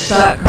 CRIMEZ.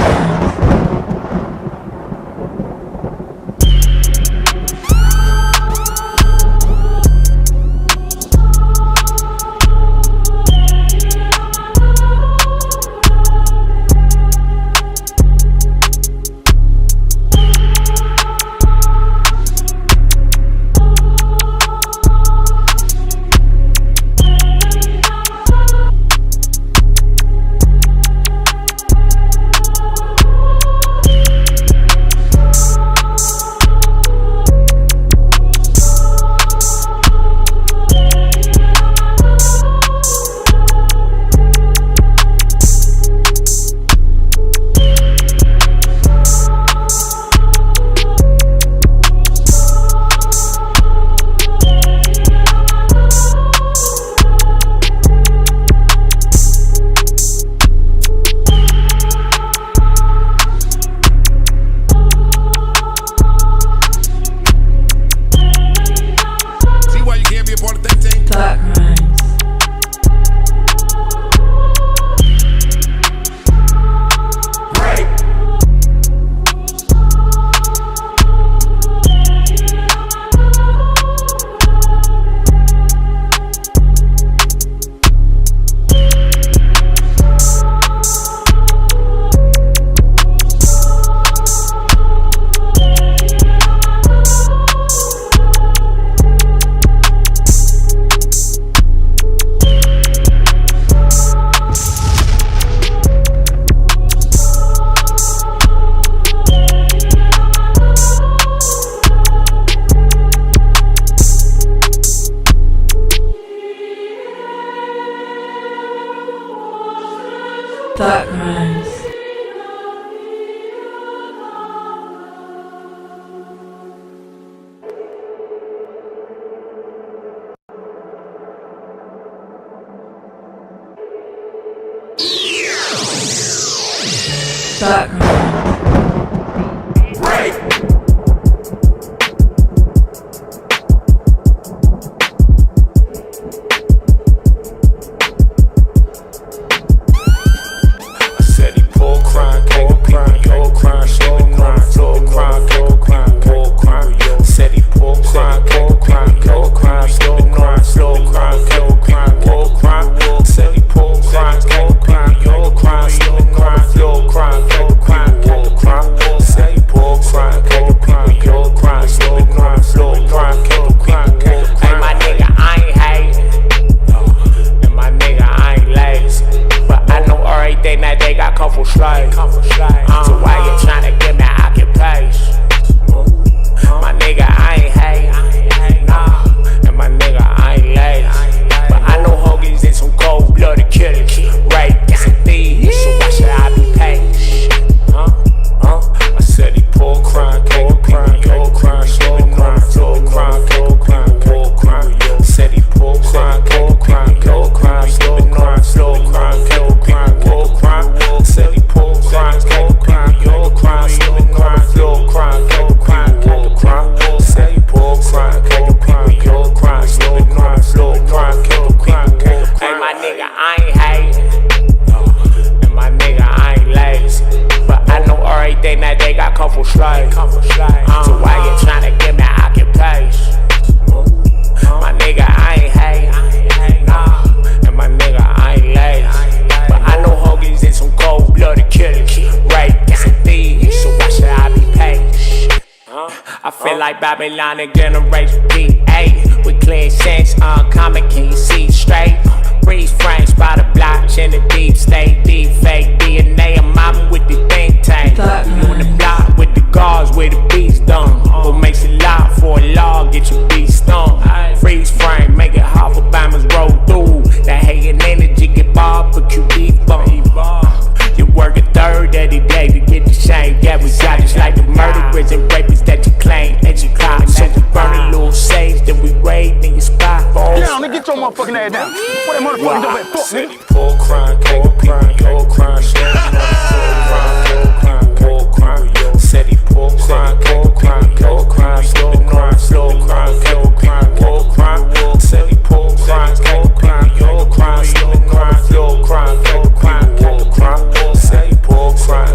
Babylon and generation P8 with clean sense, uncommon, can you see straight? Freeze frames by the block in the deep state, deep fake DNA. I'm mobbing with the think tank. You on the block with the guards where the beats done. Who makes it loud for a law, get your beat stung. Freeze frame, make it hard for bombers roll through. That hating energy get barbecue beef bump. You work a third every day to get the shame. Yeah, we got just like the murderers and rapists that you claim. So we burn a little sage, then we raid in your spot. Get down, nigga, get your motherfucking ass down. What that motherfucking dope at? Fuck, nigga. Pull crime, pull crime, pull crime, pull crime, said he pull crime, pull crime, pull crime, slow crime, slow crime, pull crime, pull crime, said he pull crime, pull crime, pull crime, slow crime, slow crime, pull crime, pull crime, said he pull crime.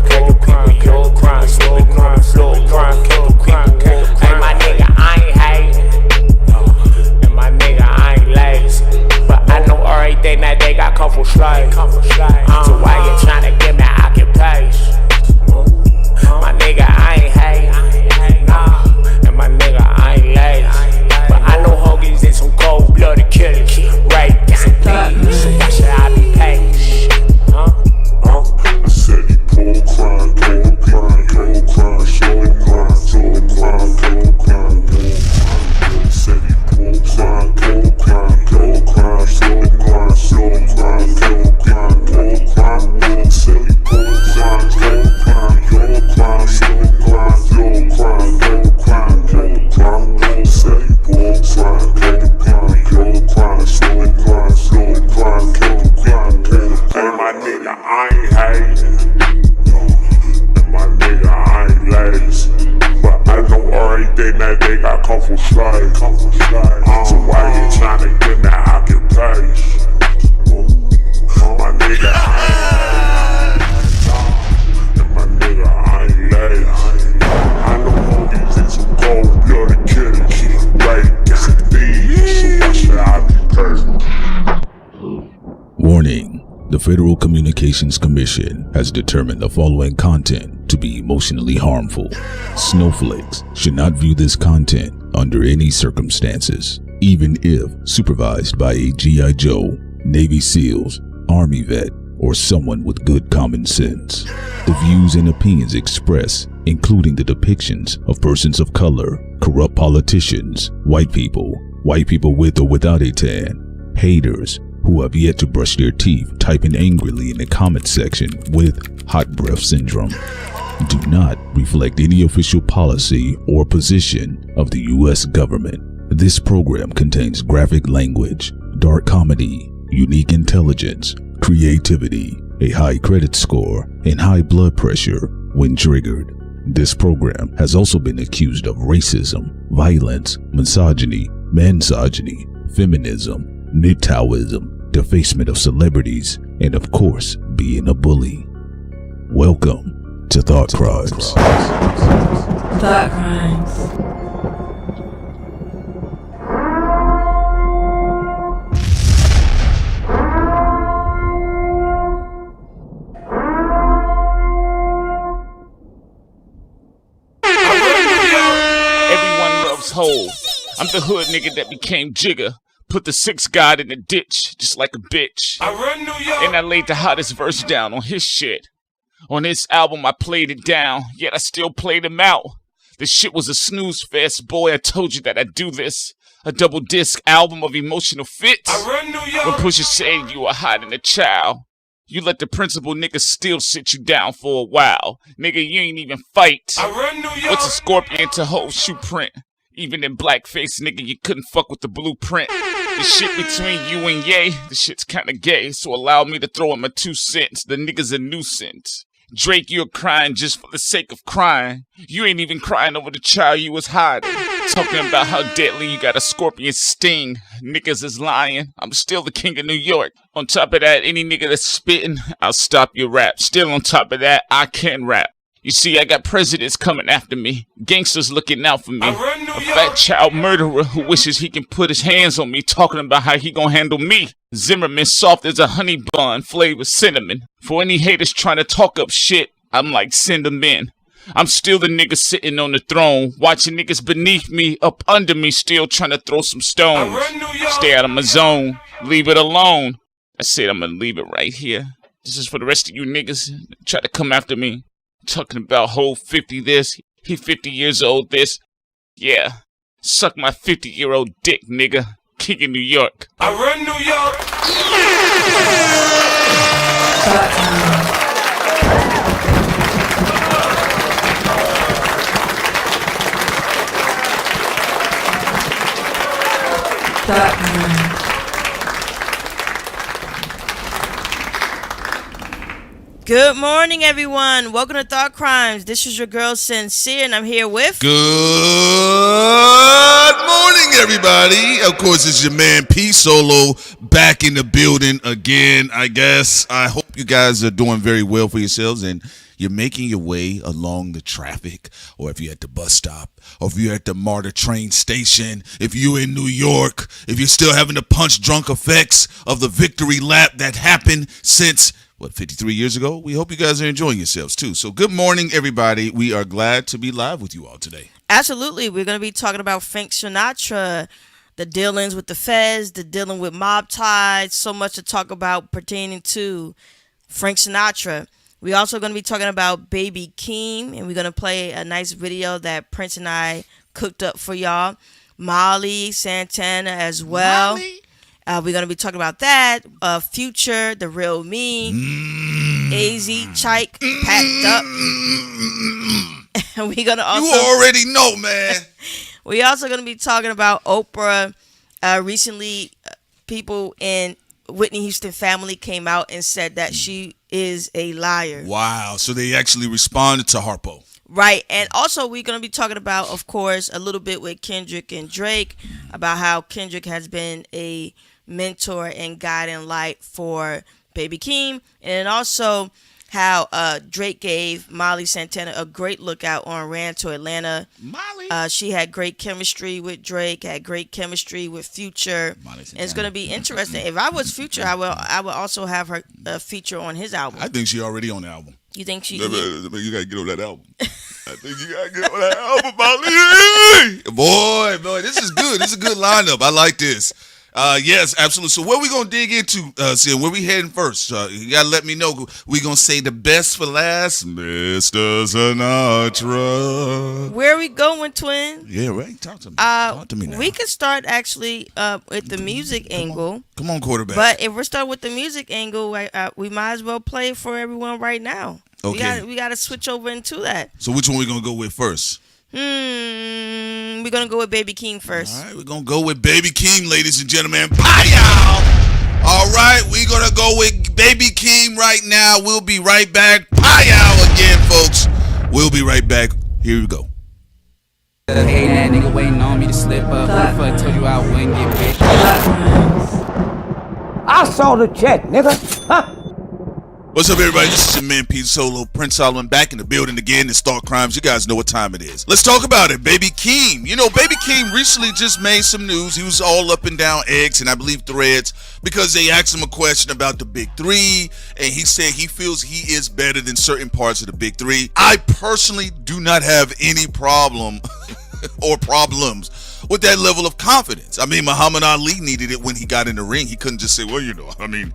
So why you tryna get me occupation? My nigga, my nigga, I ain't late. I know homies and some cold-blooded killers. Right, that's a thieves, so why should I be patient? Warning. The Federal Communications Commission has determined the following content to be emotionally harmful. Snowflakes should not view this content under any circumstances, even if supervised by a G.I. Joe, Navy SEALs, Army vet, or someone with good common sense. The views and opinions expressed, including the depictions of persons of color, corrupt politicians, white people with or without a tan, haters, who have yet to brush their teeth typing angrily in the comment section with hot breath syndrome, do not reflect any official policy or position of the U.S. government. This program contains graphic language, dark comedy, unique intelligence, creativity, a high credit score, and high blood pressure when triggered. This program has also been accused of racism, violence, misogyny, mansogyny, feminism, Taoism, defacement of celebrities, and of course, being a bully. Welcome to Thought Crimes. Thought Crimes. Everyone loves hoes. I'm the hood nigga that became Jigga. Put the 6 God in the ditch, just like a bitch. I run New York. And I laid the hottest verse down on his shit. On this album, I played it down, yet I still played him out. This shit was a snooze fest, boy, I told you that I'd do this. A double disc album of emotional fits. I run New York. When Pusha said you were hiding a child, you let the principal nigga still sit you down for a while. Nigga, you ain't even fight. I run New York. What's a scorpion to whole shoe print? Even in blackface, nigga, you couldn't fuck with the blueprint. The shit between you and Ye, the shit's kinda gay, so allow me to throw in my 2 cents. The nigga's a nuisance. Drake, you're crying just for the sake of crying. You ain't even crying over the child you was hiding. Talking about how deadly you got a scorpion sting. Niggas is lying. I'm still the king of New York. On top of that, any nigga that's spitting, I'll stop your rap. Still on top of that, I can rap. You see, I got presidents coming after me, gangsters looking out for me, a fat child murderer who wishes he can put his hands on me, talking about how he gon' handle me. Zimmerman soft as a honey bun, flavor cinnamon. For any haters trying to talk up shit, I'm like, send them in. I'm still the nigga sitting on the throne, watching niggas beneath me, up under me, still trying to throw some stones. Stay out of my zone, leave it alone. I said I'm gonna leave it right here. This is for the rest of you niggas try to come after me. Talking about whole 50 this, he 50 years old this. Yeah, suck my 50-year-old dick, nigga. King of New York. I run New York. Good morning, everyone. Welcome to Thought Crimes. This is your girl, Sincere, and I'm here with... Good morning, everybody. Of course, it's your man, P Solo, back in the building again, I guess. I hope you guys are doing very well for yourselves, and you're making your way along the traffic, or if you're at the bus stop, or if you're at the MARTA train station, if you're in New York, if you're still having the punch-drunk effects of the victory lap that happened since... 53 years ago? We hope you guys are enjoying yourselves, too. So good morning, everybody. We are glad to be live with you all today. Absolutely. We're going to be talking about Frank Sinatra, the dealings with the feds, the dealing with mob ties, so much to talk about pertaining to Frank Sinatra. We're also going to be talking about Baby Keem, and we're going to play a nice video that Prince and I cooked up for y'all. Molly, Santana as well. Molly? We're going to be talking about that. Future, The Real Me. AZ Chike, Packed Up. And we're going to also... You already know, man. We're also going to be talking about Oprah. Recently, people in Whitney Houston family came out and said that she is a liar. Wow. So they actually responded to Harpo. Right, and also we're gonna be talking about, of course, a little bit with Kendrick and Drake about how Kendrick has been a mentor and guiding light for Baby Keem, and then also how Drake gave Molly Santana a great lookout on Ran to Atlanta. Molly. She had great chemistry with Drake, had great chemistry with Future. And it's going to be interesting. If I was Future, I would also have her feature on his album. I think she already on the album. You think she? You gotta get on that album. I think you gotta get on that album, Molly. Boy, this is good. This is a good lineup. I like this. Yes, absolutely. So where we gonna dig into, Sid? Where we heading first? You gotta let me know. We gonna say the best for last, Mr. Sinatra. Where we going, twin? Yeah, right. Talk to me. Talk to me now. We could start actually with the music angle. Come on, quarterback. But if we're starting with the music angle, we might as well play it for everyone right now. Okay. We gotta switch over into that. So which one we gonna go with first? We're gonna go with Baby Keem first. All right, we're gonna go with Baby Keem, ladies and gentlemen. Bye, y'all. All right, we're gonna go with Baby Keem right now. We'll be right back. Bye, y'all again, folks. We'll be right back. Here we go. Hey, that nigga waiting on me to slip up. What the fuck told you I wouldn't get paid? I saw the check, nigga. Huh? What's up, everybody? This is your man, P Solo, Prince Solomon, back in the building again to start crimes. You guys know what time it is. Let's talk about it. Baby Keem. You know, Baby Keem recently just made some news. He was all up and down X and I believe Threads because they asked him a question about the Big Three, and he said he feels he is better than certain parts of the Big Three. I personally do not have any problem or problems with that level of confidence. I mean, Muhammad Ali needed it when he got in the ring. He couldn't just say, well, you know, I mean,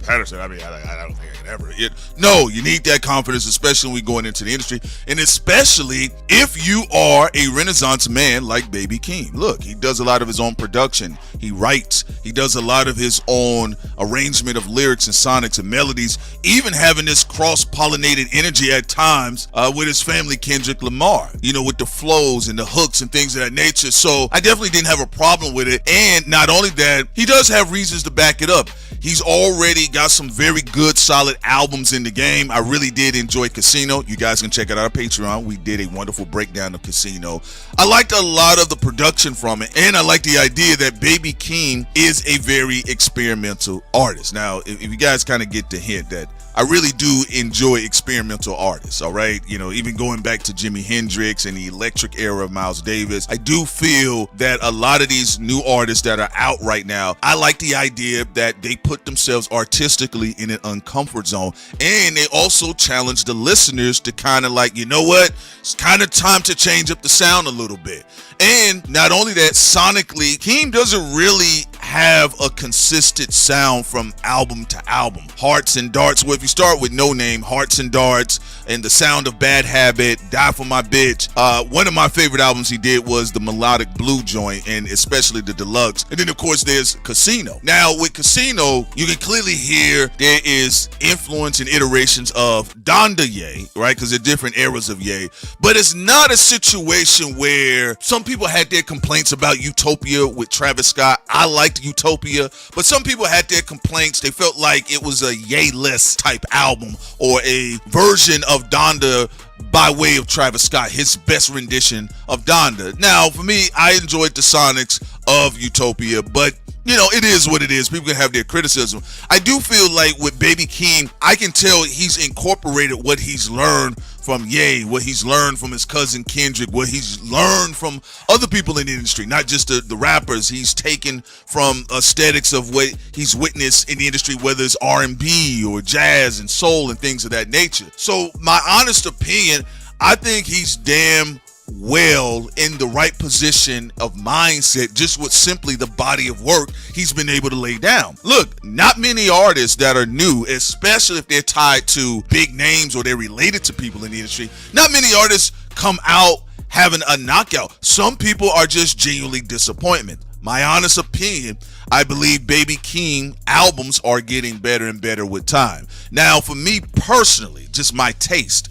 Patterson, I don't think I can ever. No, you need that confidence, especially when we going into the industry, and especially if you are a Renaissance man like Baby Keem. Look, he does a lot of his own production. He writes. He does a lot of his own arrangement of lyrics and sonics and melodies, even having this cross-pollinated energy at times with his family, Kendrick Lamar, you know, with the flows and the hooks and things of that nature. So I definitely didn't have a problem with it. And not only that, he does have reasons to back it up. He's already got some very good, solid albums in the game. I really did enjoy Casino. You guys can check it out on Patreon. We did a wonderful breakdown of Casino. I liked a lot of the production from it, and I like the idea that Baby Keem is a very experimental artist. Now, if you guys kind of get the hint that I really do enjoy experimental artists, all right? You know, even going back to Jimi Hendrix and the electric era of Miles Davis, I do feel that a lot of these new artists that are out right now, I like the idea that they put themselves artistically in an uncomfort zone, and they also challenge the listeners to kind of like, you know what? It's kind of time to change up the sound a little bit. And not only that, sonically, Keem doesn't really have a consistent sound from album to album. Hearts and Darts, well, if you start with No Name, Hearts and Darts, and the sound of Bad Habit, Die For My Bitch, one of my favorite albums he did was the Melodic Blue joint, and especially the deluxe. And then, of course, there's Casino. Now, with Casino, you can clearly hear there is influence and iterations of Donda Ye, right? Because they're different eras of Ye. But it's not a situation where some people had their complaints about Utopia with Travis Scott. I liked Utopia, but some people had their complaints. They felt like it was a Ye-less type album or a version of Donda by way of Travis Scott, his best rendition of Donda. Now, for me, I enjoyed the sonics of Utopia, but you know, it is what it is. People can have their criticism. I do feel like with Baby Keem, I can tell he's incorporated what he's learned from Ye, what he's learned from his cousin Kendrick, what he's learned from other people in the industry, not just the rappers. He's taken from aesthetics of what he's witnessed in the industry, whether it's R&B or jazz and soul and things of that nature. So my honest opinion, I think he's damn well in the right position of mindset, just with simply the body of work he's been able to lay down. Look, not many artists that are new, especially if they're tied to big names or they're related to people in the industry, not many artists come out having a knockout. Some people are just genuinely disappointment. My honest opinion, I believe Baby Keem albums are getting better and better with time. Now, for me personally, just my taste,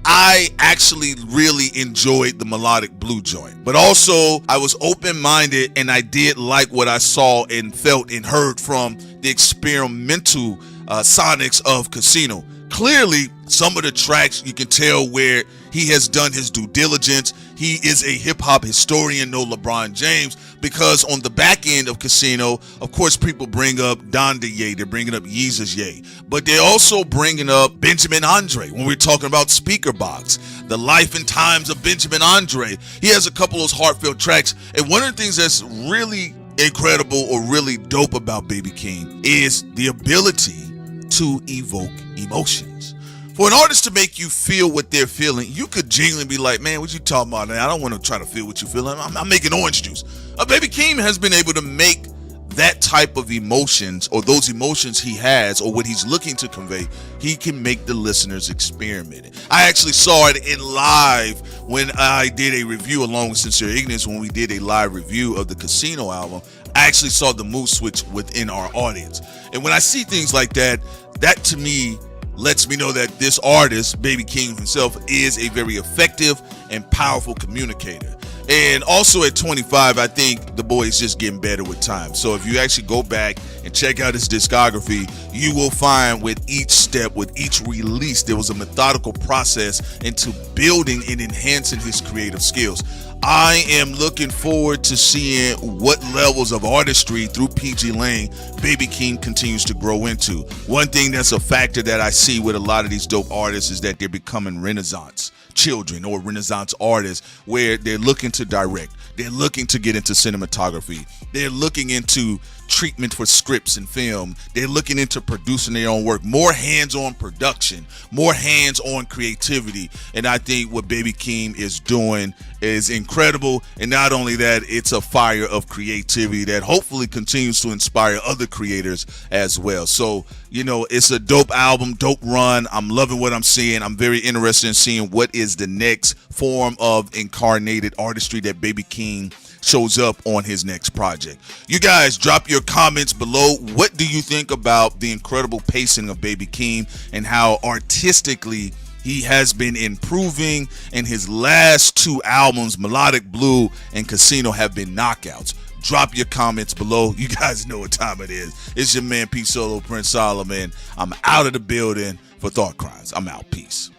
I actually really enjoyed the Melodic Blue joint, but also I was open-minded and I did like what I saw and felt and heard from the experimental sonics of Casino. Clearly, some of the tracks you can tell where He has done his due diligence. He is a hip-hop historian, no LeBron James, because on the back end of Casino, of course, people bring up Donda Ye, they're bringing up Yeezus Ye, but they're also bringing up Benjamin Andre when we're talking about Speaker Box, the life and times of Benjamin Andre. He has a couple of those heartfelt tracks, and one of the things that's really incredible or really dope about Baby Keem is the ability to evoke emotions. For an artist to make you feel what they're feeling, you could genuinely be like, man, what you talking about? Man? I don't want to try to feel what you're feeling. I'm making orange juice. Baby Keem has been able to make that type of emotions, or those emotions he has, or what he's looking to convey, he can make the listeners experiment it. I actually saw it in live when I did a review along with Sincere Ignorance. When we did a live review of the Casino album, I actually saw the mood switch within our audience. And when I see things like that, that to me lets me know that this artist, Baby Keem himself, is a very effective and powerful communicator. And also at 25, I think the boy is just getting better with time. So if you actually go back and check out his discography, you will find with each step, with each release, there was a methodical process into building and enhancing his creative skills. I am looking forward to seeing what levels of artistry through PG Lane Baby Keem continues to grow into. One thing that's a factor that I see with a lot of these dope artists is that they're becoming Renaissance children or Renaissance artists, where they're looking to direct, they're looking to get into cinematography, they're looking into treatment for scripts and film, they're looking into producing their own work, more hands-on production, more hands-on creativity. And I think what Baby Keem is doing is incredible. And not only that, it's a fire of creativity that hopefully continues to inspire other creators as well. So, you know, it's a dope album, dope run. I'm loving what I'm seeing. I'm very interested in seeing what is the next form of incarnated artistry that Baby Keem shows up on his next project. You guys drop your comments below. What do you think about the incredible pacing of Baby Keem and how artistically he has been improving? And his last two albums, Melodic Blue and Casino, have been knockouts. Drop your comments below. You guys know what time it is. It's your man P Solo Prince Solomon. I'm out of the building for Thought Crimes. I'm out. Peace.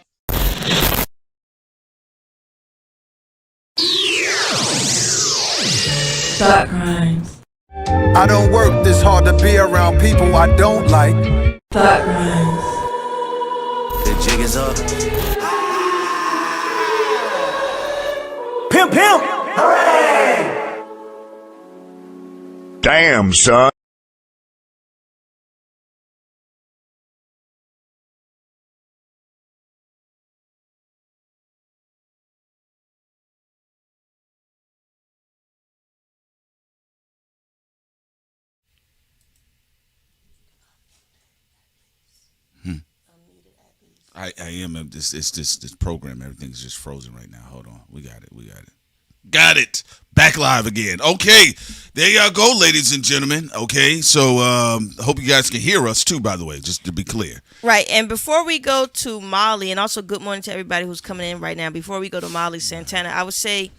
Thought Crimes. I don't work this hard to be around people I don't like. Thought Crimes. The jig is up. Pimp, pimp! Hooray! Damn, son. I am. This program. Everything's just frozen right now. Hold on. We got it. Got it. Back live again. Okay. There y'all go, ladies and gentlemen. Okay. So hope you guys can hear us too, by the way, just to be clear. Right. And before we go to Molly, and also good morning to everybody who's coming in right now. Before we go to Molly Santana, I would say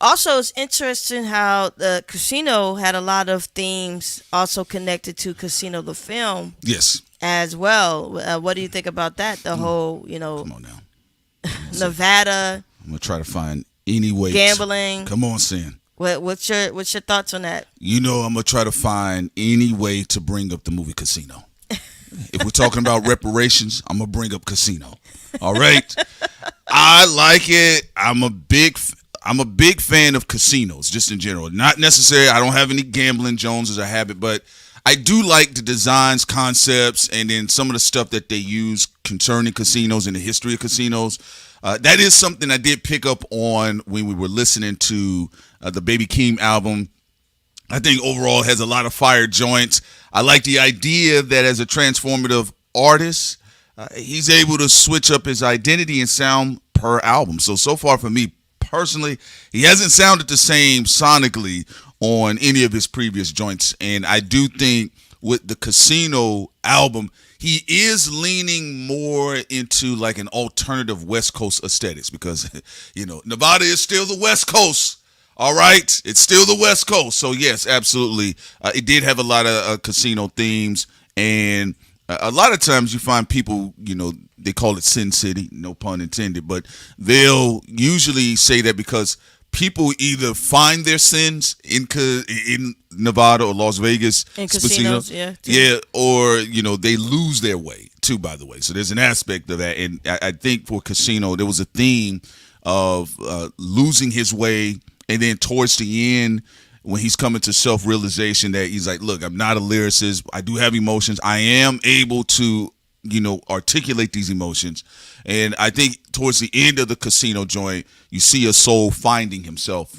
also it's interesting how the Casino had a lot of themes also connected to Casino the film. Yes. As well. What do you think about that? The whole, you know, come on now. Nevada. I'm gonna try to find any way. Gambling. Come on, Sin. What's your thoughts on that? You know, I'm gonna try to find any way to bring up the movie Casino. If we're talking about reparations, I'm gonna bring up Casino. All right. I like it. I'm a big fan of casinos, just in general. Not necessarily. I don't have any gambling Jones as a habit, but I do like the designs, concepts, and then some of the stuff that they use concerning casinos and the history of casinos. That is something I did pick up on when we were listening to the Baby Keem album. I think overall it has a lot of fire joints. I like the idea that as a transformative artist, he's able to switch up his identity and sound per album. So far for me personally, he hasn't sounded the same sonically on any of his previous joints. And I do think with the Casino album, he is leaning more into like an alternative West Coast aesthetics because, you know, Nevada is still the West Coast. All right. It's still the West Coast. So, yes, absolutely. It did have a lot of casino themes. And A lot of times you find people, they call it Sin City, no pun intended, but they'll usually say that because people either find their sins in Nevada or Las Vegas, in casinos, or they lose their way too. By the way, so there's an aspect of that, and I think for casino there was a theme of losing his way, and then towards the end, when he's coming to self-realization that he's like, look, I'm not a lyricist. I do have emotions. I am able to, articulate these emotions. And I think towards the end of the casino joint, you see a soul finding himself,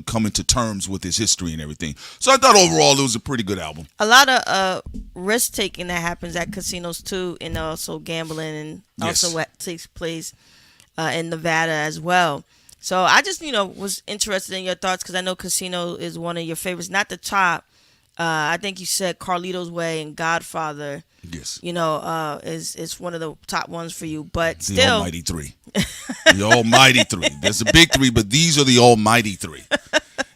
coming to terms with his history and everything. So I thought overall it was a pretty good album. A lot of risk-taking that happens at casinos too, and also gambling, and also what takes place in Nevada as well. So I just, was interested in your thoughts because I know Casino is one of your favorites. Not the top. I think you said Carlito's Way and Godfather. Yes. Is one of the top ones for you. But the still. Almighty Three. The Almighty Three. There's a big three, but these are the Almighty Three.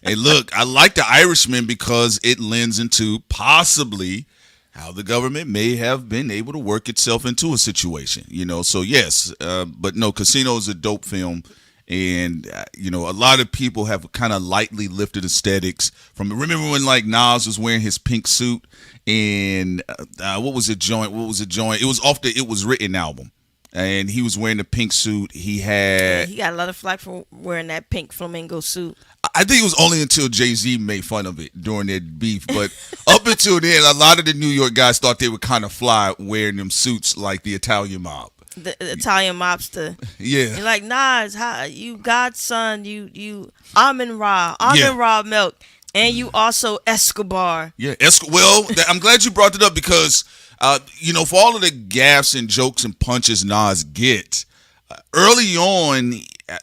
And look, I like The Irishman because it lends into possibly how the government may have been able to work itself into a situation. So yes, but no, Casino is a dope film. And, a lot of people have kind of lightly lifted aesthetics from, remember when like Nas was wearing his pink suit and what was it joint? It was off the It Was Written album. And he was wearing the pink suit. He got a lot of flack for wearing that pink flamingo suit. I think it was only until Jay-Z made fun of it during their beef. But up until then, a lot of the New York guys thought they were kind of fly wearing them suits like the Italian mob. The Italian mobster. Yeah. You're like, Nas, you godson, you almond raw milk, and you also Escobar. Yeah, well, I'm glad you brought it up because, for all of the gaffes and jokes and punches Nas get, early on,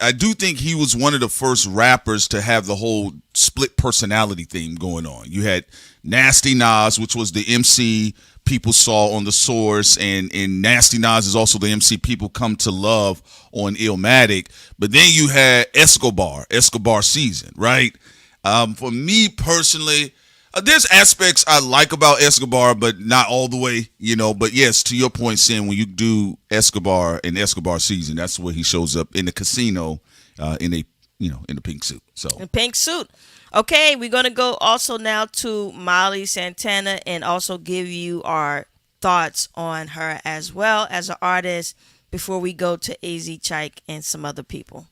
I do think he was one of the first rappers to have the whole split personality thing going on. You had Nasty Nas, which was the MC people saw on The Source, and Nasty Nas is also the MC people come to love on Illmatic. But then you had Escobar Season, right? For me personally, there's aspects I like about Escobar, but not all the way, But yes, to your point, Sin, when you do Escobar and Escobar Season, that's where he shows up in the casino in the pink suit. So in pink suit. Okay, we're going to go also now to Molly Santana and also give you our thoughts on her as well as an artist before we go to AZ Chike and some other people.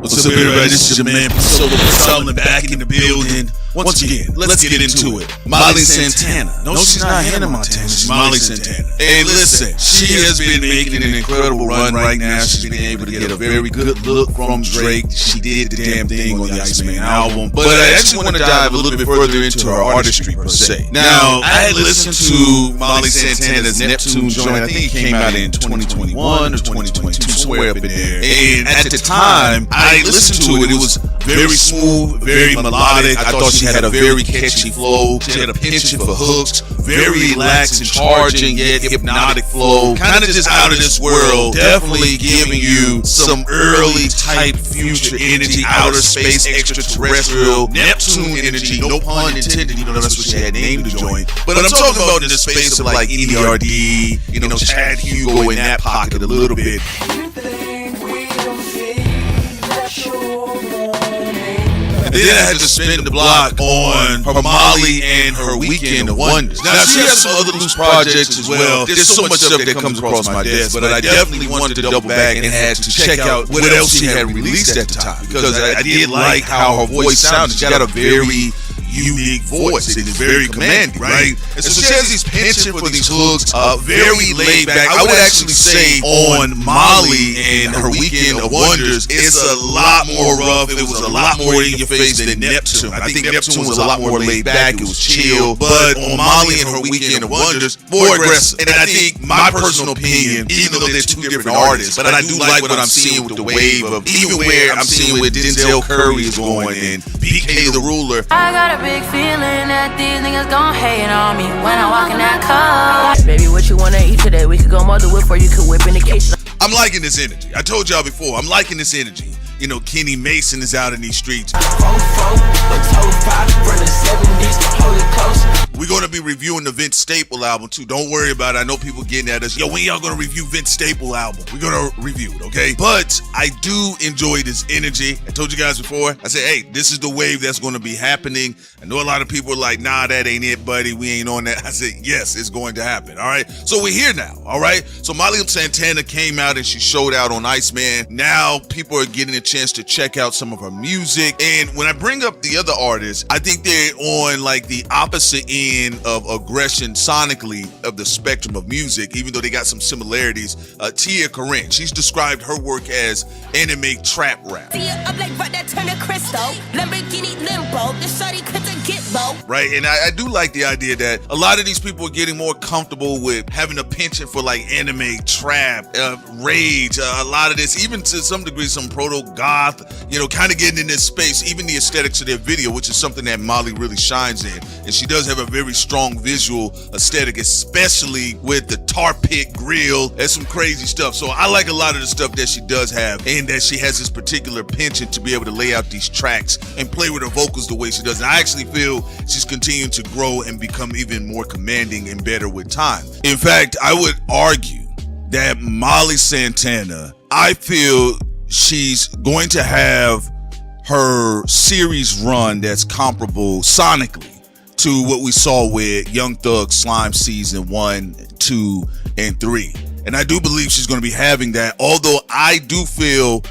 What's up, everybody? This is your man Solo Solomon back in the building. Once again, let's get into it. Molly Santana. No, she's not Hannah Montana. She's Molly Santana. And listen, she has been making an incredible run right now. She's been able to get a very good look from Drake. She did the damn thing on the Iceman album. But I actually want to dive a little bit further into her artistry per se. Now, I had listened to Molly Santana's Neptune joint. I think it came out in 2021 or 2022, somewhere up in there. And at the time, I listened to it. It was very smooth, very melodic. I thought she had a very catchy flow. She had a penchant for hooks, very relaxed and charging, yet hypnotic flow. Kind of just out of this world. Definitely giving you some early type future energy, outer space, extraterrestrial, Neptune energy. No pun intended. That's what she had named the joint. But I'm talking about in the space of like NERD, Chad Hugo in that pocket a little bit. And then I had to spin the block on her Molly and her Weekend of Wonders. Now, she has some other loose projects as well. There's so much stuff that comes across my desk, but I definitely wanted to double back and had to check out what else she had released at the time, because I did like how her voice sounded. She got a very unique voice. It is very commanding, right? And so she has these penchant for these hooks, very laid back. I would actually say on Molly and her Weekend of Wonders, it's a lot more rough. It was a lot more in your face than Neptune. I think Neptune was a lot more laid back. It was chill. But on Molly and her Weekend of Wonders, more aggressive. And I think my personal opinion, even though they're two different artists, but I do like what I'm seeing with the wave of even where I'm seeing where Denzel Curry is going and BK the Ruler. I got a big feeling that these niggas gon' hate on me when I walk in that car. Baby, what you wanna eat today? We could go mother whip or you could whip in the kitchen. I'm liking this energy. I told y'all before, I'm liking this energy. You know, Kenny Mason is out in these streets. We're going to be reviewing the Vince Staple album too. Don't worry about it. I know people getting at us. Yo, when y'all going to review Vince Staple album? We're going to review it, okay? But I do enjoy this energy. I told you guys before. I said, hey, this is the wave that's going to be happening. I know a lot of people are like, nah, that ain't it, buddy. We ain't on that. I said, yes, it's going to happen, all right? So we're here now, all right? So Molly Santana came out and she showed out on Iceman. Now people are getting a chance to check out some of her music. And when I bring up the other artists, I think they're on like the opposite end of aggression sonically of the spectrum of music, even though they got some similarities. Tia Corinne, she's described her work as anime trap rap. Right, and I do like the idea that a lot of these people are getting more comfortable with having a penchant for like anime trap, rage, a lot of this, even to some degree, some proto-goth, you know, kind of getting in this space, even the aesthetics of their video, which is something that Molly really shines in. And she does have a very strong visual aesthetic, especially with the tar pit grill and some crazy stuff. So I like a lot of the stuff that she does have, and that she has this particular penchant to be able to lay out these tracks and play with her vocals the way she does. And I actually feel she's continuing to grow and become even more commanding and better with time. In fact, I would argue that Molly Santana, I feel she's going to have her series run that's comparable sonically to what we saw with Young Thug Slime season 1, 2, and 3. And I do believe she's going to be having that, although I do feel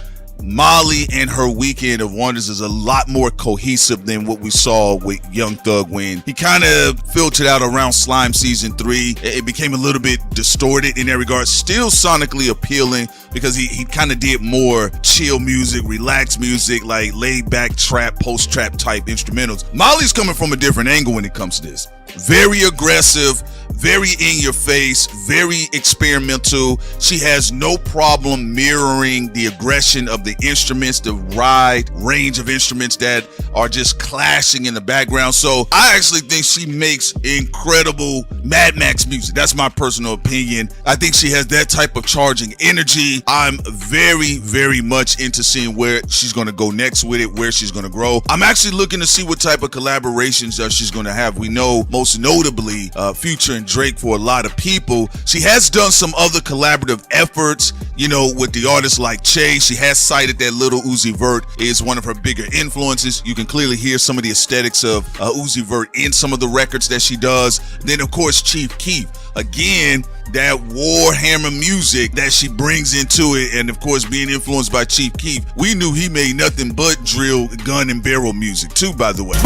Molly and her Weekend of Wonders is a lot more cohesive than what we saw with Young Thug when he kind of filtered out around Slime season 3. It became a little bit distorted in that regard. Still sonically appealing because he kind of did more chill music, relaxed music, like laid back trap, post trap type instrumentals. Molly's coming from a different angle when it comes to this. Very aggressive, very in your face, very experimental. She has no problem mirroring the aggression of the instruments, the wide range of instruments that are just clashing in the background. So I actually think she makes incredible Mad Max music. That's my personal opinion. I think she has that type of charging energy. I'm very, very much into seeing where she's going to go next with it, where she's going to grow. I'm actually looking to see what type of collaborations she's going to have. We know most notably Future and Drake for a lot of people. She has done some other collaborative efforts, you know, with the artists like Chase. She has cited that Lil Uzi Vert is one of her bigger influences. You can clearly hear some of the aesthetics of Uzi Vert in some of the records that she does. Then, of course, Chief Keef. Again, that Warhammer music that she brings into it, and of course being influenced by Chief Keef, we knew he made nothing but drill, gun, and barrel music too, by the way.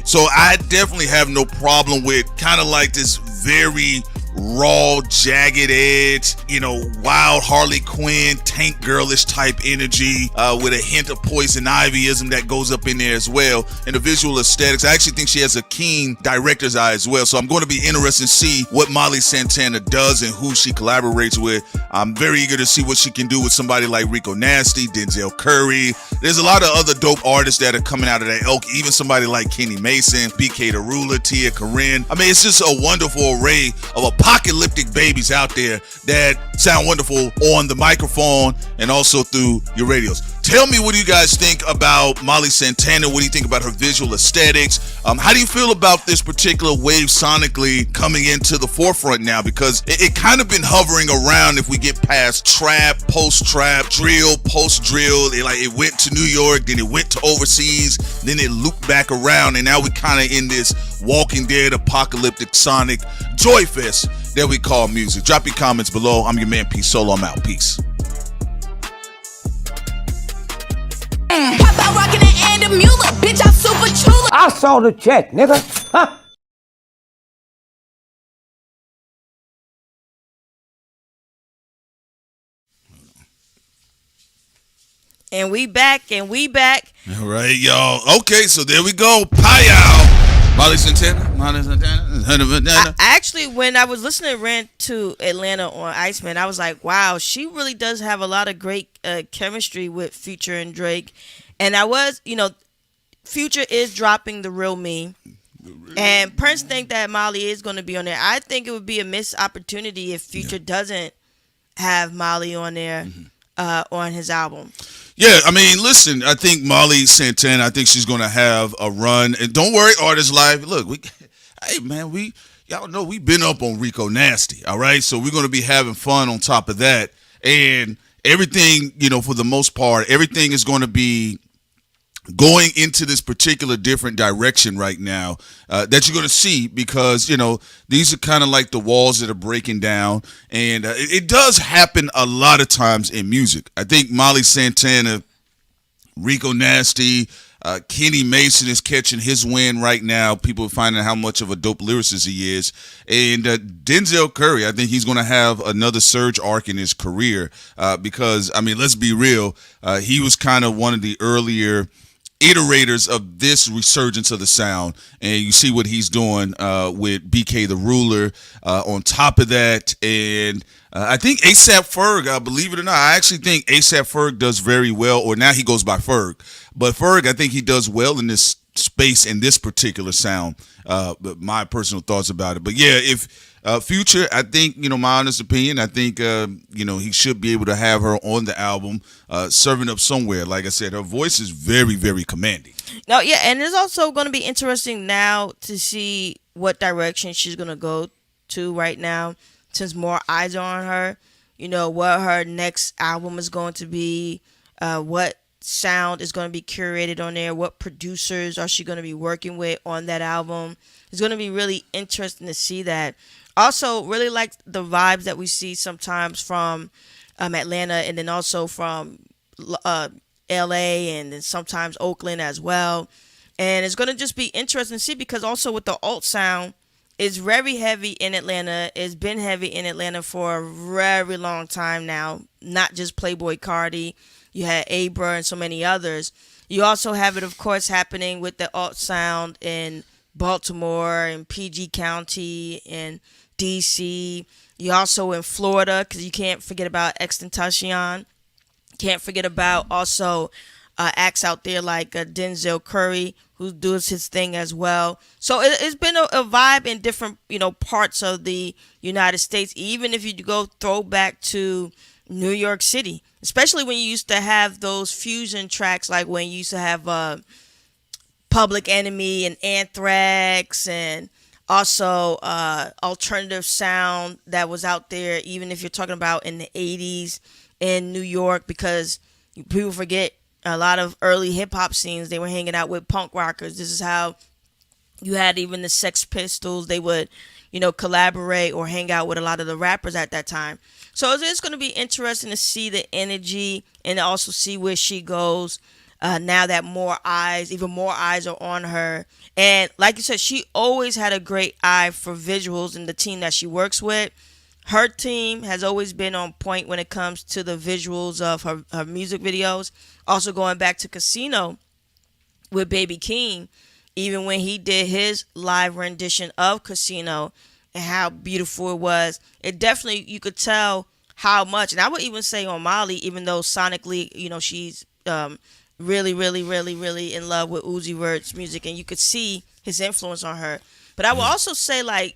So I definitely have no problem with kind of like this very raw, jagged edge, you know, wild Harley Quinn, tank girlish type energy with a hint of Poison Ivyism that goes up in there as well. And the visual aesthetics, I actually think she has a keen director's eye as well. So I'm going to be interested to see what Molly Santana does and who she collaborates with. I'm very eager to see what she can do with somebody like Rico Nasty, Denzel Curry. There's a lot of other dope artists that are coming out of that ilk, even somebody like Kenny Mason, BK the Ruler, Tia Corinne. I mean, it's just a wonderful array of apocalyptic babies out there that sound wonderful on the microphone and also through your radios. Tell me, what do you guys think about Molly Santana? What do you think about her visual aesthetics? How do you feel about this particular wave sonically coming into the forefront now? Because it kind of been hovering around if we get past trap, post-trap, drill, post-drill. It went to New York, then it went to overseas, then it looped back around, and now we kind of in this Walking Dead apocalyptic sonic joy fest that we call music. Drop your comments below. I'm your man P Solo. I'm out. Peace. Pop out rockin' I saw the check, nigga. Huh? And we back. All right, y'all. Okay, so there we go. Pie Molly Santana. Actually, when I was listening to Rant to Atlanta on Iceman, I was like, wow, she really does have a lot of great chemistry with Future and Drake. And I was, Future is dropping The Real Me. And Prince think that Molly is going to be on there. I think it would be a missed opportunity if Future doesn't have Molly on there on his album. Yeah, I mean, listen, I think Molly Santana, I think she's going to have a run. And don't worry, Artist Live. Look, hey, man, y'all know we've been up on Rico Nasty, all right? So we're going to be having fun on top of that. And everything, for the most part, everything is going to be going into this particular different direction right now that you're going to see because, these are kind of like the walls that are breaking down. And it does happen a lot of times in music. I think Molly Santana, Rico Nasty, Kenny Mason is catching his wind right now. People are finding how much of a dope lyricist he is. And Denzel Curry, I think he's going to have another surge arc in his career because, I mean, let's be real. He was kind of one of the earlier iterators of this resurgence of the sound, and you see what he's doing with BK the Ruler on top of that. And I think ASAP Ferg, believe it or not, I actually think ASAP Ferg does very well, or now he goes by Ferg, but Ferg, I think he does well in this space in this particular sound. But my personal thoughts about it. But yeah, if Future, I think, my honest opinion, I think, he should be able to have her on the album, serving up somewhere. Like I said, her voice is very, very commanding. No, yeah, and it's also going to be interesting now to see what direction she's going to go to right now, since more eyes are on her. What her next album is going to be, what sound is going to be curated on there, what producers are she going to be working with on that album. It's going to be really interesting to see that. Also, really like the vibes that we see sometimes from Atlanta, and then also from LA, and then sometimes Oakland as well. And it's going to just be interesting to see because also with the alt sound, it's very heavy in Atlanta. It's been heavy in Atlanta for a very long time now, not just Playboi Carti. You had Abra and so many others. You also have it, of course, happening with the alt sound in Baltimore and PG County and DC. You also in Florida, because you can't forget about XXXTentacion. Can't forget about also acts out there like Denzel Curry, who does his thing as well. So it's been a vibe in different parts of the United States. Even if you go throwback to New York City, especially when you used to have those fusion tracks, like when you used to have Public Enemy and Anthrax, and also alternative sound that was out there, even if you're talking about in the 80s in New York, because people forget a lot of early hip-hop scenes, they were hanging out with punk rockers. This is how you had even the Sex Pistols. They would collaborate or hang out with a lot of the rappers at that time. So it's going to be interesting to see the energy and also see where she goes now that even more eyes are on her. And like you said, she always had a great eye for visuals, and the team that she works with, her team has always been on point when it comes to the visuals of her music videos. Also going back to Casino with Baby Keem, even when he did his live rendition of Casino and how beautiful it was, it definitely, you could tell how much. And I would even say on Molly, even though sonically, she's really, really, really, really in love with Uzi Vert's music, and you could see his influence on her. But I would also say like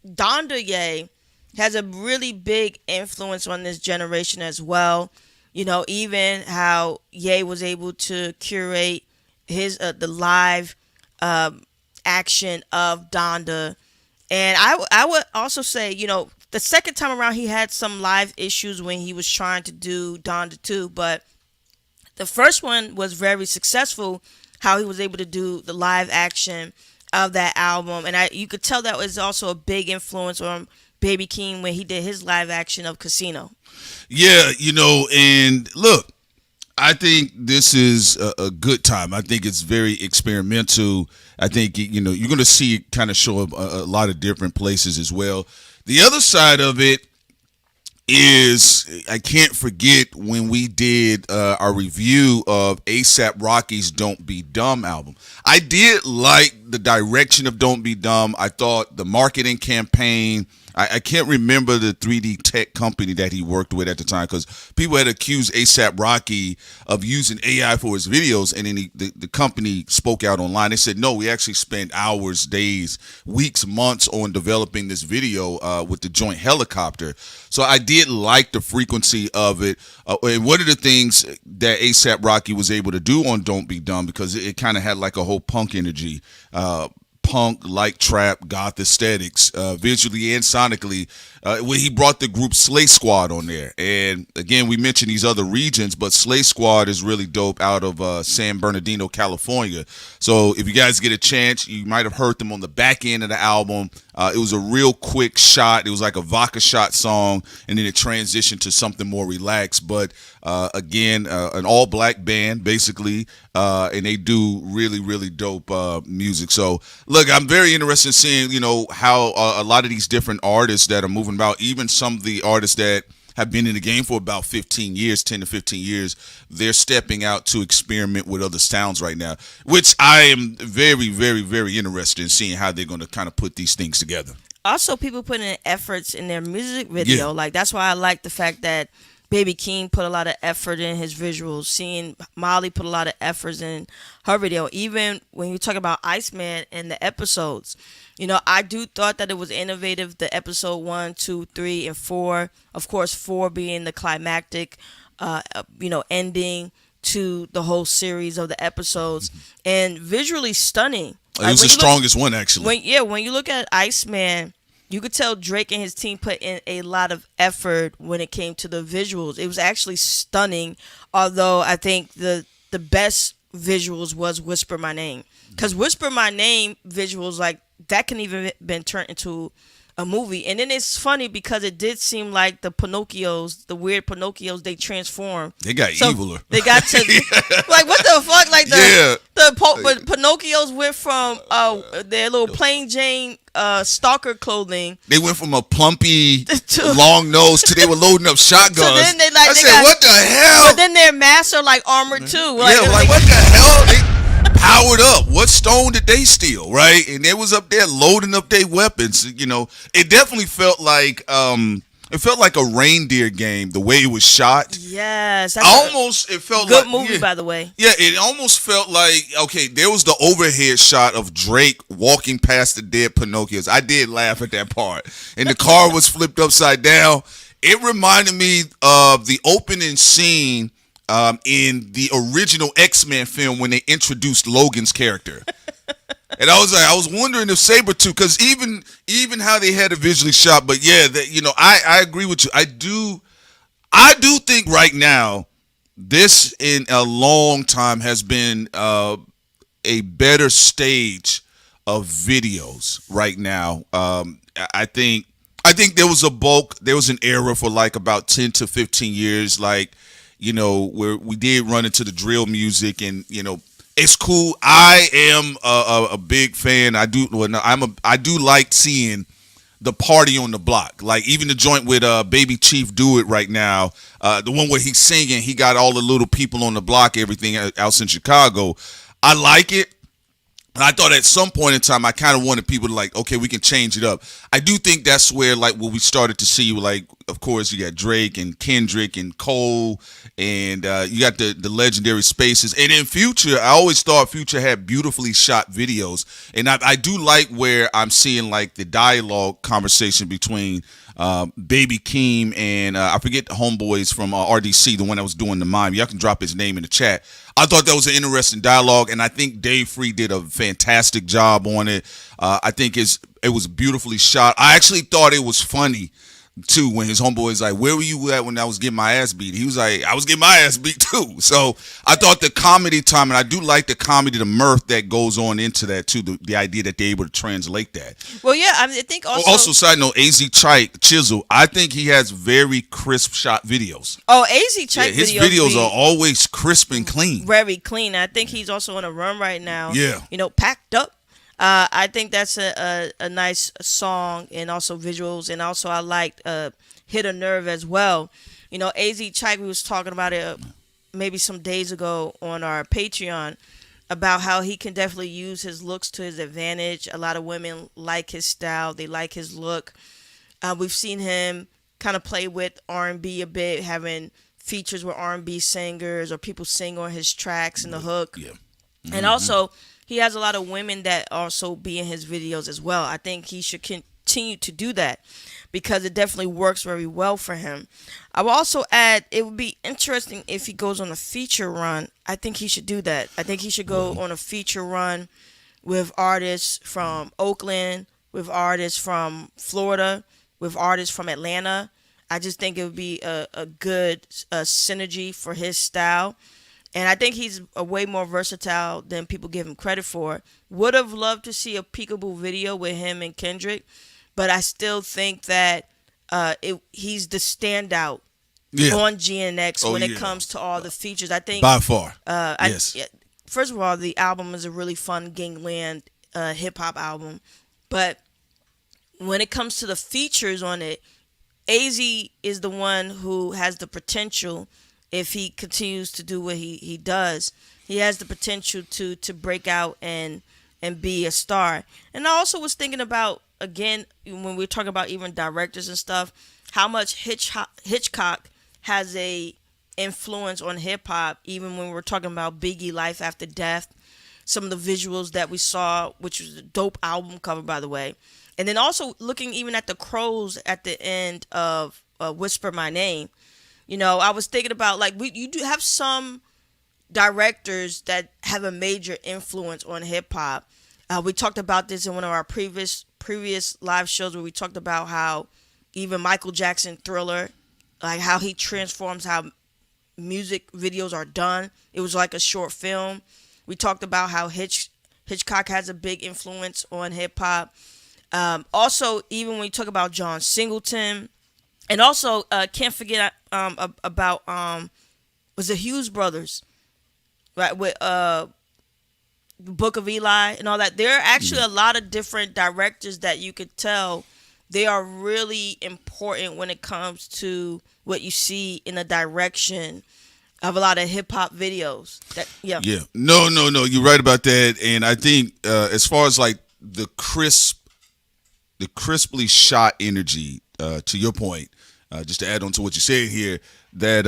Donda Ye has a really big influence on this generation as well. Even how Ye was able to curate his the live action of Donda. And I would also say, the second time around he had some live issues when he was trying to do Donda 2, but the first one was very successful, how he was able to do the live action of that album. And you could tell that was also a big influence on Baby Keem when he did his live action of Casino. Yeah, and look, I think this is a good time. I think it's very experimental. I think, you're going to see it kind of show up a lot of different places as well. The other side of it is, I can't forget when we did our review of ASAP Rocky's Don't Be Dumb album. I did like the direction of Don't Be Dumb. I thought the marketing campaign, I can't remember the 3D tech company that he worked with at the time, because people had accused ASAP Rocky of using AI for his videos, and then the company spoke out online. They said, no, we actually spent hours, days, weeks, months on developing this video with the joint helicopter. So I did like the frequency of it. And one of the things that ASAP Rocky was able to do on Don't Be Dumb, because it kind of had like a whole punk energy, punk, like trap, goth aesthetics, visually and sonically, when he brought the group Slay Squad on there. And again, we mentioned these other regions, but Slay Squad is really dope out of San Bernardino, California. So if you guys get a chance, you might have heard them on the back end of the album. It was a real quick shot. It was like a vodka shot song, and then it transitioned to something more relaxed. But again, an all-black band, basically, and they do really, really dope music. So, look, I'm very interested in seeing, how a lot of these different artists that are moving about, even some of the artists that have been in the game for about 15 years, 10 to 15 years, they're stepping out to experiment with other sounds right now, which I am very, very, very interested in seeing how they're going to kind of put these things together. Also, people putting in efforts in their music video. Like, that's why I like the fact that Baby Keem put a lot of effort in his visuals. Seeing Molly put a lot of efforts in her video. Even when you talk about Iceman and the episodes, I do thought that it was innovative. The episode 1, 2, 3, and 4. Of course, 4 being the climactic, ending to the whole series of the episodes, and visually stunning. It was the strongest one, actually. When you look at Iceman, you could tell Drake and his team put in a lot of effort when it came to the visuals. It was actually stunning, although I think the best visuals was Whisper My Name. Because Whisper My Name visuals, like, that can even been turned into a movie. And then it's funny because it did seem like the Pinocchios, the weird Pinocchios, they transformed. They got eviler. They got to like, what the fuck? Like the Pinocchios went from their little plain Jane stalker clothing. They went from a plumpy long nose to they were loading up shotguns. So then I said, what the hell? But then their masks are like armored too. Like, what the hell? They powered up. What stone did they steal, right? And they was up there loading up their weapons. It definitely felt like a reindeer game, the way it was shot. Yes, it felt good movie, by the way. Yeah, it almost felt like, okay, there was the overhead shot of Drake walking past the dead Pinocchios. I did laugh at that part, and the car was flipped upside down. It reminded me of the opening scene in the original X-Men film when they introduced Logan's character. And I was wondering if Sabretooth, because even how they had it visually shot, but yeah, I agree with you. I do think right now, this in a long time has been a better stage of videos right now. I think there was an era for like about 10 to 15 years, like, where we did run into the drill music, and it's cool. I am a big fan. I do like seeing the party on the block. Like, even the joint with Baby Chief Do It right now, the one where he's singing, he got all the little people on the block, everything else in Chicago. I like it. And I thought at some point in time, I kind of wanted people to like, okay, we can change it up. I do think that's where, like, what we started to see, like, of course, you got Drake and Kendrick and Cole, and you got the legendary Spaces. And in Future, I always thought Future had beautifully shot videos. And I do like where I'm seeing, like, the dialogue conversation between Baby Keem and I forget the homeboys from RDC, the one that was doing the mime. Y'all can drop his name in the chat. I thought that was an interesting dialogue, and I think Dave Free did a fantastic job on it. I think it was beautifully shot. I actually thought it was funny too, when his homeboy is like, where were you at when I was getting my ass beat? He was like, I was getting my ass beat too. So I thought the comedy time, and I do like the comedy, the mirth that goes on into that too, the idea that they're able to translate that. Well, yeah, I mean, I think also Side note, AZ Chike, Chisel, I think he has very crisp shot videos. Oh, AZ Chike his videos are always crisp and clean. Very clean. I think he's also on a run right now. Yeah. You know, packed up. I think that's a nice song, and also visuals, and also I liked Hit a Nerve as well. You know, AZ Chike, we was talking about it maybe some days ago on our Patreon about how he can definitely use his looks to his advantage. A lot of women like his style. They like his look. We've seen him kind of play with R&B a bit, having features with R&B singers or people sing on his tracks and the hook. Yeah. And also, he has a lot of women that also be in his videos as well. I think he should continue to do that because it definitely works very well for him. I will also add, it would be interesting if he goes on a feature run. I think he should do that. I think he should go on a feature run with artists from Oakland, with artists from Florida, with artists from Atlanta. I just think it would be a good synergy for his style. And I think he's a way more versatile than people give him credit for. Would have loved to see a peekaboo video with him and Kendrick, but I still think that he's the standout on GNX when it comes to all the features. I think by far. Yes. First of all, the album is a really fun gangland hip hop album, but when it comes to the features on it, AZ is the one who has the potential. If he continues to do what he does, he has the potential to break out and be a star. And I also was thinking about, again, when we're talking about even directors and stuff, how much Hitchcock has a influence on hip hop. Even when we're talking about Biggie Life After Death, some of the visuals that we saw, which was a dope album cover, by the way. And then also looking even at the crows at the end of Whisper My Name. You know, I was thinking about, like, you do have some directors that have a major influence on hip hop. We talked about this in one of our previous live shows where we talked about how even Michael Jackson Thriller, like how he transforms how music videos are done. It was like a short film. We talked about how Hitchcock has a big influence on hip hop. Also, even when you talk about John Singleton. And also, can't forget about was the Hughes brothers, right? With Book of Eli and all that. There are actually a lot of different directors that you could tell they are really important when it comes to what you see in the direction of a lot of hip hop videos. No, you're right about that. And I think as far as like the crisply shot energy, to your point. Just to add on to what you said here, that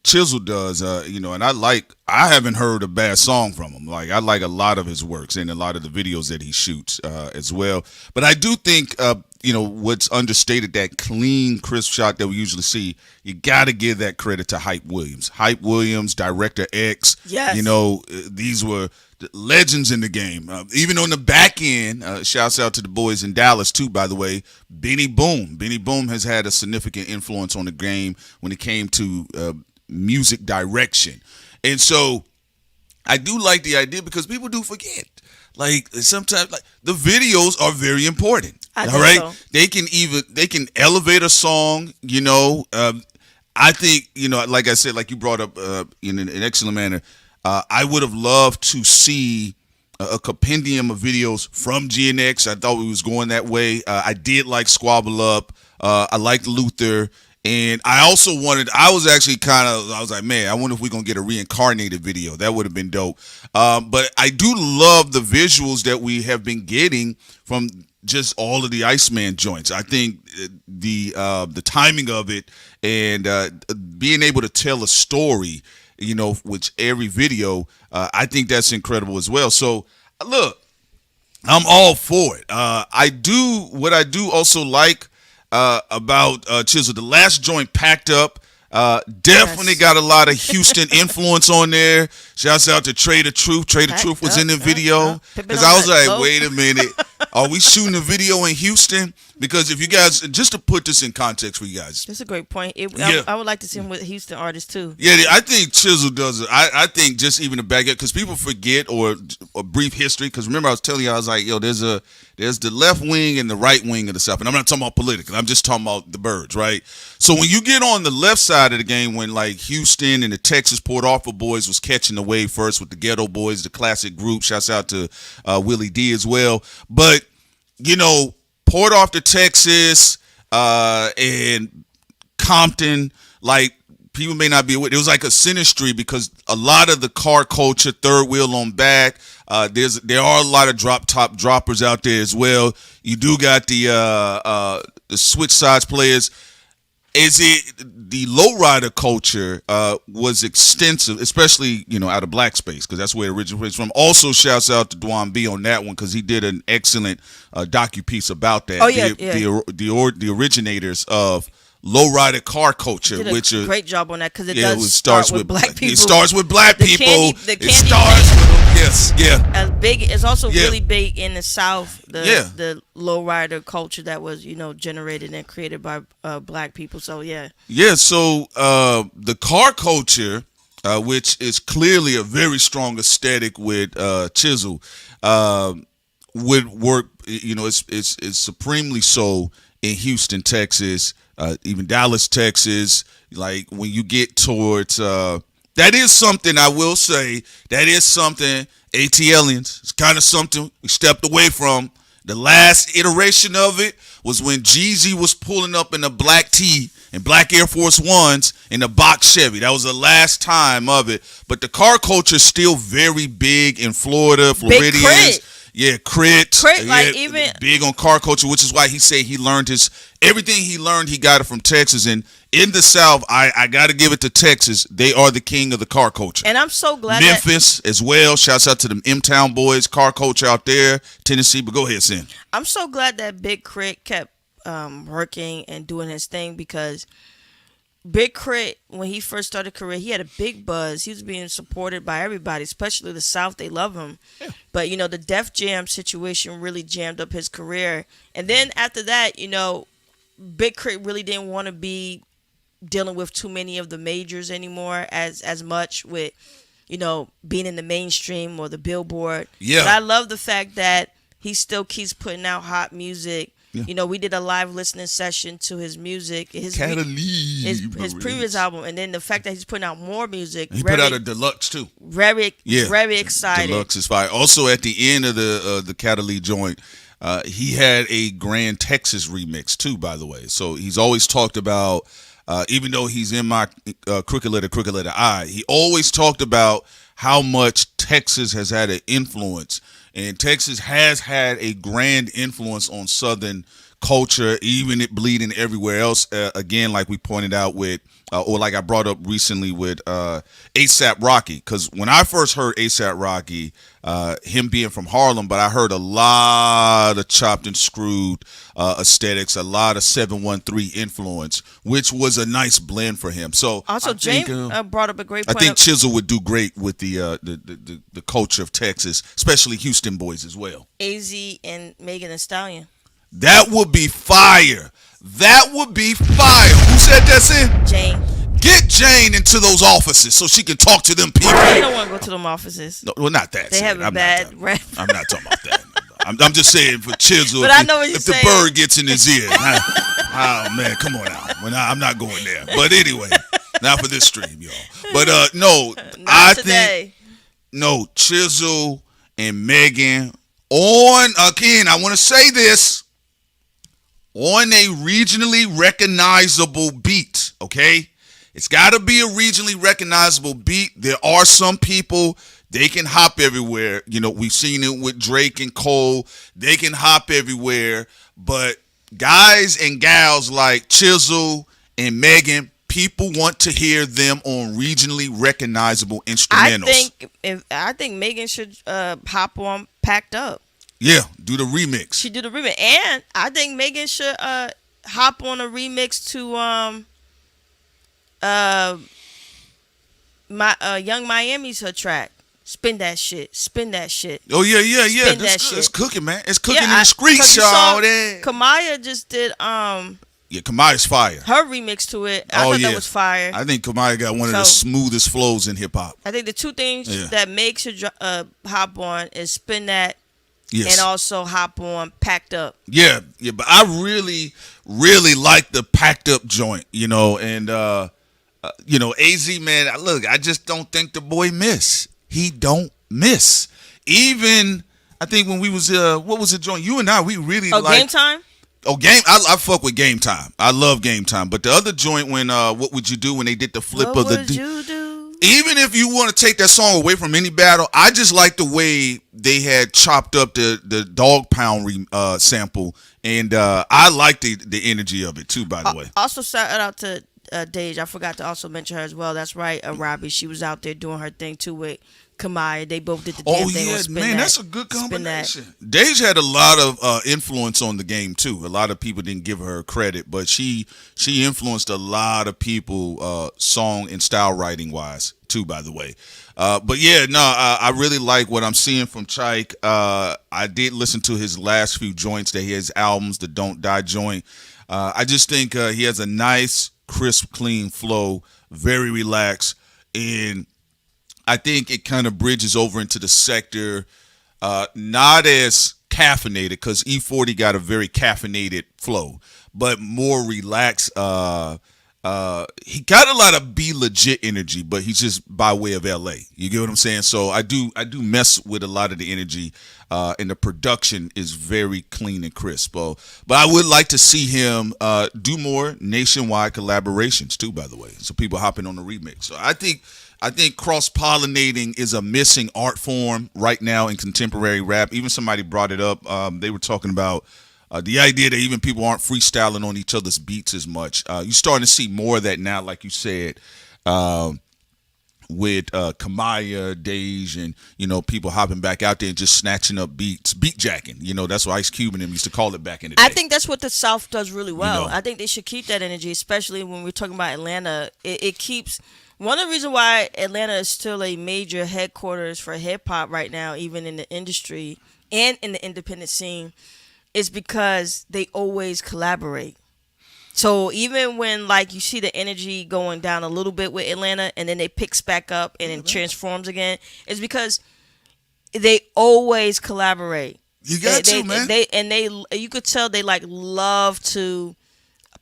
Chisel does, and I haven't heard a bad song from him. Like, I like a lot of his works and a lot of the videos that he shoots as well. But I do think, what's understated, that clean, crisp shot that we usually see, you got to give that credit to Hype Williams. Hype Williams, Director X. Yes. These were legends in the game. Even on the back end, shouts out to the boys in Dallas too, by the way. Benny Boom. Benny Boom has had a significant influence on the game when it came to music direction. And so I do like the idea because people do forget. Like, sometimes, like, the videos are very important. All right. So. They can elevate a song, I think, like I said, like you brought up in an excellent manner, I would have loved to see a compendium of videos from GNX. I thought we was going that way. I did like Squabble Up. I liked Luther. And I was like, man, I wonder if we're going to get a reincarnated video. That would have been dope. But I do love the visuals that we have been getting from just all of the Iceman joints. I think the timing of it and being able to tell a story, with every video, I think that's incredible as well. So, look, I'm all for it. I do also like about Chisel. The last joint, Packed Up, definitely got a lot of Houston influence on there. Shouts out to Trader Truth. Trader Truth was in the video. Because I was like, wait a minute. Are we shooting a video in Houston? Because if you guys, just to put this in context for you guys. That's a great point. Yeah. I would like to see him with Houston artists too. Yeah, I think Chisel does it. I think just even to back up, because people forget or a brief history. Because remember, I was telling you, I was like, yo, there's the left wing and the right wing of the South. And I'm not talking about political. I'm just talking about the birds, right? So when you get on the left side of the game, when like Houston and the Texas Port Arthur boys was catching the wave first with the Ghetto Boys, the classic group. Shouts out to Willie D as well. But, you know, Port Arthur, Texas, and Compton, like, people may not be aware. It was like a sinistry because a lot of the car culture, third wheel on back. There are a lot of drop top droppers out there as well. You do got the switch sides players. The lowrider culture was extensive, especially, you know, out of black space, because that's where it originates from. Also, shouts out to Dwan B on that one, because he did an excellent docu-piece about that. Oh, yeah, The originators of lowrider car culture, did a which great job on that, because it starts with black people. It starts with black people. It starts with them. Yes, yeah. As big, it's also really big in the South. The lowrider culture that was, you know, generated and created by black people. So yeah. Yeah. So the car culture, which is clearly a very strong aesthetic with Chisel, would work. You know, it's supremely so in Houston, Texas. Even Dallas, Texas, like when you get towards, that is something I will say, that is something ATLians, it's kind of something we stepped away from. The last iteration of it was when Jeezy was pulling up in a black tee and black Air Force Ones in a box Chevy. That was the last time of it. But the car culture is still very big in Florida, Floridians. Yeah, Crit, like even big on car culture, which is why he said he learned everything he learned, he got it from Texas. And in the South, I got to give it to Texas. They are the king of the car culture. And I'm so glad Memphis as well. Shouts out to them M-Town boys, car culture out there, Tennessee. But go ahead, Sin. I'm so glad that Big Crit kept working and doing his thing, because Big Crit, when he first started career, he had a big buzz. He was being supported by everybody, especially the South. They love him. Yeah. But, you know, the Def Jam situation really jammed up his career. And then after that, you know, Big Crit really didn't want to be dealing with too many of the majors anymore as much with, you know, being in the mainstream or the Billboard. Yeah. But I love the fact that he still keeps putting out hot music. Yeah. You know, we did a live listening session to his music, his previous album, and then the fact that he's putting out more music. He put out a deluxe too. Very excited. Deluxe is fire. Also, at the end of the Catalina joint, he had a Grand Texas remix too, by the way. So he's always talked about, even though he's in my crooked letter I, he always talked about how much Texas has had an influence. And Texas has had a grand influence on Southern culture, even it bleeding everywhere else. Again, like we pointed out with, or like I brought up recently with ASAP Rocky. Because when I first heard ASAP Rocky, him being from Harlem, but I heard a lot of chopped and screwed aesthetics, a lot of 713 influence, which was a nice blend for him. So also, James brought up a great point. I think Chisel would do great with the culture of Texas, especially Houston boys as well. AZ and Megan Thee Stallion. That would be fire. That would be fire. Who said that's it? Jane. Get Jane into those offices so she can talk to them people. I don't want to go to them offices. No, well, not that. They have a bad rep. I'm not talking about that. I'm just saying for Chisel. But I know what you're saying. If the bird gets in his ear. Oh, man, come on now. I'm not going there. But anyway, not for this stream, y'all. But no, no, Chisel and Megan on, again, I want to say this, on a regionally recognizable beat, okay? It's got to be a regionally recognizable beat. There are some people, they can hop everywhere. You know, we've seen it with Drake and Cole. They can hop everywhere. But guys and gals like Chisel and Megan, people want to hear them on regionally recognizable instrumentals. I think Megan should hop on Packed Up. Yeah, do the remix. She do the remix, and I think Megan should hop on a remix to Young Miami's her track. Spin that shit. Spin that shit. Oh yeah. Spin That's that good. shit. It's cooking, man. It's cooking in Yeah, the streets, 'cause you saw y'all. Kamaya just did Yeah, Kamaya's fire. her remix to it. I thought that was fire. I think Kamaya got one of the smoothest flows in hip hop. I think the two things that makes you hop on is Spin That and also hop on Packed Up. Yeah, but I really, really like the Packed Up joint, and AZ, man, look, I just don't think the boy miss. He don't miss. Even I think when we was what was the joint? You and I, we really like Game Time. Oh, I fuck with Game Time. I love Game Time. But the other joint when What Would You Do, when they did the flip What of the would you do? Even if you want to take that song away from any battle, I just like the way they had chopped up the Dog Pound sample, and I like the energy of it too. By the way, also shout out to Dej. I forgot to also mention her as well. That's right, Robbie. She was out there doing her thing too with Kamaya. They both did the damn thing. Oh yeah, man, that's a good combination. Dej had a lot of influence on the game too. A lot of people didn't give her credit, but she influenced a lot of people, song and style writing wise too. By the way, but yeah, no, I really like what I'm seeing from Chike. I did listen to his last few joints that he has albums, the Don't Die joint. I just think he has a nice, crisp, clean flow, very relaxed, and I think it kind of bridges over into the sector, not as caffeinated, because E40 got a very caffeinated flow, but more relaxed. He got a lot of Be Legit energy, but he's just by way of LA. You get what I'm saying? So I do mess with a lot of the energy, and the production is very clean and crisp. But I would like to see him do more nationwide collaborations too, by the way. So people hopping on the remix. So I think cross-pollinating is a missing art form right now in contemporary rap. Even somebody brought it up. They were talking about the idea that even people aren't freestyling on each other's beats as much. You're starting to see more of that now, like you said, with Kamaya, Dej, and people hopping back out there and just snatching up beats, beat jacking. That's what Ice Cube and them used to call it back in the day. I think that's what the South does really well. I think they should keep that energy, especially when we're talking about Atlanta. It keeps. One of the reasons why Atlanta is still a major headquarters for hip hop right now, even in the industry and in the independent scene, is because they always collaborate. So even when you see the energy going down a little bit with Atlanta and then it picks back up and it transforms again, it's because they always collaborate. You got to, man. You could tell they love to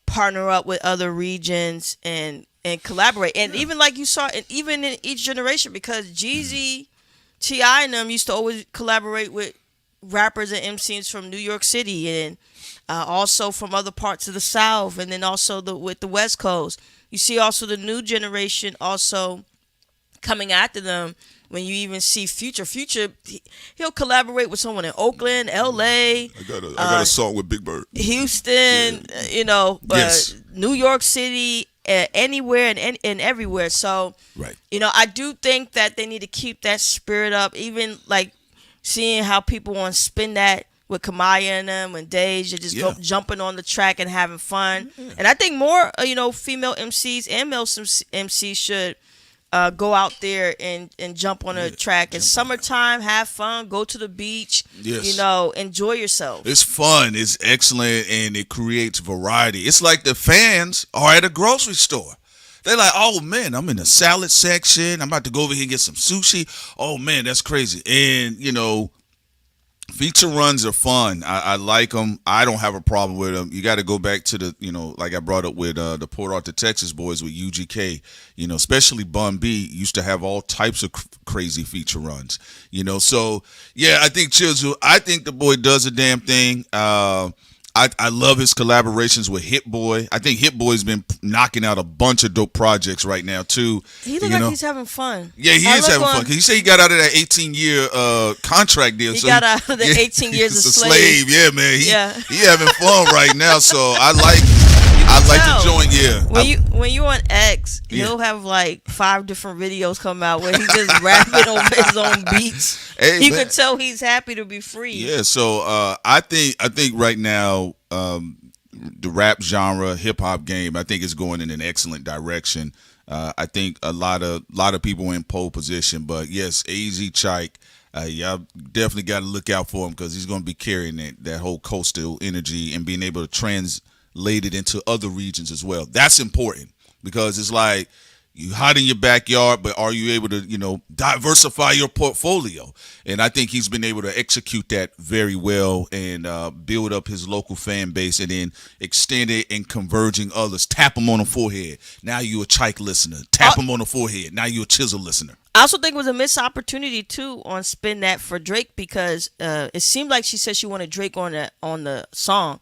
partner up with other regions and collaborate. And even like you saw, and even in each generation, because Jeezy, T.I. and them used to always collaborate with rappers and MCs from New York City and also from other parts of the South, and then also with the West Coast. You see also the new generation also coming after them. When you even see Future, he'll collaborate with someone in Oakland, L.A. I got a song with Big Bird. Houston, Yes. New York City, anywhere and everywhere. So, right. I do think that they need to keep that spirit up. Even seeing how people want to spin that with Kamaya and them and Dej, they just go jumping on the track and having fun. Mm-hmm. And I think more, female MCs and male MCs should go out there and jump on a track. It's summertime, have fun, go to the beach, enjoy yourself. It's fun, it's excellent, and it creates variety. It's like the fans are at a grocery store. They're like, oh man, I'm in the salad section, I'm about to go over here and get some sushi. Oh man, that's crazy. And feature runs are fun. I like them. I don't have a problem with them. You got to go back to the, like I brought up with the Port Arthur, Texas boys with UGK, especially Bun B used to have all types of crazy feature runs, So, yeah, I think I think the boy does a damn thing. I love his collaborations with Hit Boy. I think Hit Boy's been knocking out a bunch of dope projects right now too. He looks like he's having fun. Yeah, he is having fun. Cause he said he got out of that 18-year contract deal. He got out of the 18 years a slave. Yeah, man. He having fun right now. So I like the joint. Yeah. When you on X, he'll have 5 different videos come out where he just rapping on his own beats. Hey, you can tell he's happy to be free. Yeah. So I think right now the rap genre, hip hop game, I think is going in an excellent direction. I think a lot of people in pole position, but yes, AZ Chike, y'all definitely got to look out for him because he's going to be carrying that whole coastal energy and being able to translate it into other regions as well. That's important because it's like you hot in your backyard, but are you able to, diversify your portfolio? And I think he's been able to execute that very well and build up his local fan base and then extend it and converging others. Tap them on the forehead. Now you a Chike listener. Tap them on the forehead. Now you a Chisel listener. I also think it was a missed opportunity too on Spin That for Drake because it seemed like she said she wanted Drake on the song.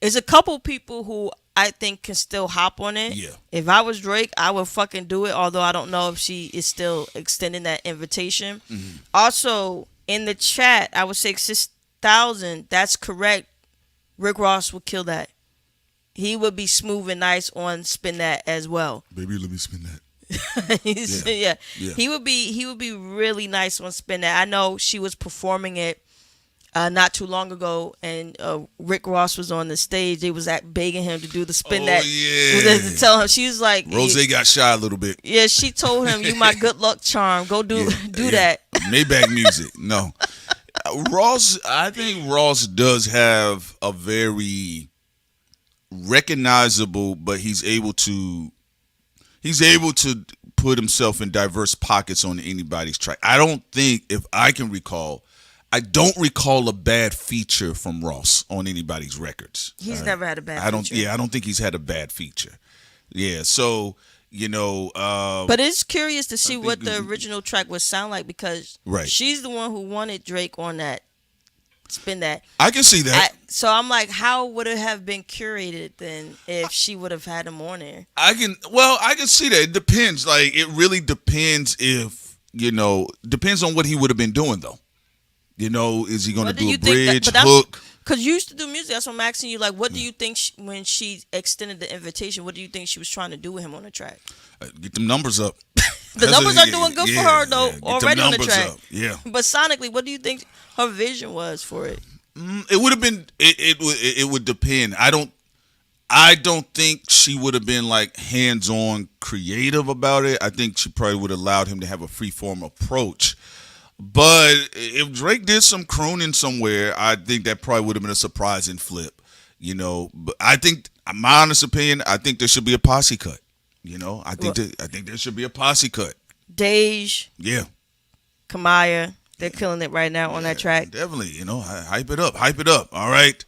There's a couple people who I think can still hop on it. Yeah. If I was Drake, I would fucking do it. Although I don't know if she is still extending that invitation. Mm-hmm. Also in the chat, I would say 6,000. That's correct. Rick Ross would kill that. He would be smooth and nice on Spin That as well. Baby, let me spin that. Yeah. He would be really nice on Spin That. I know she was performing it not too long ago, and Rick Ross was on the stage. They was begging him to do the Spin That. Yeah. To tell him, she was like, Rose got shy a little bit. Yeah, she told him, "You my good luck charm. Go do that." Maybach music. No, Ross. I think Ross does have a very recognizable, but he's able to put himself in diverse pockets on anybody's track. I don't think, if I can recall, I don't recall a bad feature from Ross on anybody's records. He's never had a bad feature. Yeah, I don't think he's had a bad feature. Yeah, so, but it's curious to see what the original track would sound like because she's the one who wanted Drake on that Spin That. I can see that. So I'm like, how would it have been curated then if she would have had him on there? I can see that. It depends. Like, it really depends if, depends on what he would have been doing, though. Is he going to do a bridge, hook? Because you used to do music. That's what I'm asking you. Like, what do you think when she extended the invitation, what do you think she was trying to do with him on the track? Get them numbers up. The numbers are doing good for her, though, already on the track. Up. Yeah. But sonically, what do you think her vision was for it? It would have been, it would depend. I don't think she would have been like hands-on creative about it. I think she probably would have allowed him to have a free-form approach. But if Drake did some crooning somewhere, I think that probably would have been a surprising flip, But I think, my honest opinion, I think there should be a posse cut. I think there should be a posse cut. Dej, Kamaya, they're killing it right now on that track. Definitely, hype it up. All right,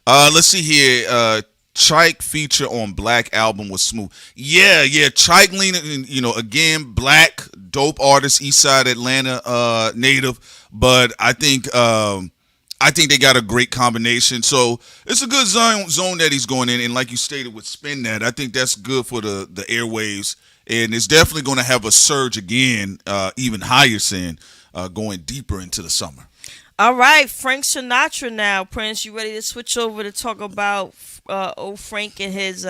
let's see here. Chike feature on Black album was smooth. Yeah. Chike leaning, again, Black, dope artist, Eastside Atlanta native. But I think they got a great combination. So it's a good zone that he's going in. And like you stated with Spin That, I think that's good for the airwaves. And it's definitely going to have a surge again, even higher sin, going deeper into the summer. All right, Frank Sinatra now. Prince, you ready to switch over to talk about old Frank and his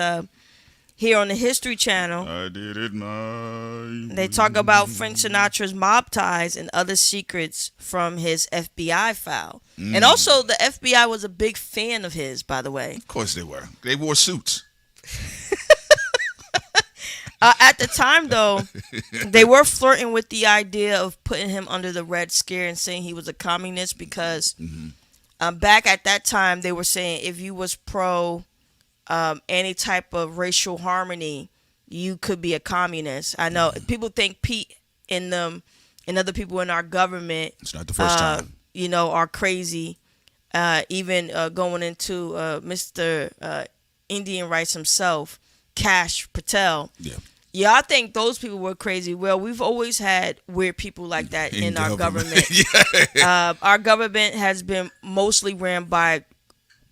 here on the History Channel? I did it my They talk about Frank Sinatra's mob ties and other secrets from his FBI file. And also, the FBI was a big fan of his, by the way. Of course they were. They wore suits. At the time, though, they were flirting with the idea of putting him under the Red Scare and saying he was a communist because back at that time, they were saying if you was pro any type of racial harmony, you could be a communist. I know people think Pete and them and other people in our government, it's not the first time, are crazy. Even going into Mr. Indian rights himself, Kash Patel. Yeah, I think those people were crazy. Well, we've always had weird people like that in our government. Our government has been mostly ran by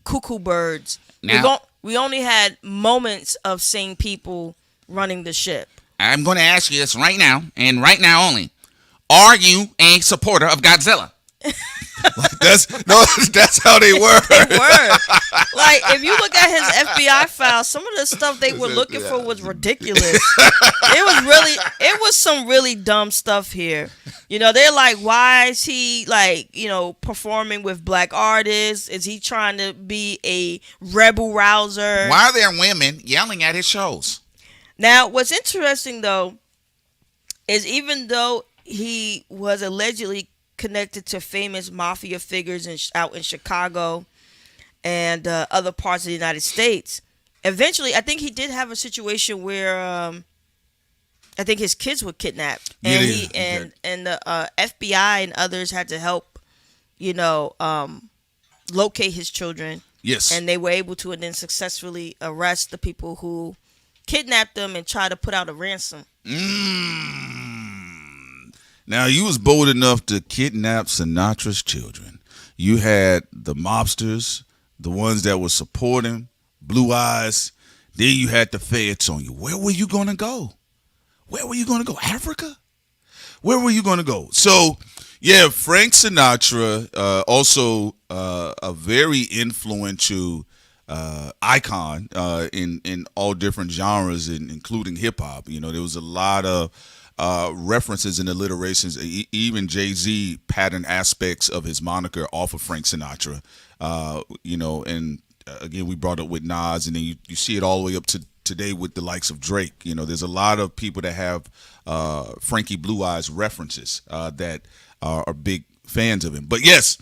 cuckoo birds. Now, we only had moments of sane people running the ship. I'm going to ask you this right now, and right now only. Are you a supporter of Godzilla? That's how they were. They were. Like, if you look at his FBI file, some of the stuff they were looking for was ridiculous. It was some really dumb stuff here. They're like, why is he performing with black artists? Is he trying to be a rebel rouser? Why are there women yelling at his shows? Now, what's interesting though is even though he was allegedly connected to famous mafia figures out in Chicago and other parts of the United States, eventually, I think he did have a situation where I think his kids were kidnapped, and the FBI and others had to help, locate his children. Yes, and they were able to and then successfully arrest the people who kidnapped them and try to put out a ransom. Now, you was bold enough to kidnap Sinatra's children. You had the mobsters, the ones that were supporting, Blue Eyes. Then you had the feds on you. Where were you going to go? Where were you going to go? Africa? Where were you going to go? So, yeah, Frank Sinatra, also a very influential icon in all different genres, including hip hop. There was a lot of references and alliterations. Even Jay-Z patterned aspects of his moniker off of Frank Sinatra. And again, we brought up with Nas, and then you see it all the way up to today with the likes of Drake. There's a lot of people that have Frankie Blue Eyes references that are big fans of him. But yes,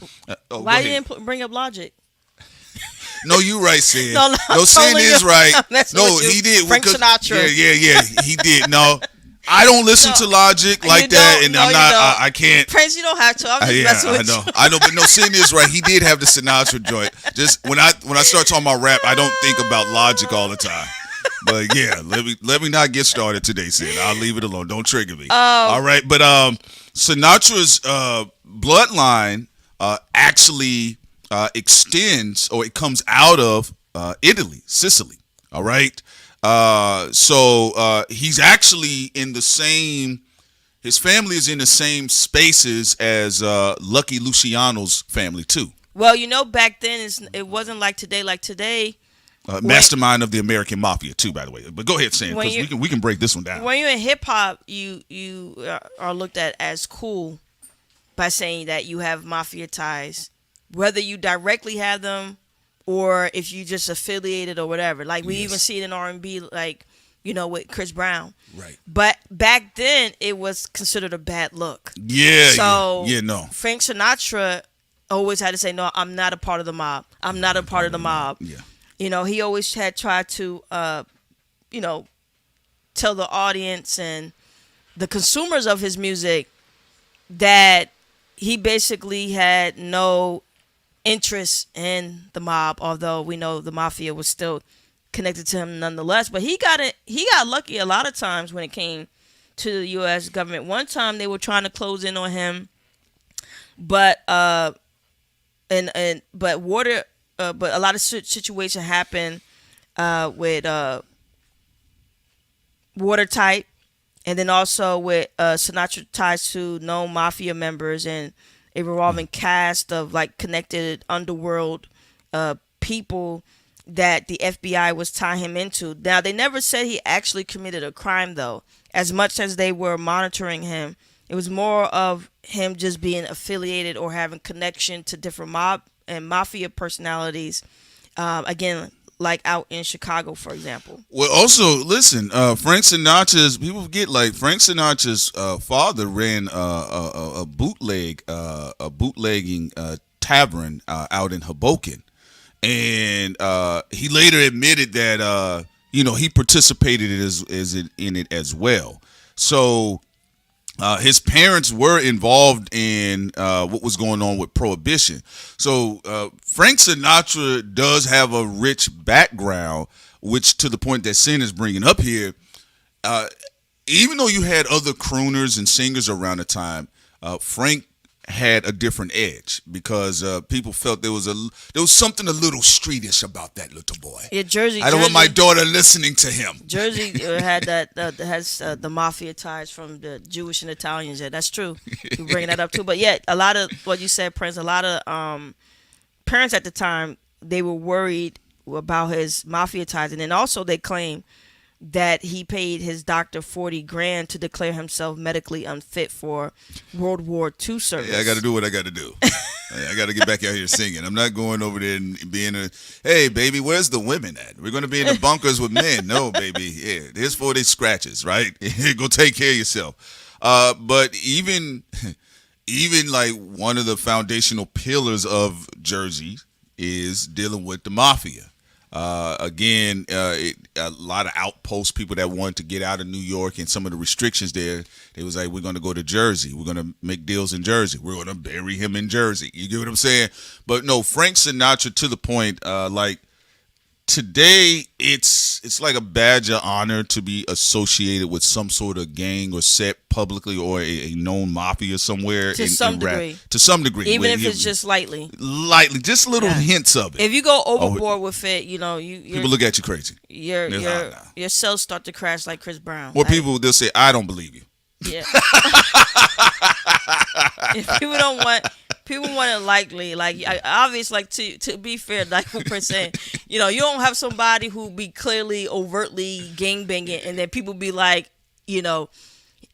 why you didn't bring up Logic? No, you right, Sin. No, Sin is right. No, he did. Frank Sinatra. Yeah, he did. No, I don't listen to Logic like that, and I'm not. I can't. Prince, you don't have to. I'm just messing with you. I know, but no, Sin is right. He did have the Sinatra joint. Just when I start talking about rap, I don't think about Logic all the time. But yeah, let me not get started today, Sin. I'll leave it alone. Don't trigger me. All right, but Sinatra's bloodline actually extends, or it comes out of Italy, Sicily. All right. So he's actually in the same. His family is in the same spaces as Lucky Luciano's family too. Well, back then it wasn't like today. Like today, mastermind of the American Mafia too, by the way. But go ahead, Sam, because we can break this one down. When you're in hip hop, you are looked at as cool by saying that you have mafia ties, whether you directly have them or if you just affiliated or whatever. Like we even see it in R&B, like with Chris Brown. Right. But back then, it was considered a bad look. Yeah. So no. Frank Sinatra always had to say, no, I'm not a part of the mob. I'm not a part of the mob. Yeah. He always had tried to, tell the audience and the consumers of his music that he basically had no interest in the mob, although we know the mafia was still connected to him nonetheless. But he got lucky a lot of times when it came to the U.S. government. One time they were trying to close in on him, but a lot of situation happened with Watertight, and then also with Sinatra ties to known mafia members and a revolving cast of like connected underworld people that the FBI was tying him into. Now, they never said he actually committed a crime, though. As much as they were monitoring him, it was more of him just being affiliated or having connection to different mob and mafia personalities. Again, like out in Chicago, for example. Well, also, listen, Frank Sinatra's, people forget, like, Frank Sinatra's father ran a bootlegging tavern out in Hoboken. And he later admitted that, he participated in it as well. So his parents were involved in what was going on with Prohibition. So Frank Sinatra does have a rich background, which to the point that Sin is bringing up here, even though you had other crooners and singers around the time, Frank had a different edge because people felt there was something a little streetish about that little boy. Yeah, Jersey. I don't want my daughter listening to him. Jersey had has the mafia ties from the Jewish and Italians. Yeah, that's true. You bring that up too, but yeah, a lot of what you said, Prince. A lot of parents at the time, they were worried about his mafia ties, and then also they claim that he paid his doctor $40,000 to declare himself medically unfit for World War II service. Yeah, I got to do what I got to do. I got to get back out here singing. I'm not going over there and being hey, baby, where's the women at? We're going to be in the bunkers with men. No, baby. Yeah, here's 40 scratches, right? Go take care of yourself. But even like one of the foundational pillars of Jersey is dealing with the mafia. Again, a lot of outpost people that wanted to get out of New York and some of the restrictions there. They was like, we're going to go to Jersey. We're going to make deals in Jersey. We're going to bury him in Jersey. You get what I'm saying? But no, Frank Sinatra, to the point, like today, it's like a badge of honor to be associated with some sort of gang or set publicly or a known mafia somewhere. To some degree. To some degree. Even if it's just lightly. Lightly, just little hints of it. If you go overboard with it, you know, people look at you crazy. Your cells start to crash like Chris Brown. Or people, they'll say, I don't believe you. Yeah. If people want it likely, like obvious, like to be fair, like what Prince saying, you know, you don't have somebody who be clearly overtly gangbanging and then people be like, you know,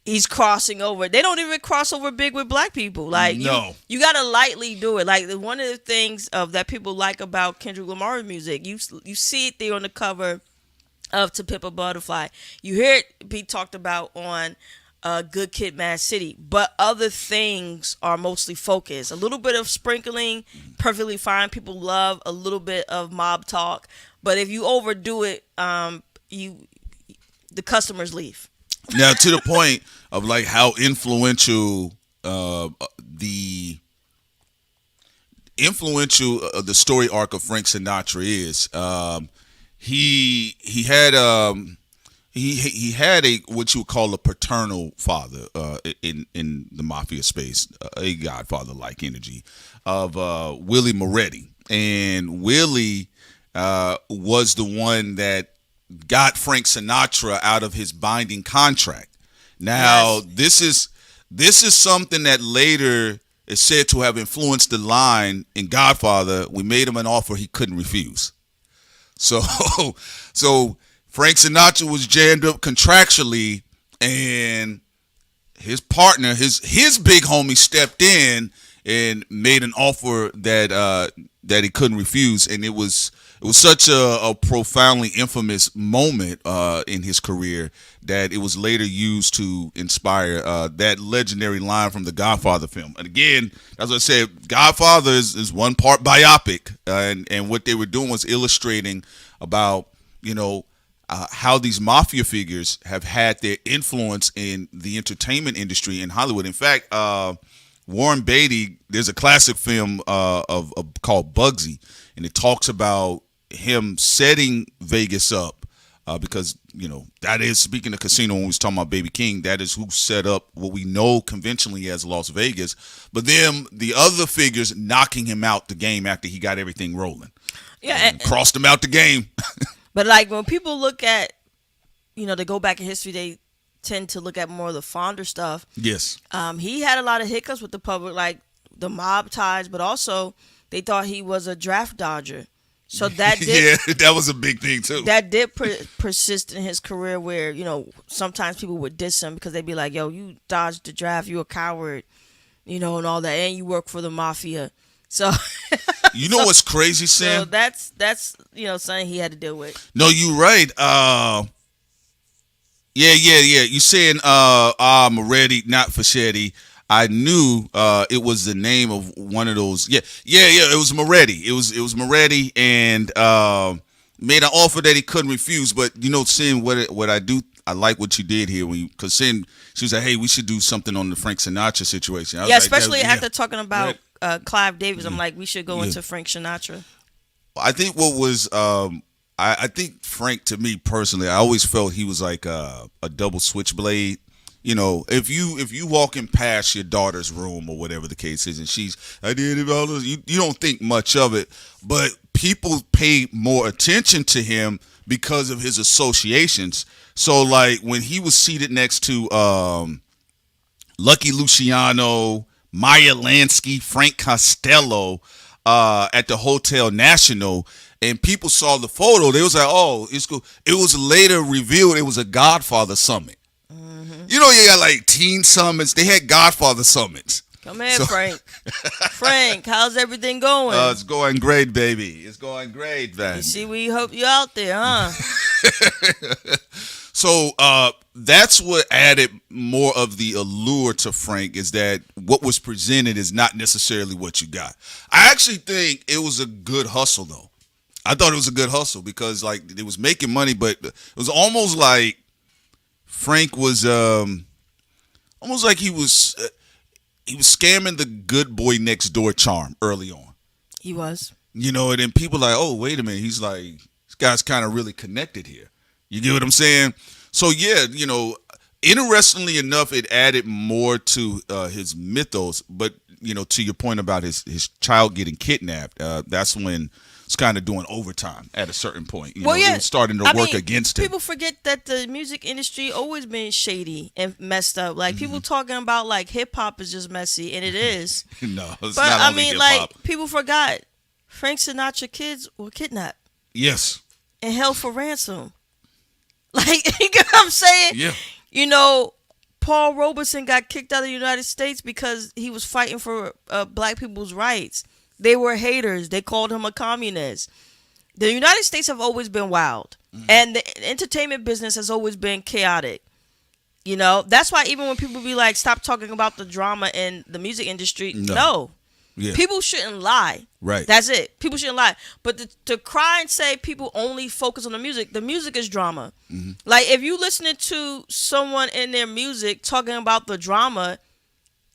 he's crossing over. They don't even cross over big with black people. Like no. you gotta lightly do it. Like one of the things that people like about Kendrick Lamar's music, you see it there on the cover of To Pimp a Butterfly. You hear it be talked about on Good Kid, Mad City, but other things are mostly focused. A little bit of sprinkling, perfectly fine. People love a little bit of mob talk, but if you overdo it, the customers leave. Now, to the point of like how influential the story arc of Frank Sinatra is, he had He had a what you would call a paternal father in the mafia space, a godfather-like energy of Willie Moretti, and Willie was the one that got Frank Sinatra out of his binding contract. Now, this is something that later is said to have influenced the line in Godfather. We made him an offer he couldn't refuse. So Frank Sinatra was jammed up contractually, and his partner, his big homie, stepped in and made an offer that he couldn't refuse, and it was such a profoundly infamous moment in his career that it was later used to inspire that legendary line from the Godfather film. And again, as I said, Godfather is one part biopic, and what they were doing was illustrating about, you know, how these mafia figures have had their influence in the entertainment industry in Hollywood. In fact, Warren Beatty, there's a classic film called Bugsy, and it talks about him setting Vegas up because, you know, that is, speaking of casino, when we was talking about Baby Keem, that is who set up what we know conventionally as Las Vegas. But then the other figures knocking him out the game after he got everything rolling. Yeah, and crossed him out the game. But like when people look at, you know, they go back in history, they tend to look at more of the fonder stuff. Yes. He had a lot of hiccups with the public, like the mob ties, but also they thought he was a draft dodger. So that did, yeah, that was a big thing too. That did persist in his career, where, you know, sometimes people would diss him because they'd be like, "Yo, you dodged the draft, you a coward," you know, and all that, and you work for the mafia. So you know what's crazy, Sam? So that's you know, something he had to deal with. No, you're right. Yeah. You saying Moretti, not Fischetti. I knew it was the name of one of those. Yeah. It was Moretti. It was Moretti, and made an offer that he couldn't refuse. But you know, Sin, what I do, I like what you did here because Sin, she was like, "Hey, we should do something on the Frank Sinatra situation." Yeah, especially after talking about Clive Davis, I'm like, we should go into Frank Sinatra. I think what was I think Frank, to me personally, I always felt he was like a double switchblade. You know, if you walking past your daughter's room or whatever the case is, and I did it all this, you don't think much of it, but people pay more attention to him because of his associations. So like when he was seated next to Lucky Luciano, Maya Lansky, Frank Costello at the Hotel National, and people saw the photo, they was like, "Oh, it's cool." It was later revealed it was a Godfather summit. Mm-hmm. You know, you got like teen summits. They had Godfather summits. Come here, Frank. Frank, how's everything going? It's going great, baby. It's going great, man. You see, we hope you out there, huh? So that's what added more of the allure to Frank, is that what was presented is not necessarily what you got. I actually think it was a good hustle, though. I thought it was a good hustle because, like, it was making money, but it was almost like Frank was almost like he was scamming the good boy next door charm early on. He was. You know, and then people like, oh, wait a minute. He's like, this guy's kind of really connected here. You get what I'm saying? So, yeah, you know, interestingly enough, it added more to his mythos. But, you know, to your point about his child getting kidnapped, that's when it's kind of doing overtime at a certain point. You know, it was starting to work against him. People forget that the music industry always been shady and messed up. Like, people talking about, like, hip-hop is just messy, and it is. No, it's but, not I only mean, hip-hop. like, people forgot Frank Sinatra kids were kidnapped. Yes. And held for ransom. Like, you get what I'm saying? Yeah. You know, Paul Robeson got kicked out of the United States because he was fighting for black people's rights. They were haters. They called him a communist. The United States have always been wild. And the entertainment business has always been chaotic. You know, that's why even when people be like, stop talking about the drama in the music industry. No. Yeah. People shouldn't lie. Right. That's it. People shouldn't lie. But to cry and say people only focus on the music is drama. Mm-hmm. Like, if you listening to someone in their music talking about the drama,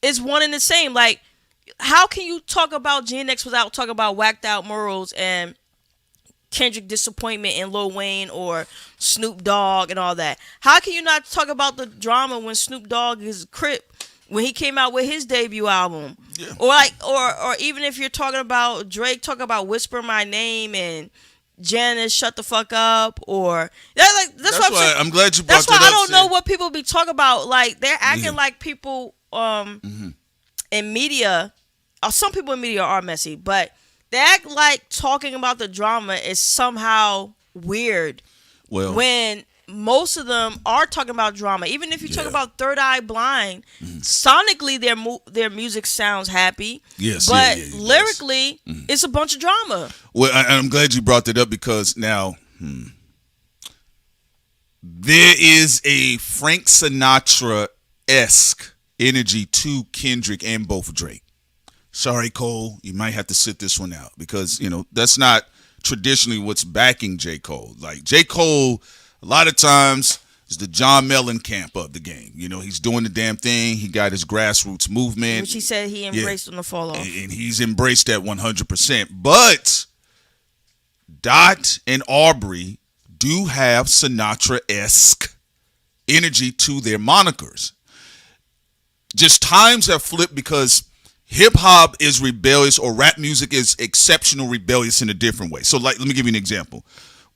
it's one and the same. Like, how can you talk about Gen X without talking about Whacked Out Morals and Kendrick Disappointment and Lil Wayne or Snoop Dogg and all that? How can you not talk about the drama when Snoop Dogg is Crip when he came out with his debut album? Yeah. Or even if you're talking about Drake, talk about Whisper My Name and Janice Shut the Fuck Up, or that's why I'm glad you brought that up. That's why I don't know what people be talking about. Like, they're acting like people in media. Some people in media are messy, but they act like talking about the drama is somehow weird. Well, when most of them are talking about drama. Even if you talk about Third Eye Blind, sonically their music sounds happy. Yes, but lyrically, it's a bunch of drama. Well, I'm glad you brought that up because now there is a Frank Sinatra-esque energy to Kendrick and both Drake. Sorry, Cole, you might have to sit this one out because, you know, that's not traditionally what's backing J. Cole. Like, J. Cole, a lot of times, is the John Mellencamp of the game. You know, he's doing the damn thing. He got his grassroots movement. Which he said he embraced on the fall off. And he's embraced that 100%. But Dot and Aubrey do have Sinatra-esque energy to their monikers. Just times have flipped because hip-hop is rebellious, or rap music is exceptional rebellious in a different way. So, like, let me give you an example.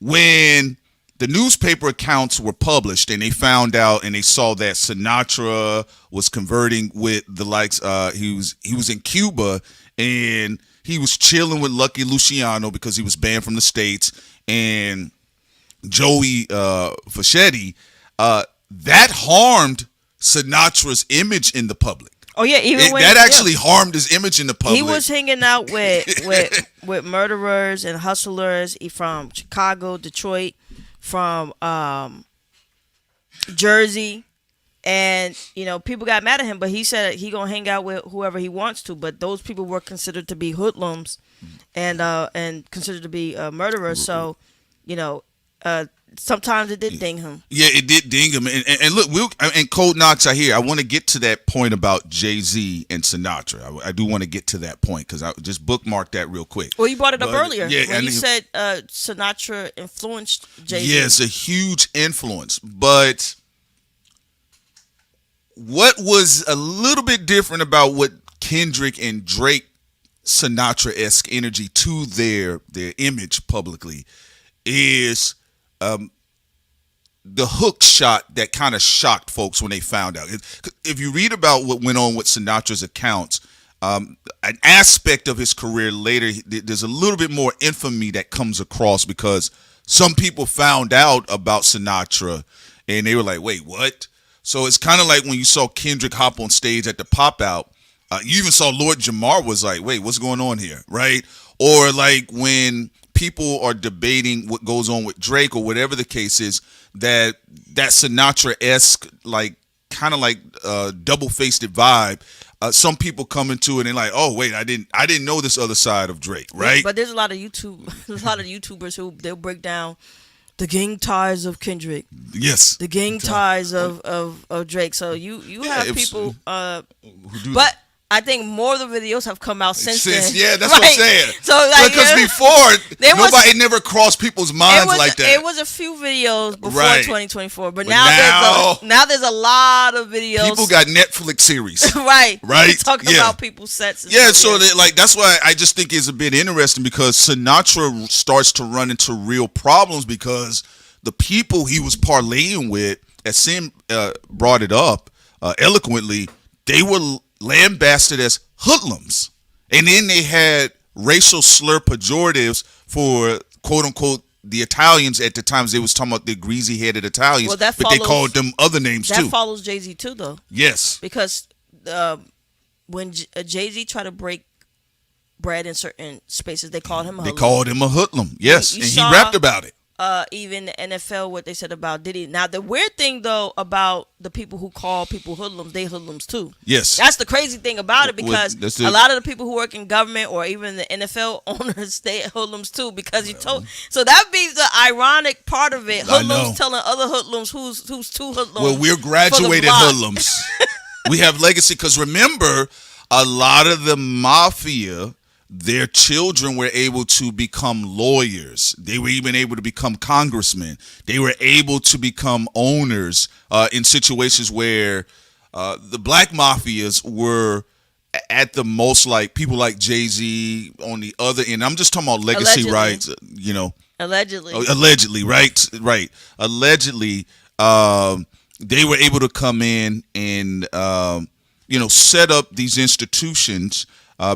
When the newspaper accounts were published and they found out and they saw that Sinatra was converting with the likes, he was in Cuba and he was chilling with Lucky Luciano because he was banned from the States, and Joey Fischetti, that harmed Sinatra's image in the public. Oh yeah, that actually harmed his image in the public. He was hanging out with murderers and hustlers from Chicago, Detroit, from Jersey, and you know, people got mad at him. But he said he gonna hang out with whoever he wants to. But those people were considered to be hoodlums, and considered to be murderers. So, you know, sometimes it did ding him. Yeah, it did ding him. And look, and Code Knox, I hear. I want to get to that point about Jay-Z and Sinatra. I do want to get to that point because I just bookmarked that real quick. Well, you brought it up earlier. Yeah, when you said Sinatra influenced Jay-Z. Yes, a huge influence. But what was a little bit different about what Kendrick and Drake Sinatra-esque energy to their image publicly is the hook shot that kind of shocked folks when they found out. If you read about what went on with Sinatra's accounts, an aspect of his career later, there's a little bit more infamy that comes across because some people found out about Sinatra and they were like, wait, what? So it's kind of like when you saw Kendrick hop on stage at the Pop Out You even saw Lord Jamar was like, wait, what's going on here, right? Or like when people are debating what goes on with Drake or whatever the case is, that Sinatra-esque, like kind of like double-faced vibe. Some people come into it and like, oh wait, I didn't know this other side of Drake, right? But there's a lot of YouTubers who they'll break down the gang ties of Kendrick. Yes. The gang ties of Drake. So you have people who do but that. I think more of the videos have come out since then. Yeah, that's what I'm saying. So like, because before nobody never crossed people's minds like that. It was a few videos before 2024, but now there's a lot of videos. People got Netflix series, right? Talking yeah. about people's sets. Yeah, so that's why I just think it's a bit interesting because Sinatra starts to run into real problems because the people he was parlaying with, as Sim brought it up eloquently, they were lambasted as hoodlums, and then they had racial slur pejoratives for quote unquote the Italians at the times. They was talking about the greasy headed Italians, but they called them other names too. That follows Jay-Z too, though. Yes, because when Jay-Z tried to break bread in certain spaces, they called him a hoodlum. They called him a hoodlum. Yes, and he rapped about it. Even the NFL, what they said about Diddy. Now, the weird thing, though, about the people who call people hoodlums, they hoodlums, too. Yes. That's the crazy thing about it, because a lot of the people who work in government or even the NFL owners, they hoodlums, too, because you told. So that be the ironic part of it. Hoodlums telling other hoodlums who's two hoodlums. Well, we're graduated hoodlums. We have legacy, because remember, a lot of the mafia, their children were able to become lawyers. They were even able to become congressmen. They were able to become owners in situations where the black mafias were at the most like people like Jay-Z on the other end. I'm just talking about legacy rights, you know. Allegedly, right. Allegedly, they were able to come in and, set up these institutions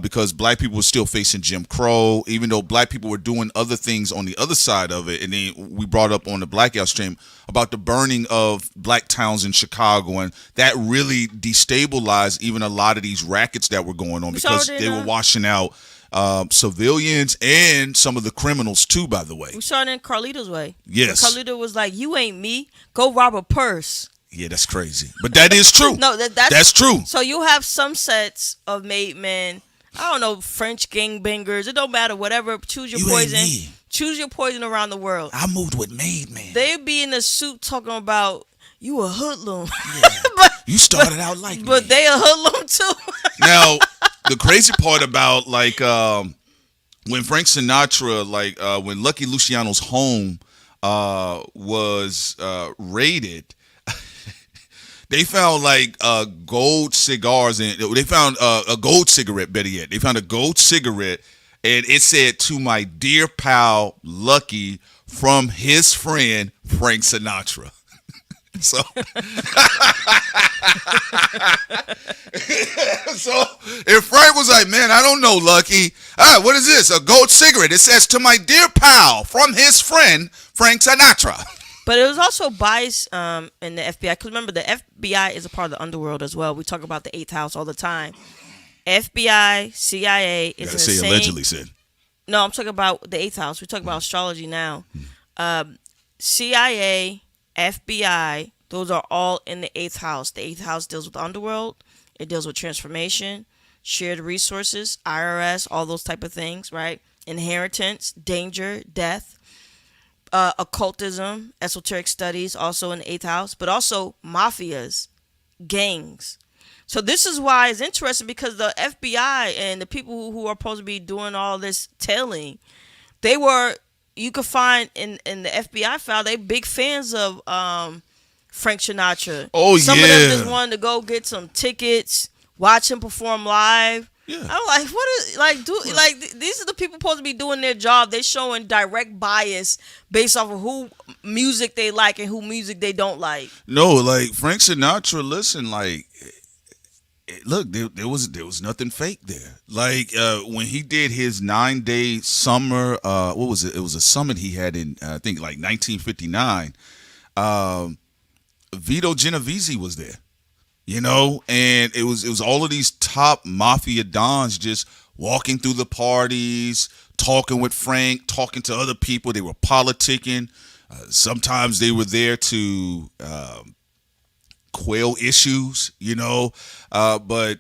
because black people were still facing Jim Crow, even though black people were doing other things on the other side of it. And then we brought up on the Blackout stream about the burning of black towns in Chicago, and that really destabilized even a lot of these rackets that were going on because they were washing out civilians and some of the criminals too, by the way. We saw it in Carlito's Way. Yes. Carlito was like, you ain't me. Go rob a purse. Yeah, that's crazy. But that is true. No, that's true. So you have some sets of made men, I don't know, French gangbangers. It don't matter, whatever. Choose your poison. Choose your poison around the world. I moved with made men. They be in a suit talking about you a hoodlum. Yeah. You started out like but me. They a hoodlum too. Now, the crazy part about like when Frank Sinatra, like when Lucky Luciano's home was raided, they found like gold cigars, and they found a gold cigarette, better yet. They found a gold cigarette, and it said, "To my dear pal Lucky, from his friend Frank Sinatra." So, if Frank was like, "Man, I don't know, Lucky. What is this? A gold cigarette? It says, to my dear pal from his friend Frank Sinatra." But it was also bias in the FBI. Because remember, the FBI is a part of the underworld as well. We talk about the 8th house all the time. FBI, CIA is in the same... allegedly said. No, I'm talking about the 8th house. We're talking about astrology now. CIA, FBI, those are all in the 8th house. The 8th house deals with the underworld. It deals with transformation, shared resources, IRS, all those type of things, right? Inheritance, danger, death. Occultism, esoteric studies, also in the 8th house, but also mafias, gangs. So this is why it's interesting, because the FBI and the people who are supposed to be doing all this tailing, they were, you could find in the FBI file, they big fans of Frank Sinatra. Some of them just wanted to go get some tickets, watch him perform live. Yeah. I'm like, what is these are the people supposed to be doing their job. They're showing direct bias based off of who music they like and who music they don't like. No, like Frank Sinatra, listen, like look, there was nothing fake there. Like when he did his 9-day summer, what was it? It was a summit he had in I think like 1959. Vito Genovese was there. you know, and it was all of these top mafia dons just walking through the parties, talking with Frank, talking to other people. They were politicking. Sometimes they were there to quell issues, you know, but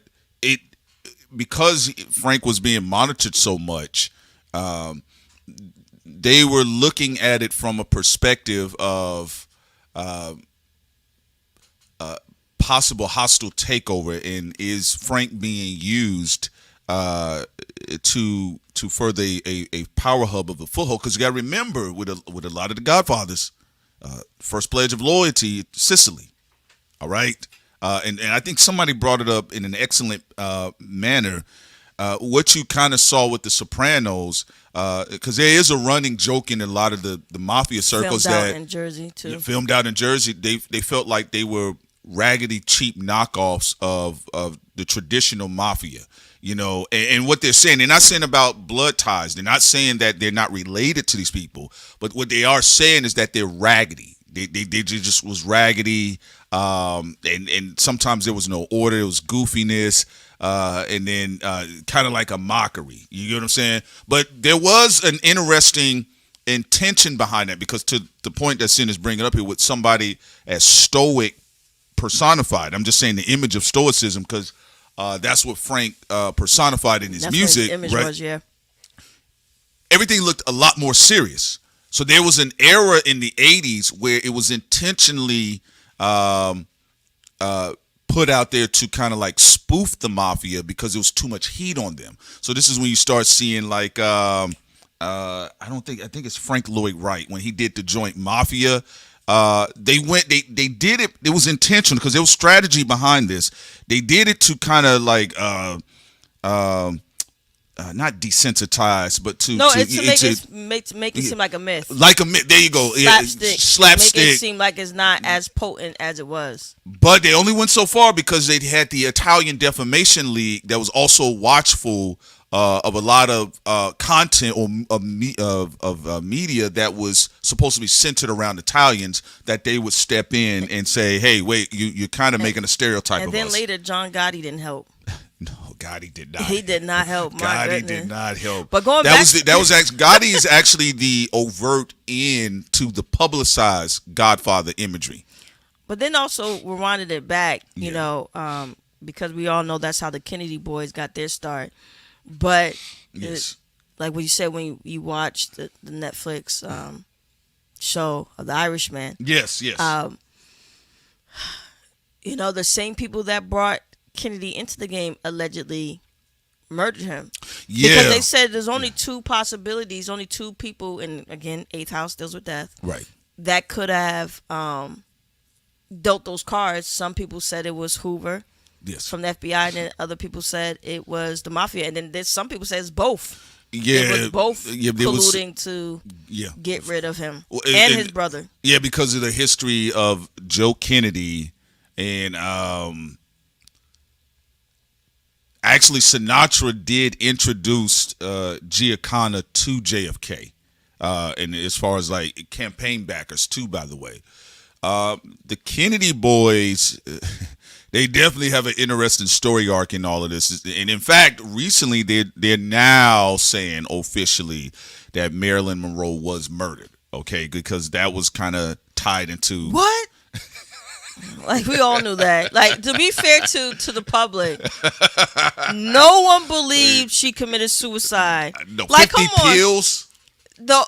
because Frank was being monitored so much, they were looking at it from a perspective of possible hostile takeover, and is Frank being used to further a power hub of the foothold? Because you got to remember, with a lot of the Godfathers, first pledge of loyalty, Sicily. All right, and I think somebody brought it up in an excellent manner. What you kind of saw with the Sopranos, because there is a running joke in a lot of the mafia circles filmed that out in Jersey too. Filmed out in Jersey, they felt like they were raggedy, cheap knockoffs of the traditional mafia. You know, and what they're saying, they're not saying about blood ties. They're not saying that they're not related to these people, but what they are saying is that they're raggedy. They just was raggedy, and sometimes there was no order. It was goofiness, and then kind of like a mockery. You get what I'm saying? But there was an interesting intention behind that, because to the point that Sin is bringing up here, with somebody as stoic personified. I'm just saying the image of stoicism, because that's what Frank personified in his music. What his image right? was, yeah. Everything looked a lot more serious. So there was an era in the 80s where it was intentionally put out there to kind of like spoof the mafia, because there was too much heat on them. So this is when you start seeing like I think it's Frank Lloyd Wright, when he did the joint Mafia. They did it. It was intentional, because there was strategy behind this. They did it to kind of like not desensitize, but to make it seem like a myth. Like a myth. There you go. Slapstick. Make it seem like it's not as potent as it was. But they only went so far, because they had the Italian Defamation League that was also watchful of a lot of content of media that was supposed to be centered around Italians, that they would step in and say, "Hey, wait, you're kind of making a stereotype of us." And then later, John Gotti didn't help. No, Gotti did not. He did not help. Gotti did not help. But going back, back, Gotti is actually the overt end to the publicized Godfather imagery. But then also rewinded it back, you know, because we all know that's how the Kennedy boys got their start. But like what you said when you watched the Netflix show of The Irishman. Yes. You know, the same people that brought Kennedy into the game allegedly murdered him. Yeah. Because they said there's only two possibilities, only two people, and again, Eighth House deals with death. Right. That could have dealt those cards. Some people said it was Hoover. Yes. From the FBI, and then other people said it was the mafia, and then there's some people say it's both. Yeah, it was both colluding to get rid of him and his brother. Yeah, because of the history of Joe Kennedy, and actually Sinatra did introduce Giancana to JFK, and as far as like campaign backers too, by the way. The Kennedy boys, they definitely have an interesting story arc in all of this. And in fact, recently they're now saying officially that Marilyn Monroe was murdered. Okay, because that was kind of tied into what? Like, we all knew that. Like, to be fair to the public, no one believed she committed suicide. No, like, 50 pills. No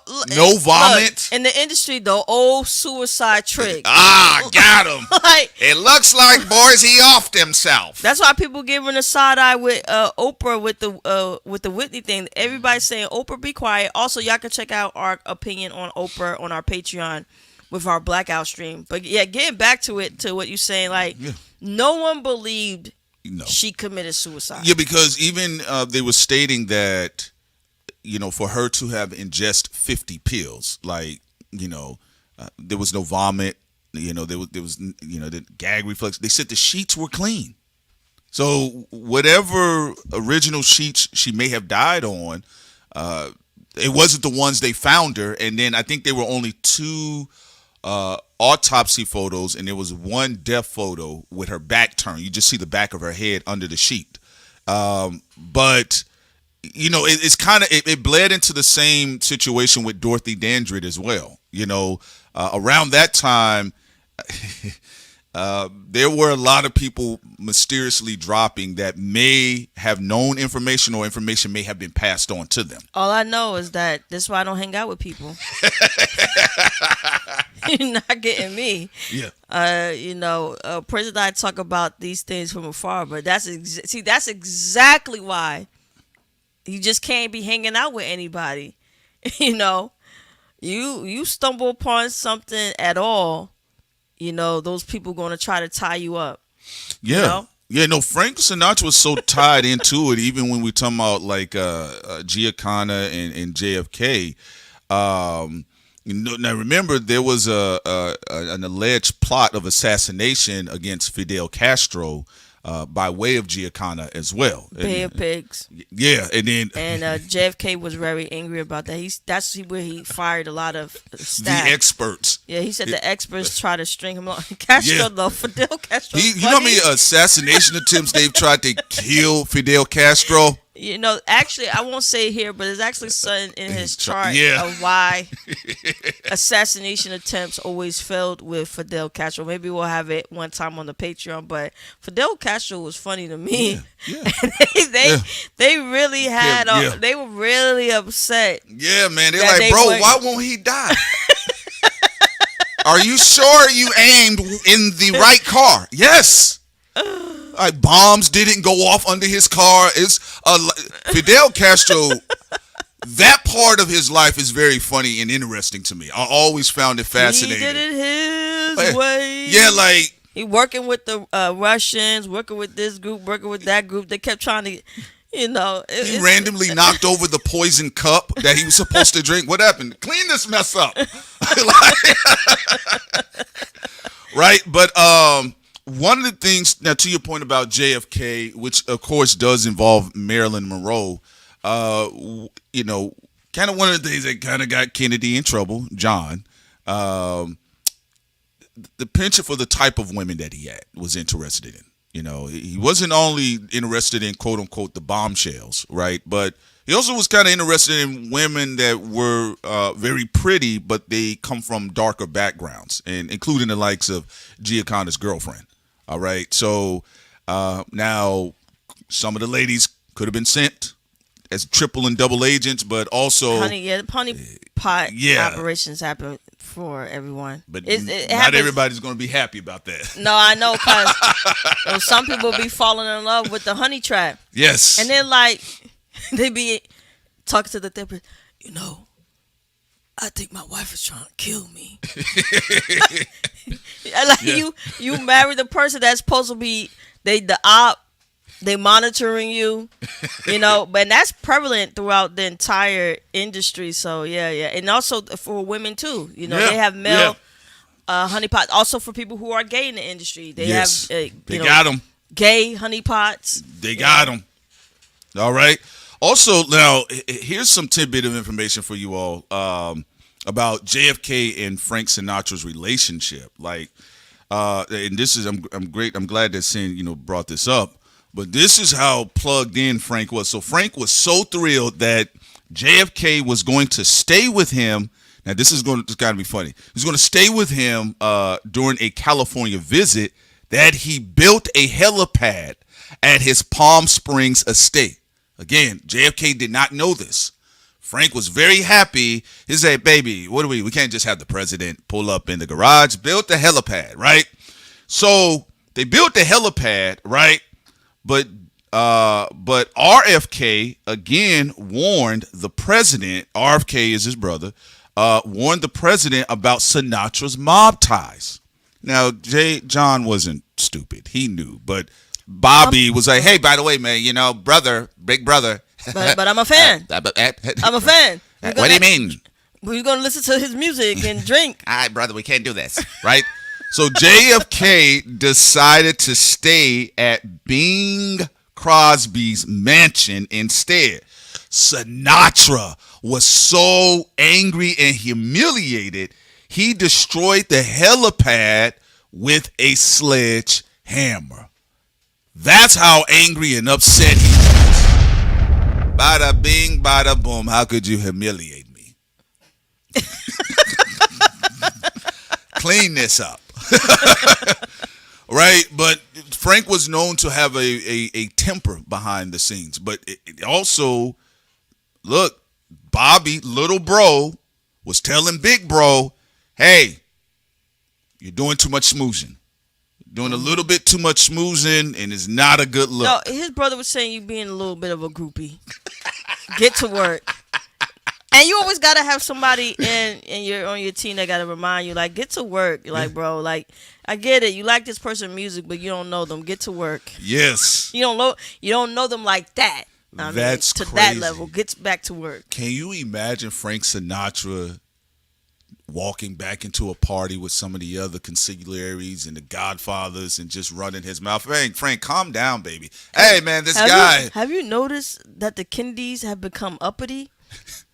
vomit. Look, in the industry, the old suicide trick. Got him. Like, it looks like, boys, he offed himself. That's why people giving a side eye with Oprah with the Whitney thing. Everybody's saying, Oprah, be quiet. Also, y'all can check out our opinion on Oprah on our Patreon with our blackout stream. But yeah, getting back to what you're saying, like, no one believed she committed suicide. Yeah, because even they were stating that, you know, for her to have ingest 50 pills, like, you know, there was no vomit, you know, there was, you know, the gag reflex. They said the sheets were clean. So whatever original sheets she may have died on, it wasn't the ones they found her. And then I think there were only two autopsy photos, and there was one death photo with her back turned. You just see the back of her head under the sheet. But you know, it's kind of it bled into the same situation with Dorothy Dandridge as well. You know, around that time, there were a lot of people mysteriously dropping that may have known information or information may have been passed on to them. All I know is that this is why I don't hang out with people. You're not getting me. Yeah. You know, President and I talk about these things from afar, but that's exactly why you just can't be hanging out with anybody. You know, you stumble upon something at all, you know, those people going to try to tie you up. Yeah. You know? Yeah, no, Frank Sinatra was so tied into it, even when we talking about like Giancana and JFK. You know, now remember, there was an alleged plot of assassination against Fidel Castro by way of Giancana as well. Bay of Pigs. Yeah, and then JFK was very angry about that. That's where he fired a lot of staff. The experts. Yeah, he said the experts try to string him on. Castro, though, Fidel Castro. You know how many assassination attempts they've tried to kill Fidel Castro? You know, actually, I won't say it here, but there's actually something in his chart of why assassination attempts always failed with Fidel Castro. Maybe we'll have it one time on the Patreon, but Fidel Castro was funny to me. Yeah. They really had, they were really upset. Yeah, man. They're like, bro, why won't he die? Are you sure you aimed in the right car? Yes. Like bombs didn't go off under his car. It's Fidel Castro. That part of his life is very funny and interesting to me. I always found it fascinating. He did it his way. Yeah, like he working with the Russians, working with this group, working with that group. They kept trying to, you know. He randomly knocked over the poison cup that he was supposed to drink. What happened? Clean this mess up. Right, but one of the things, now to your point about JFK, which of course does involve Marilyn Monroe, you know, kind of one of the things that kind of got Kennedy in trouble, John, the penchant for the type of women that he had was interested in. You know, he wasn't only interested in quote unquote the bombshells, right? But he also was kind of interested in women that were very pretty, but they come from darker backgrounds, and including the likes of Giancana's girlfriend. All right, so now some of the ladies could have been sent as triple and double agents, but also honey pot operations happen for everyone. But it not happens. Everybody's going to be happy about that. No, I know, because some people be falling in love with the honey trap. Yes, and then like they be talking to the therapist. You know, I think my wife is trying to kill me. Like you marry the person that's supposed to be they monitoring you, you know, but that's prevalent throughout the entire industry. So yeah, and also for women too. You know, they have male honeypots. Also for people who are gay in the industry, they have they got them gay honeypots. They got them. All right. Also, now here's some tidbit of information for you all about JFK and Frank Sinatra's relationship. Like, and this is I'm glad that Sin brought this up. But this is how plugged in Frank was. So Frank was so thrilled that JFK was going to stay with him. Now this is got to be funny. He was going to stay with him during a California visit that he built a helipad at his Palm Springs estate. Again, JFK did not know this. Frank was very happy. He said, baby, what do we can't just have the president pull up in the garage. Built the helipad, right? So they built the helipad, right? But RFK again warned the president. RFK is his brother. Warned the president about Sinatra's mob ties. Now, John wasn't stupid. He knew, but Bobby was like, "Hey, by the way, man, brother, big brother." But I'm a fan. I'm a fan. What do you mean? We're gonna listen to his music and drink. All right, brother, we can't do this, right? So JFK decided to stay at Bing Crosby's mansion instead. Sinatra was so angry and humiliated, he destroyed the helipad with a sledgehammer. That's how angry and upset he was. Bada bing, bada boom. How could you humiliate me? Clean this up. Right? But Frank was known to have a temper behind the scenes. But it also, look, Bobby, little bro, was telling big bro, hey, you're doing too much smoozing. Doing a little bit too much smoozing, and it's not a good look. No, his brother was saying you being a little bit of a groupie. Get to work. And you always gotta have somebody on your team that gotta remind you, like, get to work. You're like, bro, like, I get it. You like this person's music, but you don't know them. Get to work. Yes. You don't know them like that. That's to crazy. that level. Get back to work. Can you imagine Frank Sinatra walking back into a party with some of the other consigliaries and the Godfathers and just running his mouth? Frank, calm down, baby. Hey, man, this guy. Have you noticed that the Kennedys have become uppity?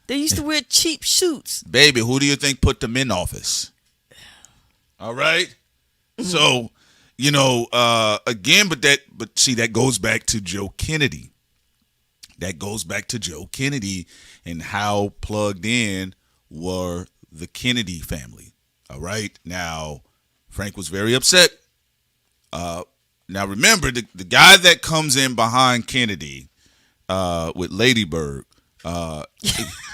They used to wear cheap suits. Baby, who do you think put them in office? All right. So, again, but see, that goes back to Joe Kennedy. That goes back to Joe Kennedy and how plugged in were the Kennedy family. All right. Now, Frank was very upset. Now, remember, the guy that comes in behind Kennedy with Lady Bird.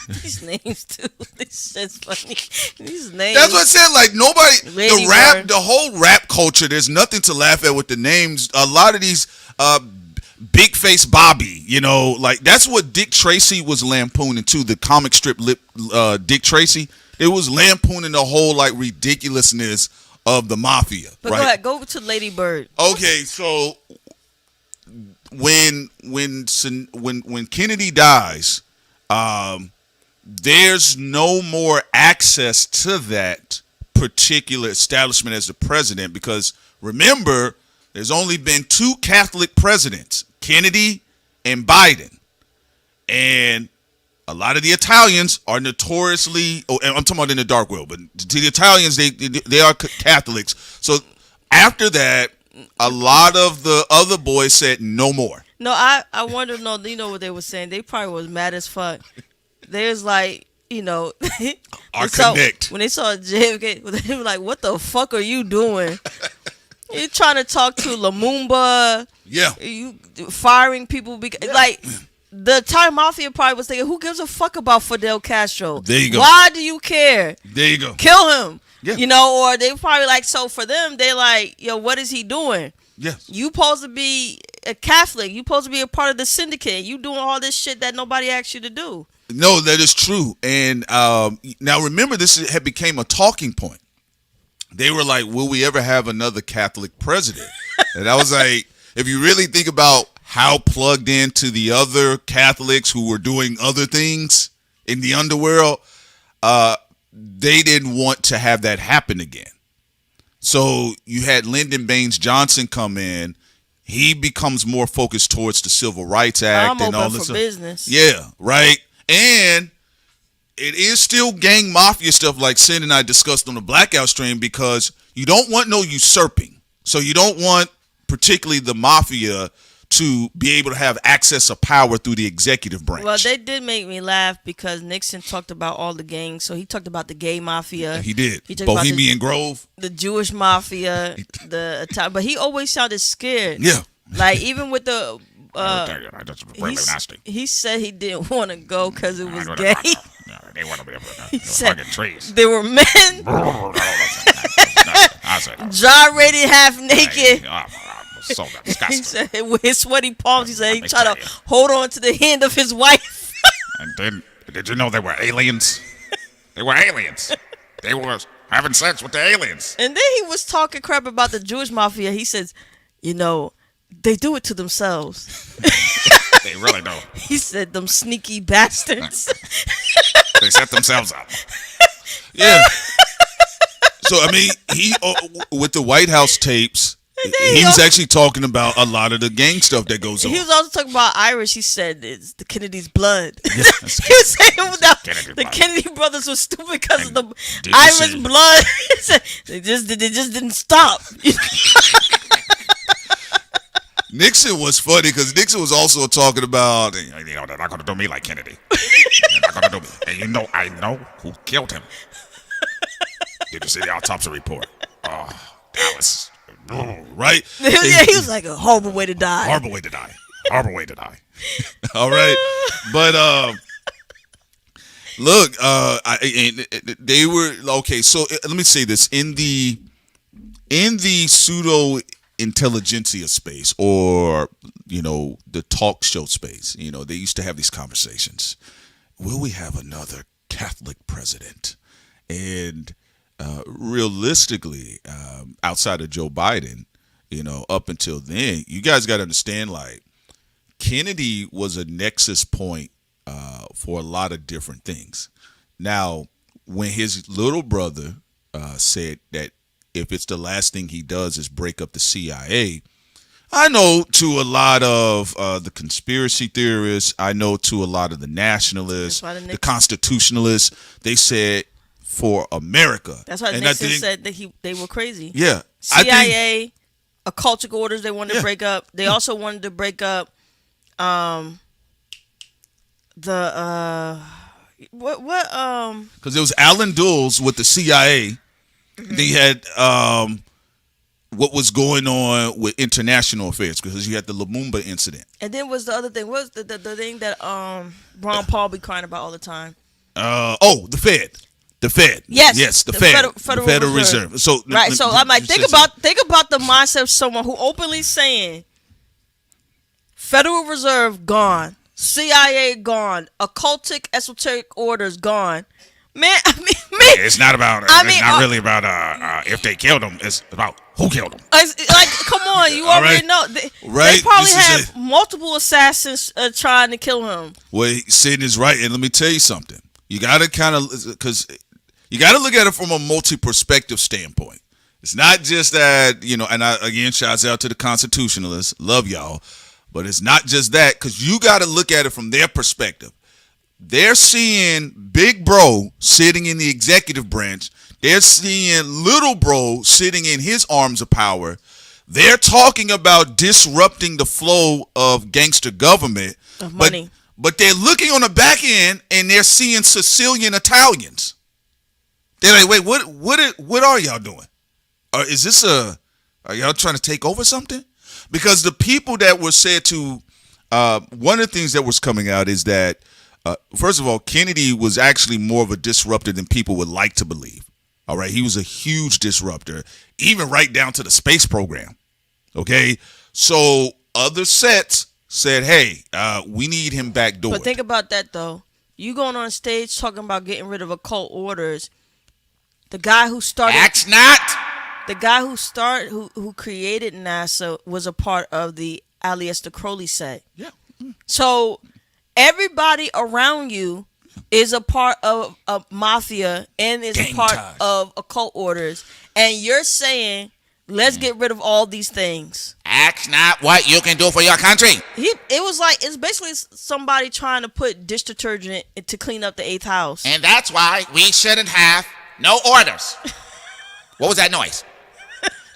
These names, too. This shit's funny. These names. That's what I said. Like, nobody, Lady Bird. the whole rap culture, there's nothing to laugh at with the names. A lot of these Big Face Bobby, like that's what Dick Tracy was lampooning too. The comic strip Dick Tracy, it was lampooning the whole like ridiculousness of the mafia. But right? go ahead, go to Lady Bird. Okay, so when Kennedy dies, there's no more access to that particular establishment as the president because remember, there's only been 2 Catholic presidents, Kennedy and Biden. And a lot of the Italians are notoriously, I'm talking about in the dark world, but to the Italians, they are Catholics. So after that, a lot of the other boys said no more. No, I wonder, you know what they were saying? They probably was mad as fuck. There's like, our connect. When they saw JFK, they were like, what the fuck are you doing? You're trying to talk to Lumumba. Yeah. You firing people because like the Italian mafia probably was thinking, who gives a fuck about Fidel Castro? There you go. Why do you care? There you go. Kill him. Yeah. Or they probably like, so for them, they like, what is he doing? Yes. You supposed to be a Catholic. You supposed to be a part of the syndicate. You doing all this shit that nobody asked you to do. No, that is true. And now remember, this had became a talking point. They were like, will we ever have another Catholic president? And I was like, if you really think about how plugged into the other Catholics who were doing other things in the underworld, they didn't want to have that happen again. So you had Lyndon Baines Johnson come in. He becomes more focused towards the Civil Rights Act and all this for business. Yeah, right. And it is still gang mafia stuff like Sin and I discussed on the Blackout stream because you don't want no usurping. So you don't want particularly the mafia to be able to have access of power through the executive branch. Well, they did make me laugh because Nixon talked about all the gangs. So he talked about the gay mafia. He did. He talked Bohemian Grove. The Jewish mafia. But he always sounded scared. Yeah. Like even with the... That's really nasty. He said he didn't want to go because it was gay. They want to be He said fucking trees. there were men gyrating half naked. So He disgusting. said with his sweaty palms, he said he tried to hold on to the hand of his wife. And then, did you know they were aliens? They were aliens. They were having sex with the aliens. And then he was talking crap about the Jewish mafia. He says, they do it to themselves. They really do. He said, them sneaky bastards. They set themselves up. Yeah. So, I mean, he with the White House tapes, He was actually talking about a lot of the gang stuff that goes on. He was also talking about Irish. He said it's the Kennedy's blood. Yeah, he was saying that the Kennedy brothers were stupid because of the Irish blood. they just didn't stop. Nixon was funny because Nixon was also talking about, they're not going to do me like Kennedy. They're not going to do me. And I know who killed him. Did you see the autopsy report? Oh, that was, right? Yeah, he was like a horrible way to die. Horrible way to die. Horrible way to die. All right. But, look, they were, okay, so let me say this. In the pseudo intelligentsia space, or the talk show space, they used to have these conversations. Will we have another Catholic president? And realistically, outside of Joe Biden, up until then, you guys got to understand, like, Kennedy was a nexus point for a lot of different things. Now, when his little brother said that if it's the last thing he does is break up the CIA, I know to a lot of the conspiracy theorists, I know to a lot of the nationalists, the constitutionalists, they said for America. That's why Nixon said that they were crazy. Yeah. CIA, occultic orders they wanted to break up. They also wanted to break up because there was Alan Dulles with the CIA. They had what was going on with international affairs because you had the Lumumba incident. And then was the other thing? What was the thing that Ron Paul be crying about all the time? The Fed. The Fed. Yes, the Fed. Federal Reserve. So right. So I'm like, think about the mindset of someone who openly saying Federal Reserve gone, CIA gone, occultic esoteric orders gone. Man, I mean, it's not about. It's not really about if they killed him. It's about who killed him. Like, come on, you already know. They probably had multiple assassins trying to kill him. Well, Sid is right, and let me tell you something. You got to kind of you got to look at it from a multi-perspective standpoint. It's not just that And again, shouts out to the constitutionalists. Love y'all, but it's not just that because you got to look at it from their perspective. They're seeing Big Bro sitting in the executive branch. They're seeing Little Bro sitting in his arms of power. They're talking about disrupting the flow of gangster government. Of money. But they're looking on the back end and they're seeing Sicilian Italians. They're like, wait, what are y'all doing? Are y'all trying to take over something? Because the people that were said to, one of the things that was coming out is that, first of all, Kennedy was actually more of a disruptor than people would like to believe. All right. He was a huge disruptor, even right down to the space program. OK, so other sets said, hey, we need him backdoor. But think about that, though. You going on stage talking about getting rid of occult orders. The guy who started. That's not. The guy who created NASA was a part of the Aleister Crowley set. Yeah. So everybody around you is a part of MAFIA and is a part of occult orders. And you're saying, let's get rid of all these things. That's not what you can do for your country. It's basically somebody trying to put dish detergent to clean up the 8th house. And that's why we shouldn't have no orders. What was that noise?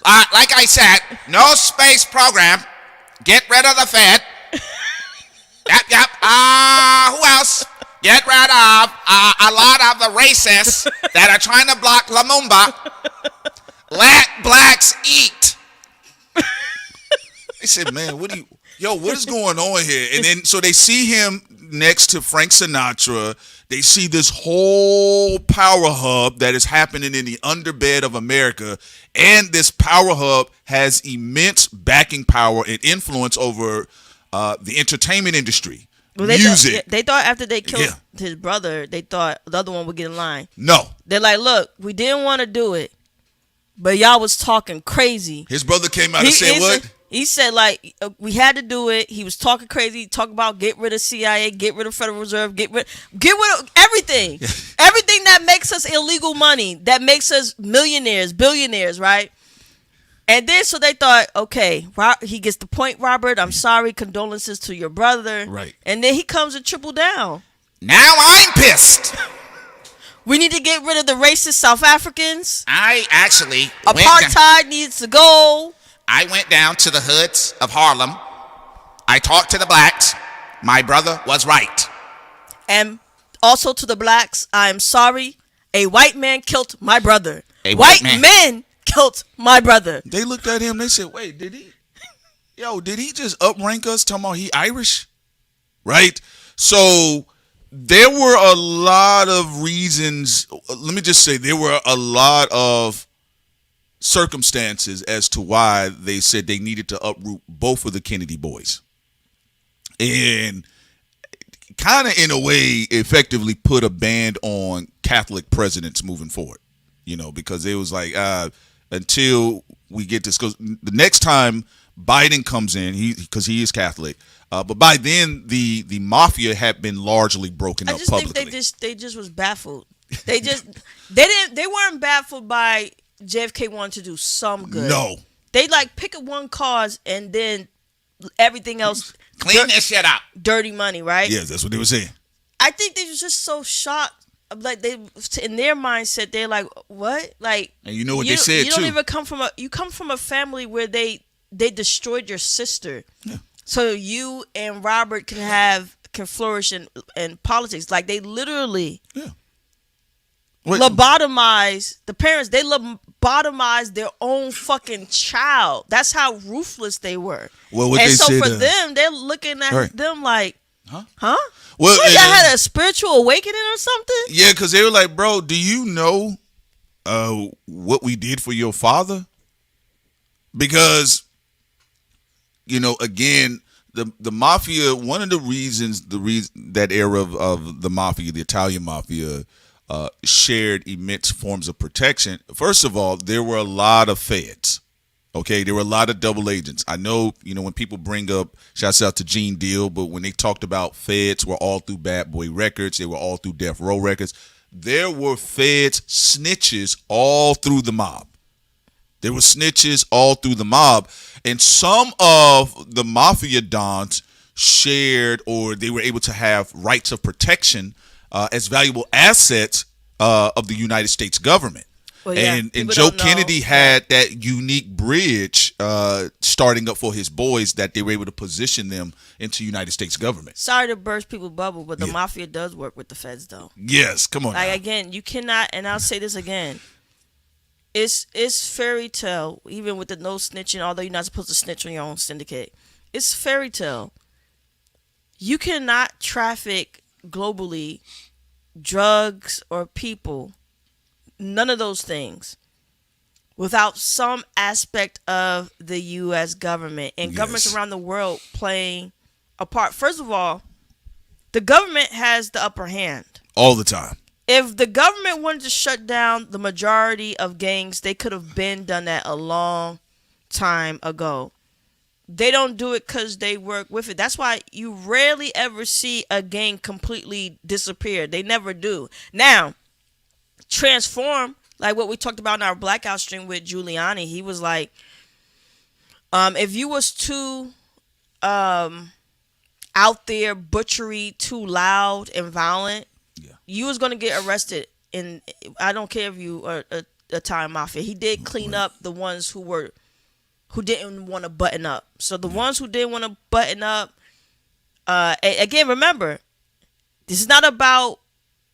Like I said, no space program. Get rid of the Fed. Yep. Who else? Get rid of a lot of the racists that are trying to block Lumumba. Let blacks eat. They said, man, what is going on here? And then, so they see him next to Frank Sinatra. They see this whole power hub that is happening in the underbed of America. And this power hub has immense backing power and influence over the entertainment industry. Well, music. They thought after they killed his brother, they thought the other one would get in line. No. They're like, look, we didn't want to do it, but y'all was talking crazy. His brother came out and said what? He said, like, we had to do it. He was talking crazy, talking about get rid of CIA, get rid of Federal Reserve, get rid of everything. Everything that makes us illegal money, that makes us millionaires, billionaires, right? And then so they thought, okay, he gets the point, Robert. I'm sorry, condolences to your brother. Right. And then he comes and triple down. Now I'm pissed. We need to get rid of the racist South Africans. I actually apartheid needs to go. I went down to the hoods of Harlem. I talked to the blacks. My brother was right. And also to the blacks, I'm sorry. A white man killed my brother. A white men killed my brother. They looked at him. They said, "Wait, did he just uprank us? Talking about he Irish, right?" So there were a lot of reasons. Let me just say there were a lot of circumstances as to why they said they needed to uproot both of the Kennedy boys, and kind of in a way effectively put a ban on Catholic presidents moving forward. Because it was like until we get this, because the next time Biden comes in, because he is Catholic, but by then the mafia had been largely broken up publicly. I think they just was baffled. They weren't baffled by JFK wanting to do some good. No, they like pick up one cause and then everything else clean this shit up. Dirty money, right? Yes, that's what they were saying. I think they were just so shocked. Like they, in their mindset, they're like, "What?" Like, and you know what they said too. You don't even come from a family where they destroyed your sister, so you and Robert can flourish in politics. Like they literally lobotomize the parents. They lobotomize their own fucking child. That's how ruthless they were. Well, what and they so said, for them, they're looking at them like, huh? Well, y'all had a spiritual awakening or something? Yeah, because they were like, "Bro, do you know what we did for your father?" Because, again, the mafia, one of the reasons that era of the mafia, the Italian mafia, shared immense forms of protection. First of all, there were a lot of feds. Okay, there were a lot of double agents. I know, when people bring up, shouts out to Gene Deal, but when they talked about feds were all through Bad Boy Records, they were all through Death Row Records. There were feds snitches all through the mob. There were snitches all through the mob. And some of the mafia dons shared, or they were able to have rights of protection as valuable assets of the United States government. Well, and Joe Kennedy had that unique bridge starting up for his boys that they were able to position them into United States government. Sorry to burst people's bubble, but the mafia does work with the feds, though. Yes, come on. Like, again, you cannot, and I'll say this again, it's fairy tale, even with the no snitching, although you're not supposed to snitch on your own syndicate. It's fairy tale. You cannot traffic globally drugs or people, none of those things, without some aspect of the U.S. government and governments around the world playing a part. First of all, the government has the upper hand. All the time. If the government wanted to shut down the majority of gangs, they could have been done that a long time ago. They don't do it because they work with it. That's why you rarely ever see a gang completely disappear. They never do. Now, transform, like what we talked about in our Blackout stream with Giuliani. He was like, if you was too out there, butchery, too loud and violent, you was going to get arrested. And I don't care if you are a Italian mafia. He did clean up the ones who didn't want to button up. So the ones who didn't want to button up, again, remember, this is not about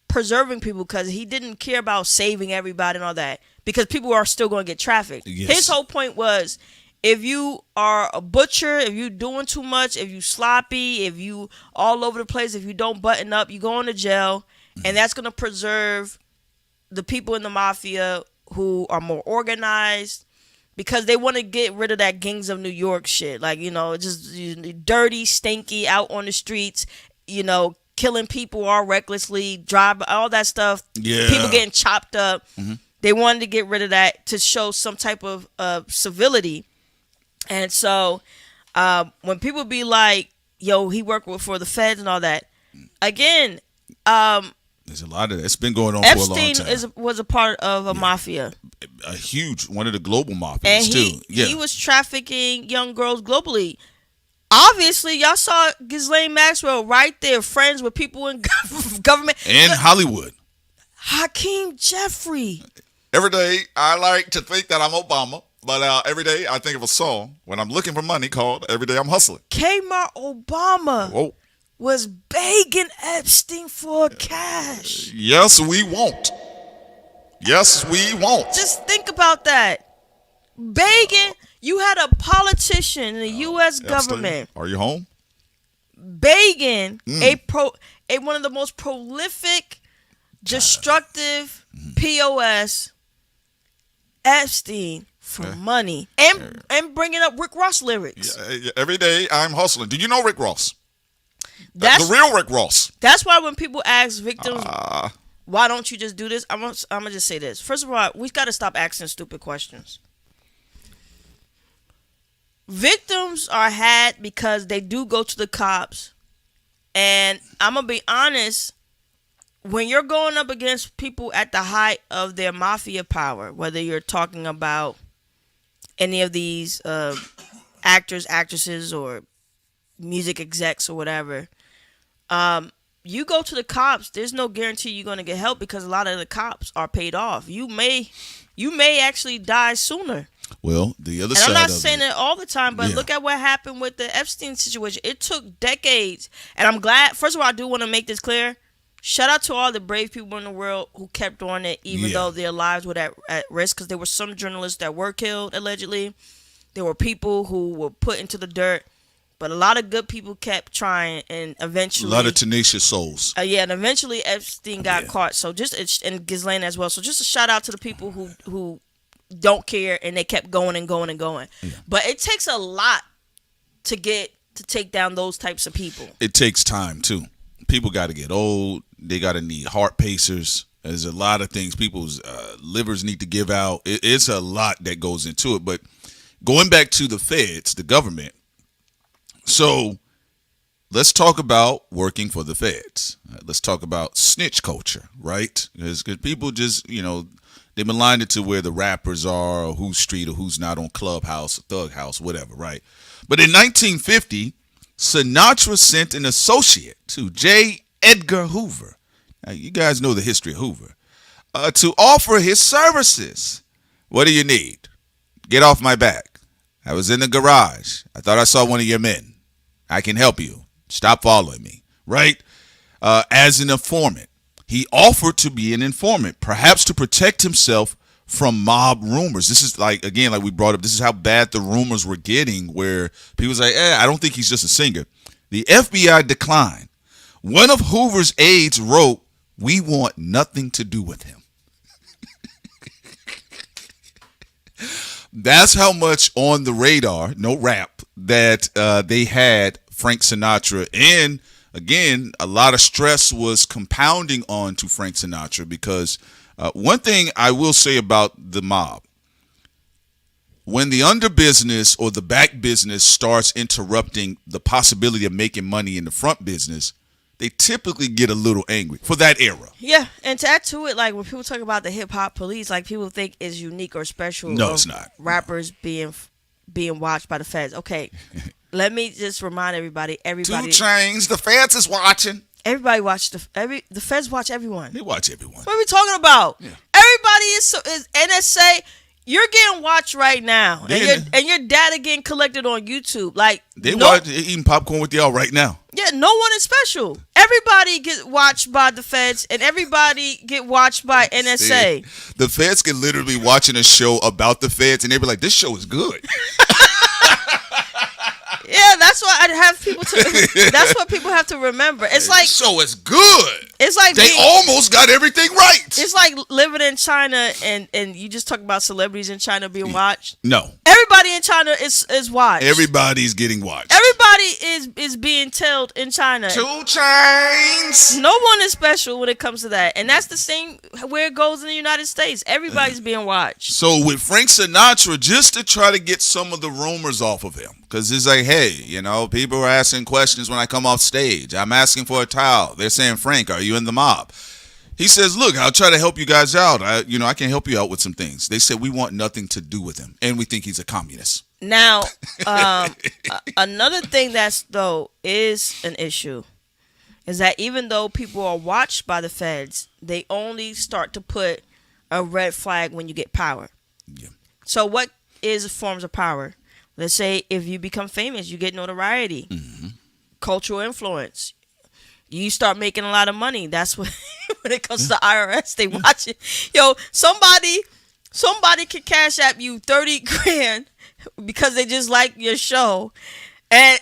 preserving people, because he didn't care about saving everybody and all that, because people are still going to get trafficked. Yes. His whole point was, if you are a butcher, if you doing too much, if you sloppy, if you all over the place, if you don't button up, you go into jail, and that's going to preserve the people in the mafia who are more organized, because they want to get rid of that gangs of New York shit. Like, just dirty, stinky, out on the streets, killing people all recklessly, drive, all that stuff. Yeah. People getting chopped up. Mm-hmm. They wanted to get rid of that to show some type of civility. And so when people be like, yo, he worked for the feds and all that, again, There's a lot of that. It's been going on for a long time. Epstein was a part of a mafia. A huge, one of the global mafias, and too. Yeah. He was trafficking young girls globally. Obviously, y'all saw Ghislaine Maxwell right there, friends with people in government. And Hollywood. Hakeem Jeffrey. Every day, I like to think that I'm Obama, but every day I think of a song when I'm looking for money called Every Day I'm Hustling. Kmart Obama was begging Epstein for cash. Yes, we won't. Yes, we won't. Just think about that. Begging. You had a politician in the U.S. government. Are you home? Begging one of the most prolific, destructive POS, Epstein, for money and bringing up Rick Ross lyrics. Yeah, every day I'm hustling. Do you know Rick Ross? That's the real Rick Ross. That's why when people ask victims, why don't you just do this? I'm gonna just say this. First of all, we got to stop asking stupid questions. Victims are had because they do go to the cops, and I'm gonna be honest. When you're going up against people at the height of their mafia power, whether you're talking about any of these actors, actresses, or music execs or whatever, you go to the cops, there's no guarantee you're going to get help because a lot of the cops are paid off. You may actually die sooner. Well, the other and side I'm not of saying it all the time, but look at what happened with the Epstein situation. It took decades, and I'm glad. First of all, I do want to make this clear. Shout out to all the brave people in the world who kept on it, even though their lives were at risk, because there were some journalists that were killed, allegedly. There were people who were put into the dirt, but a lot of good people kept trying, and eventually... A lot of tenacious souls. And eventually Epstein got caught, and Ghislaine as well. So just a shout out to the people who don't care, and they kept going and going and going. Yeah. But it takes a lot to take down those types of people. It takes time, too. People got to get old. They got to need heart pacers. There's a lot of things. People's livers need to give out. It's a lot that goes into it. But going back to the feds, the government. So let's talk about working for the feds. Let's talk about snitch culture, right? Because people just, they maligned it to where the rappers are, or who's street, or who's not on Clubhouse, or Thug House, whatever, right? But in 1950, Sinatra sent an associate to J. Edgar Hoover. Now, you guys know the history of Hoover. To offer his services. What do you need? Get off my back. I was in the garage. I thought I saw one of your men. I can help you. Stop following me. Right? As an informant. He offered to be an informant, perhaps to protect himself from mob rumors. This is like we brought up, this is how bad the rumors were getting, where people was like, I don't think he's just a singer. The FBI declined. One of Hoover's aides wrote, "We want nothing to do with him." That's how much on the radar, no rap, that they had Frank Sinatra. And again, a lot of stress was compounding on to Frank Sinatra because one thing I will say about the mob, when the under business or the back business starts interrupting the possibility of making money in the front business, they typically get a little angry for that era. Yeah, and to add to it, like when people talk about the hip hop police, like people think it's unique or special. No, it's not. Rappers being watched by the feds. Okay, let me just remind everybody. 2 Chainz, the feds is watching. Everybody watch the feds watch everyone. They watch everyone. What are we talking about? Yeah. Everybody is NSA. You're getting watched right now, and your data getting collected on YouTube. Like they eating popcorn with y'all right now. Yeah, no one is special. Everybody get watched by the feds, and everybody get watched by NSA. See, the feds can literally be watching a show about the feds, and they be like, "This show is good." Yeah, that's what I have people to. That's what people have to remember. It's like this show is good. It's like they almost got everything right. It's like living in China, and you just talk about celebrities in China being watched. No, everybody in China is watched. Everybody's getting watched. Everybody is being tailed in China. 2 Chainz. No one is special when it comes to that, and that's the same where it goes in the United States. Everybody's being watched. So with Frank Sinatra, just to try to get some of the rumors off of him, because it's like, hey, people are asking questions when I come off stage. I'm asking for a towel. They're saying, Frank, are you in the mob? He says, "Look, I'll try to help you guys out. I can help you out with some things." They said we want nothing to do with him, and we think he's a communist. Now, another thing is an issue is that even though people are watched by the feds, they only start to put a red flag when you get power. Yeah. So what is forms of power? Let's say if you become famous, you get notoriety, cultural influence. You start making a lot of money. That's what when it comes to the IRS, they watch it. Yo, somebody could cash at you 30 grand because they just like your show, and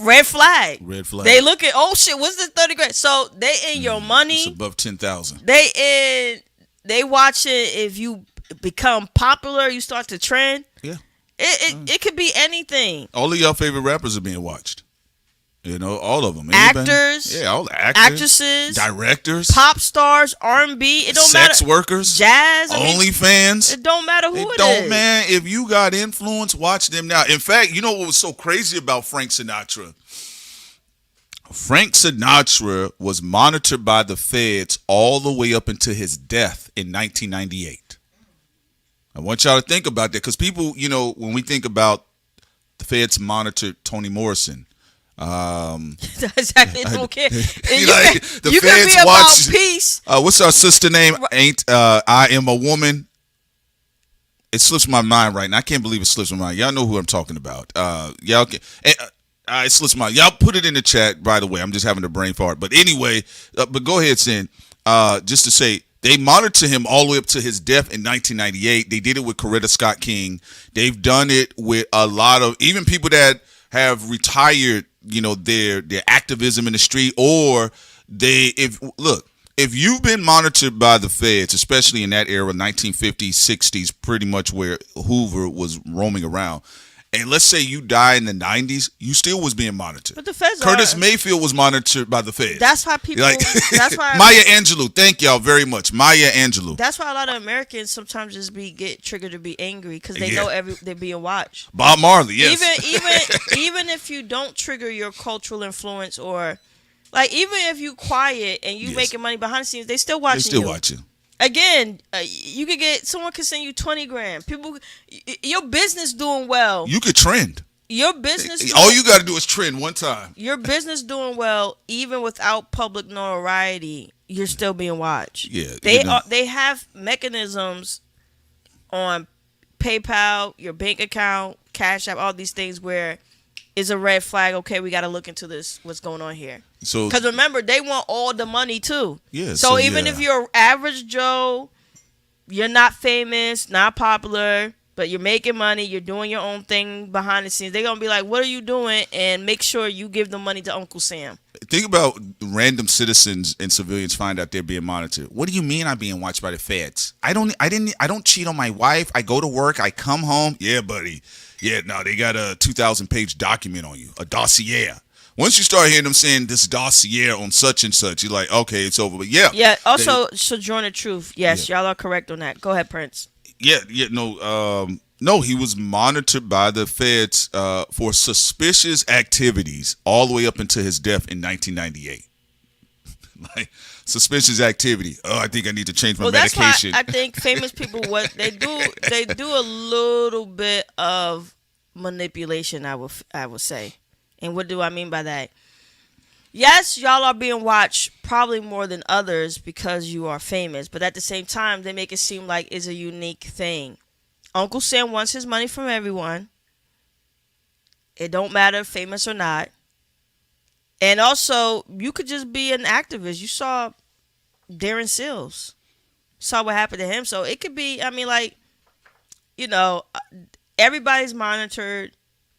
red flag. Red flag. They look at, oh shit, what's this 30 grand? So they in your money. It's above 10,000. They watch it. If you become popular, you start to trend. Yeah. It could be anything. All of y'all favorite rappers are being watched. All of them. Actors. Yeah, all the actors. Actresses. Directors. Pop stars. R&B. It don't matter. Sex workers. Jazz. OnlyFans. It don't matter who it don't, is. man. If you got influence, watch them now. In fact, you know what was so crazy about Frank Sinatra? Frank Sinatra was monitored by the feds all the way up until his death in 1998. I want y'all to think about that because people, when we think about the feds monitored Toni Morrison, exactly. Don't care. The you feds can be watch. About peace. What's our sister name? I Am a Woman. It slips my mind right now. I can't believe it slips my mind. Y'all know who I'm talking about. Y'all can. It slips my mind. Y'all put it in the chat. By the way, I'm just having a brain fart. But anyway, but go ahead, Sin. Just to say, they monitored him all the way up to his death in 1998. They did it with Coretta Scott King. They've done it with a lot of even people that have retired. Their activism in the street, or if you've been monitored by the feds, especially in that era, 1950s, 60s, pretty much where Hoover was roaming around, and let's say you die in the 90s, you still was being monitored. But the feds Curtis Mayfield was monitored by the feds. That's why people. That's why Maya Angelou. Thank y'all very much, Maya Angelou. That's why a lot of Americans sometimes just get triggered to be angry because they know they're being watched. Bob Marley, yes. Even if you don't trigger your cultural influence or, even if you quiet and you making money behind the scenes, they still watching. They still watching. Again, you could someone could send you 20 grand. Your business doing well. You could trend. Your business. All you got to do is trend one time. Your business doing well, even without public notoriety, you're still being watched. Yeah, they have mechanisms on PayPal, your bank account, Cash App, all these things where it's a red flag. Okay, we got to look into this. What's going on here? So, because remember, they want all the money too. Yeah. So even if you're average Joe, you're not famous, not popular, but you're making money, you're doing your own thing behind the scenes, they're gonna be like, "What are you doing?" And make sure you give the money to Uncle Sam. Think about random citizens and civilians find out they're being monitored. What do you mean I'm being watched by the feds? I don't cheat on my wife. I go to work. I come home. Yeah, buddy. Yeah, no, they got a 2,000-page document on you, a dossier. Once you start hearing them saying this dossier on such and such, you're like, okay, it's over. But yeah. Also, Sojourner Truth. Yes, y'all are correct on that. Go ahead, Prince. No, he was monitored by the feds for suspicious activities all the way up until his death in 1998. Suspicious activity. Oh, I think I need to change my medication. That's why I think famous people they do a little bit of manipulation. I would say. And what do I mean by that? Yes, y'all are being watched probably more than others because you are famous, but at the same time, they make it seem like it's a unique thing. Uncle Sam wants his money from everyone. It don't matter if famous or not. And also, you could just be an activist. You saw Darren Sills. Saw what happened to him. So it could be, everybody's monitored.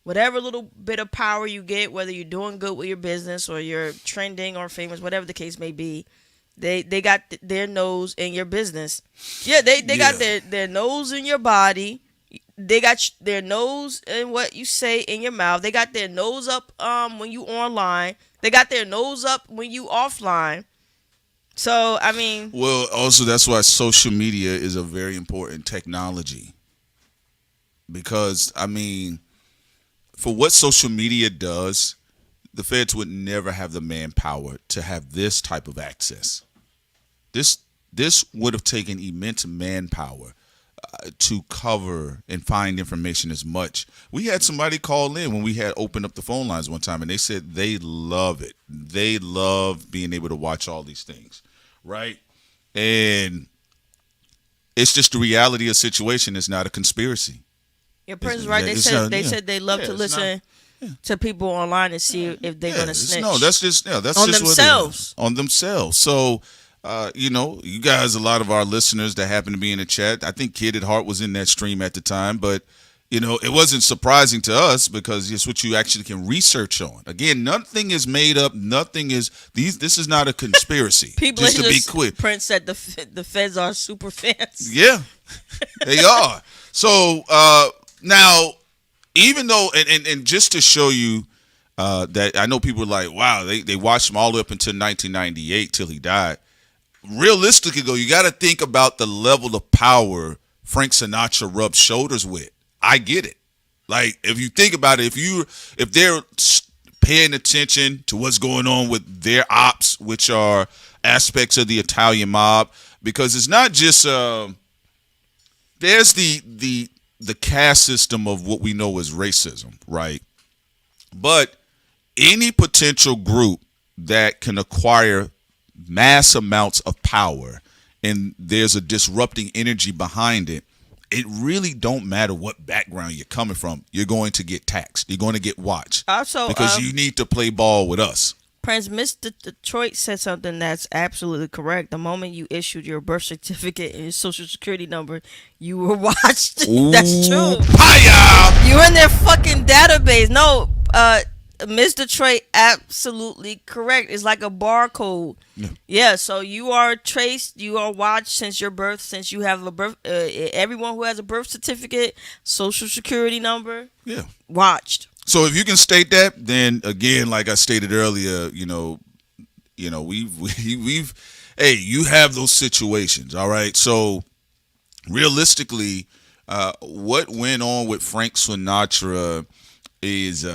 Whatever little bit of power you get, whether you're doing good with your business or you're trending or famous, whatever the case may be, they got their nose in your business. Yeah, they got their nose in your body. They got their nose in what you say in your mouth. They got their nose up when you online. They got their nose up when you offline. So, Well, also that's why social media is a very important technology. Because, for what social media does, the feds would never have the manpower to have this type of access. This this would have taken immense manpower to cover and find information as much. We had somebody call in when we had opened up the phone lines one time, and they said they love it. They love being able to watch all these things, right? And it's just the reality of the situation. It's not a conspiracy. Your Prince, right? They said they love to listen to people online and see if they're gonna snitch. No, that's just on themselves. On themselves. So, you guys, a lot of our listeners that happen to be in the chat. I think Kid at Heart was in that stream at the time, but it wasn't surprising to us because it's what you actually can research on. Again, nothing is made up. Nothing is This is not a conspiracy. People just to be quick. Prince said the feds are super fans. Yeah, they are. So now, even though, and just to show you that I know people are like, wow, they watched him all the way up until 1998 till he died. Realistically, though, you got to think about the level of power Frank Sinatra rubbed shoulders with. I get it. Like, if you think about it, if they're paying attention to what's going on with their ops, which are aspects of the Italian mob, because it's not just there's the caste system of what we know as racism, right? But any potential group that can acquire mass amounts of power and there's a disrupting energy behind it, it really don't matter what background you're coming from. You're going to get taxed. You're going to get watched. Also, because you need to play ball with us. Prince, Mr. Detroit said something that's absolutely correct. The moment you issued your birth certificate and your social security number, you were watched. That's true. Hiya! You're in their fucking database. No, Ms. Detroit, absolutely correct. It's like a barcode. Yeah, so you are traced, you are watched since your birth, since you have a birth. Everyone who has a birth certificate, social security number, watched. So if you can state that, then again, like I stated earlier, we've you have those situations, all right. So realistically, what went on with Frank Sinatra is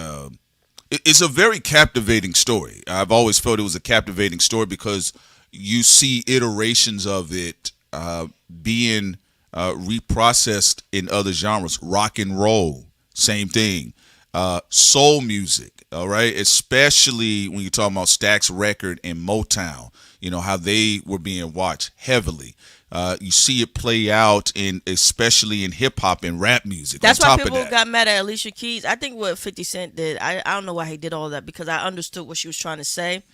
it's a very captivating story. I've always felt it was a captivating story because you see iterations of it being reprocessed in other genres. Rock and roll, same thing. Soul music, all right, especially when you're talking about Stax Record and Motown, how they were being watched heavily. You see it play out especially in hip hop and rap music. That's why people got mad at Alicia Keys. I think what 50 Cent did, I don't know why he did all that, because I understood what she was trying to say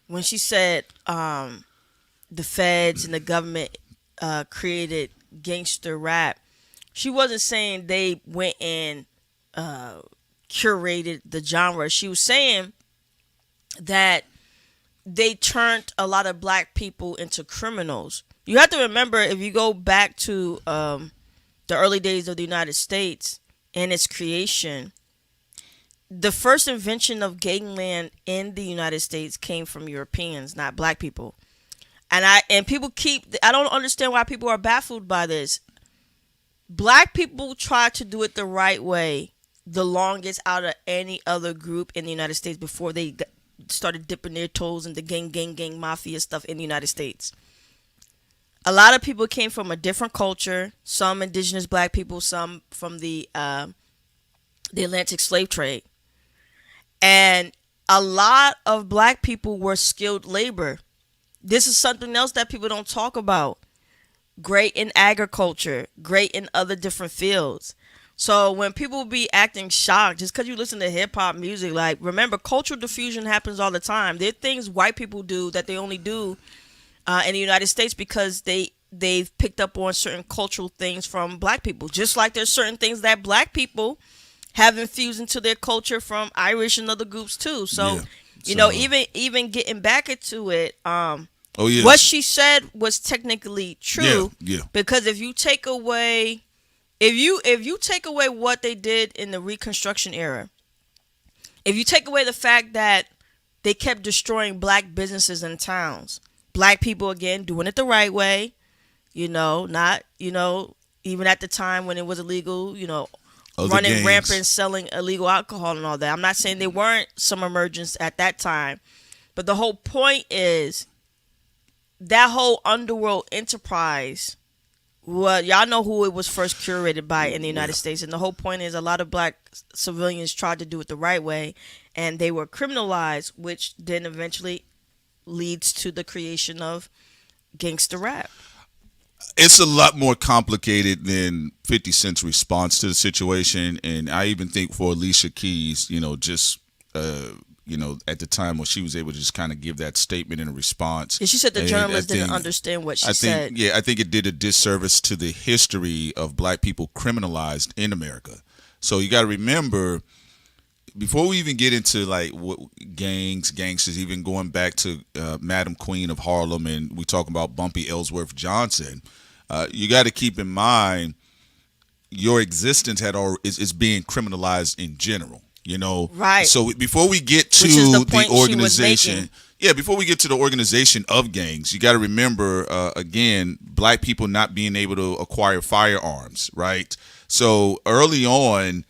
when she said the feds and the government created gangster rap. She wasn't saying they went and curated the genre. She was saying that they turned a lot of black people into criminals. You have to remember, if you go back to the early days of the United States and its creation, the first invention of gangland in the United States came from Europeans, not black people. And people I don't understand why people are baffled by this. Black people try to do it the right way the longest out of any other group in the United States before they started dipping their toes into gang mafia stuff in the United States. A lot of people came from a different culture, some indigenous black people, some from the Atlantic slave trade. And a lot of black people were skilled labor. This is something else that people don't talk about. Great in agriculture, great in other different fields. So when people be acting shocked just because you listen to hip hop music, like, remember, cultural diffusion happens all the time. There are things white people do that they only do in the United States because they've picked up on certain cultural things from black people. Just like there's certain things that black people have infused into their culture from Irish and other groups too. So, even getting back into it, what she said was technically true. Because if you take away what they did in the Reconstruction era, if you take away the fact that they kept destroying black businesses and towns, black people, again, doing it the right way, not, even at the time when it was illegal, running rampant, selling illegal alcohol and all that. I'm not saying there weren't some emergence at that time, but the whole point is that whole underworld enterprise, well, y'all know who it was first curated by in the United States. And the whole point is a lot of black civilians tried to do it the right way, and they were criminalized, which then eventually leads to the creation of gangster rap. It's a lot more complicated than 50 Cent's response to the situation. And I even think for Alicia Keys, just, at the time when she was able to just kind of give that statement in a response. And she said the journalist didn't understand what she said. Yeah, I think it did a disservice to the history of black people criminalized in America. So you got to remember, before we even get into like what gangsters, even going back to Madam Queen of Harlem, and we talk about Bumpy Ellsworth Johnson, you got to keep in mind your existence is being criminalized in general. Right. So before we get to the organization, before we get to the organization of gangs, you got to remember again, black people not being able to acquire firearms, right? So early on,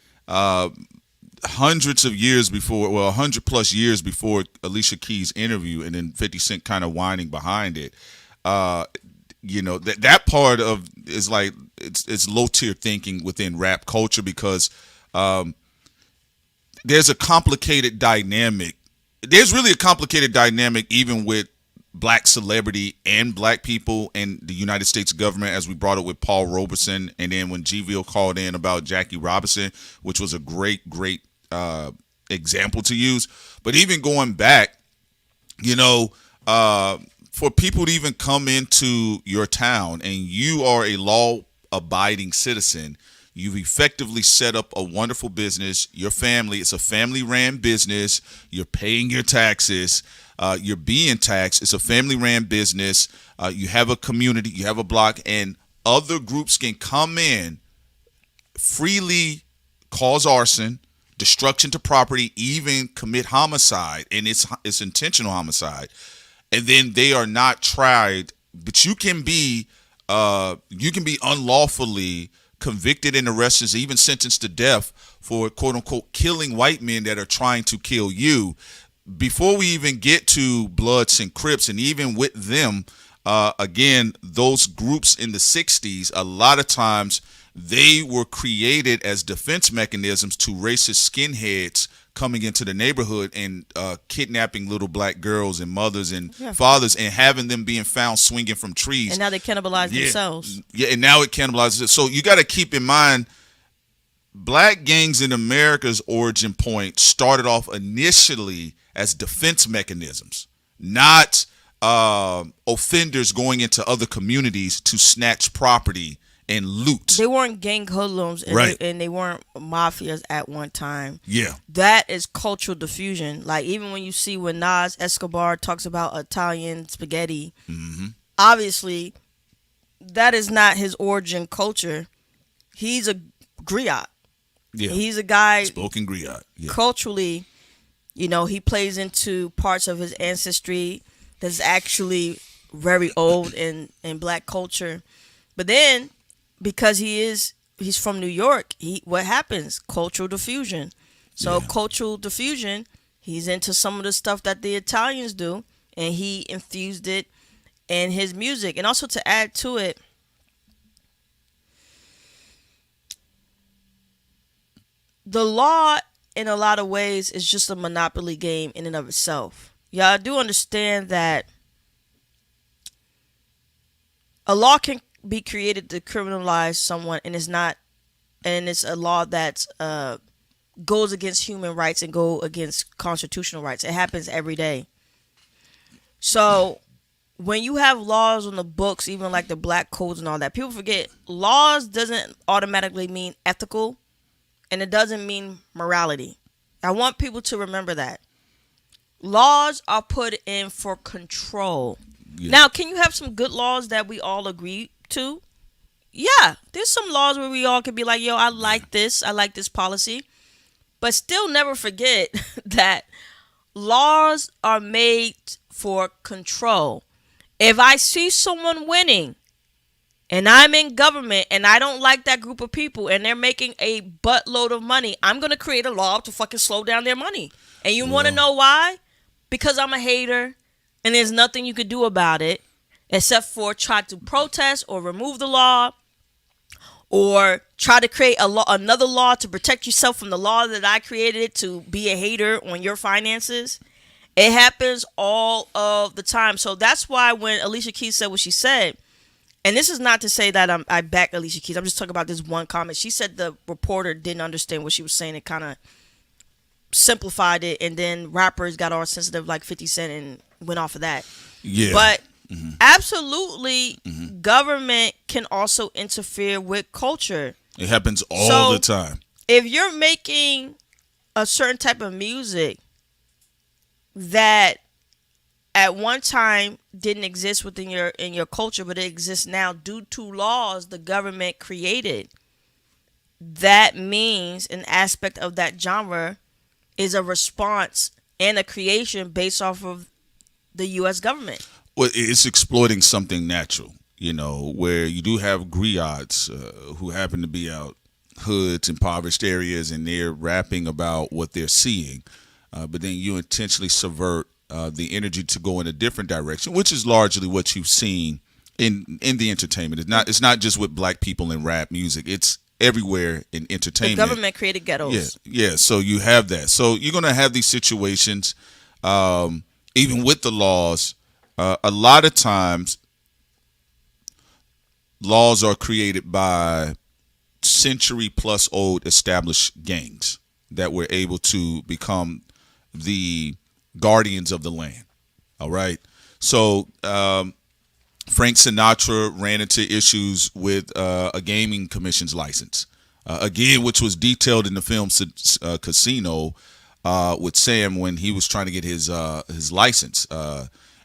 hundreds of years before, 100+ years before Alicia Keys' interview, and then 50 Cent kind of whining behind it, that part of is like it's low tier thinking within rap culture, because there's a complicated dynamic. There's really a complicated dynamic even with black celebrity and black people and the United States government, as we brought it with Paul Robeson, and then when G-Ville called in about Jackie Robinson, which was a great example to use. But even going back, for people to even come into your town and you are a law-abiding citizen, you've effectively set up a wonderful business. Your family, it's a family-ran business. You're paying your taxes. You're being taxed. It's a family-ran business. You have a community. You have a block. And other groups can come in, freely cause arson, destruction to property, even commit homicide. And it's intentional homicide. And then they are not tried. But you can be unlawfully convicted and arrested, even sentenced to death for quote unquote killing white men that are trying to kill you. Before we even get to Bloods and Crips, and even with them, again, those groups in the 60s, a lot of times they were created as defense mechanisms to racist skinheads coming into the neighborhood and kidnapping little black girls and mothers and fathers and having them being found swinging from trees. And now they cannibalize themselves. Yeah, and now it cannibalizes it. So you got to keep in mind, black gangs in America's origin point started off initially as defense mechanisms, not offenders going into other communities to snatch property and loot. They weren't gang hoodlums, and they weren't mafias at one time. Yeah. That is cultural diffusion. Like, even when you see when Nas Escobar talks about Italian spaghetti, obviously that is not his origin culture. He's a griot. Yeah. He's a guy spoken griot. Yeah. Culturally, he plays into parts of his ancestry that's actually very old in black culture. But then, because he's from New York, what happens? Cultural diffusion. So cultural diffusion, he's into some of the stuff that the Italians do, and he infused it in his music. And also, to add to it, the law in a lot of ways is just a monopoly game in and of itself. Y'all do understand that a law can be created to criminalize someone, and it's a law that goes against human rights and go against constitutional rights. It happens every day. So when you have laws on the books, even like the black codes and all that, people forget laws doesn't automatically mean ethical, and it doesn't mean morality. I want people to remember that. Laws are put in for control. Yeah. Now, can you have some good laws that we all agree to? Yeah, there's some laws where we all can be like, yo, I like this policy. But still never forget that laws are made for control. If I see someone winning and I'm in government and I don't like that group of people and they're making a buttload of money, I'm going to create a law to fucking slow down their money. And you want to know why? Because I'm a hater and there's nothing you could do about it. except for try to protest or remove the law, or try to create another law to protect yourself from the law that I created to be a hater on your finances. It happens all of the time. So that's why when Alicia Keys said what she said, and this is not to say that I back Alicia Keys. I'm just talking about this one comment. She said the reporter didn't understand what she was saying. It kind of simplified it, and then rappers got all sensitive like 50 Cent and went off of that. Yeah. But absolutely, government can also interfere with culture. It happens all the time. If you're making a certain type of music that at one time didn't exist within your culture, but it exists now due to laws the government created, that means an aspect of that genre is a response and a creation based off of the U.S. government. Well, it's exploiting something natural, where you do have griots who happen to be out hoods, impoverished areas, and they're rapping about what they're seeing. But then you intentionally subvert the energy to go in a different direction, which is largely what you've seen in the entertainment. It's not just with black people in rap music. It's everywhere in entertainment. The government created ghettos. Yeah. So you have that. So you're going to have these situations, even with the laws. A lot of times, laws are created by century-plus old established gangs that were able to become the guardians of the land. All right. So Frank Sinatra ran into issues with a gaming commission's license, again, which was detailed in the film Casino with Sam when he was trying to get his license,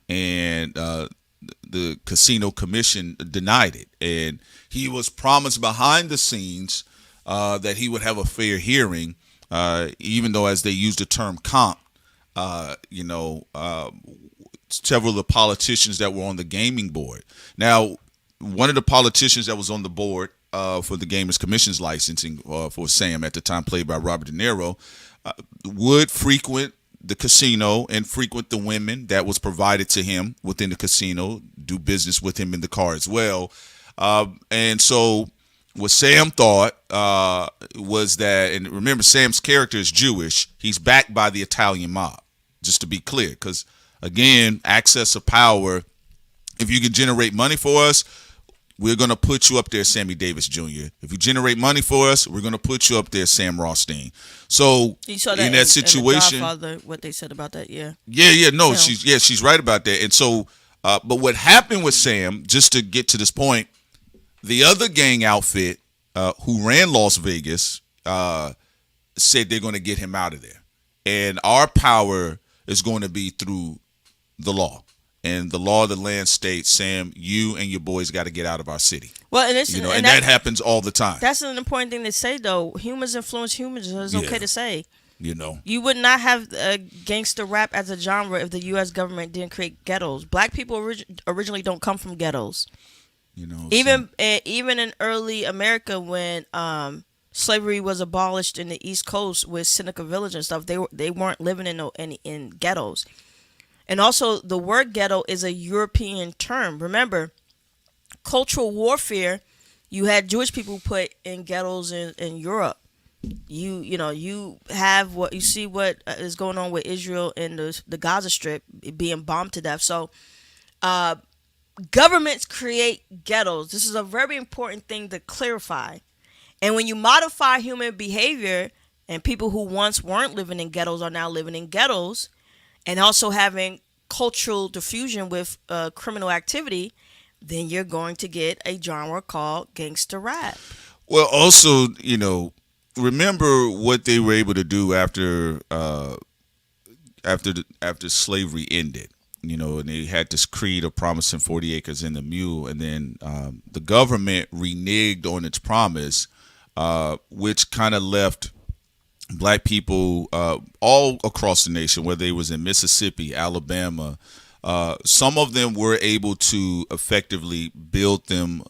and the casino commission denied it, and he was promised behind the scenes that he would have a fair hearing, even though, as they used the term comp, several of the politicians that were on the gaming board. Now, one of the politicians that was on the board for the Gamers Commission's licensing for Sam at the time, played by Robert De Niro, would frequent the casino and frequent the women that was provided to him within the casino, do business with him in the car as well. And so what Sam thought was that, and remember, Sam's character is Jewish. He's backed by the Italian mob, just to be clear, because, again, access of power. If you can generate money for us, we're going to put you up there, Sammy Davis Jr. If you generate money for us, we're going to put you up there, Sam Rothstein. So you saw that in that situation, in The Godfather, what they said about that, yeah. No, she's right about that. And so, but what happened with Sam, just to get to this point, the other gang outfit who ran Las Vegas said they're going to get him out of there, and our power is going to be through the law. And the law of the land states, Sam, you and your boys got to get out of our city. Well, and that happens all the time. That's an important thing to say, though. Humans influence humans. It's okay to say. You would not have gangster rap as a genre if the U.S. government didn't create ghettos. Black people originally don't come from ghettos. Even in early America, when slavery was abolished in the East Coast with Seneca Village and stuff, they weren't living in ghettos. And also, the word ghetto is a European term. Remember, cultural warfare, you had Jewish people put in ghettos in Europe. You have what you see what is going on with Israel and the Gaza Strip being bombed to death. So, governments create ghettos. This is a very important thing to clarify. And when you modify human behavior, and people who once weren't living in ghettos are now living in ghettos, and also having cultural diffusion with criminal activity, then you're going to get a genre called gangster rap. Well, also, remember what they were able to do after slavery ended. And they had this creed of promising 40 acres and the mule, and then the government reneged on its promise, which kind of left Black people all across the nation, whether they was in Mississippi, Alabama, some of them were able to effectively build them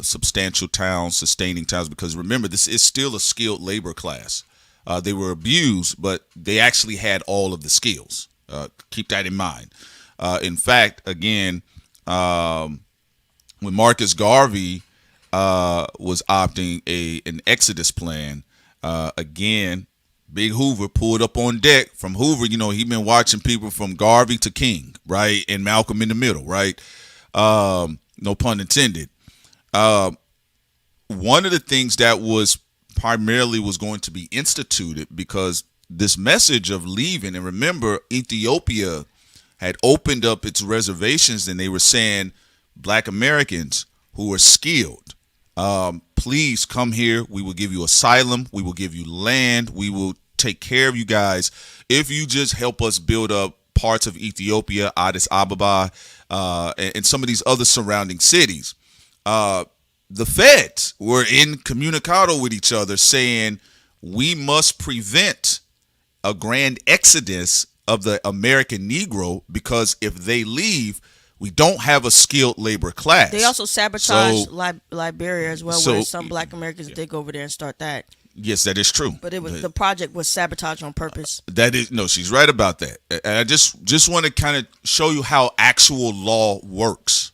substantial towns, sustaining towns, because remember, this is still a skilled labor class. They were abused, but they actually had all of the skills. Keep that in mind. In fact, again, when Marcus Garvey was opting an exodus plan, again, Big Hoover pulled up on deck. From Hoover, he'd been watching people from Garvey to King, right, and Malcolm in the middle, right? No pun intended. One of the things that was primarily was going to be instituted, because this message of leaving, and remember, Ethiopia had opened up its reservations, and they were saying, Black Americans who are skilled, please come here. We will give you asylum. We will give you land. We will take care of you guys if you just help us build up parts of Ethiopia, Addis Ababa, and some of these other surrounding cities. The feds were incommunicado with each other, saying we must prevent a grand exodus of the American Negro, because if they leave, we don't have a skilled labor class. They also sabotaged Liberia as well, where some Black Americans did go over there and start that. Yes, that is true. But the project was sabotaged on purpose. She's right about that. And I just want to kind of show you how actual law works.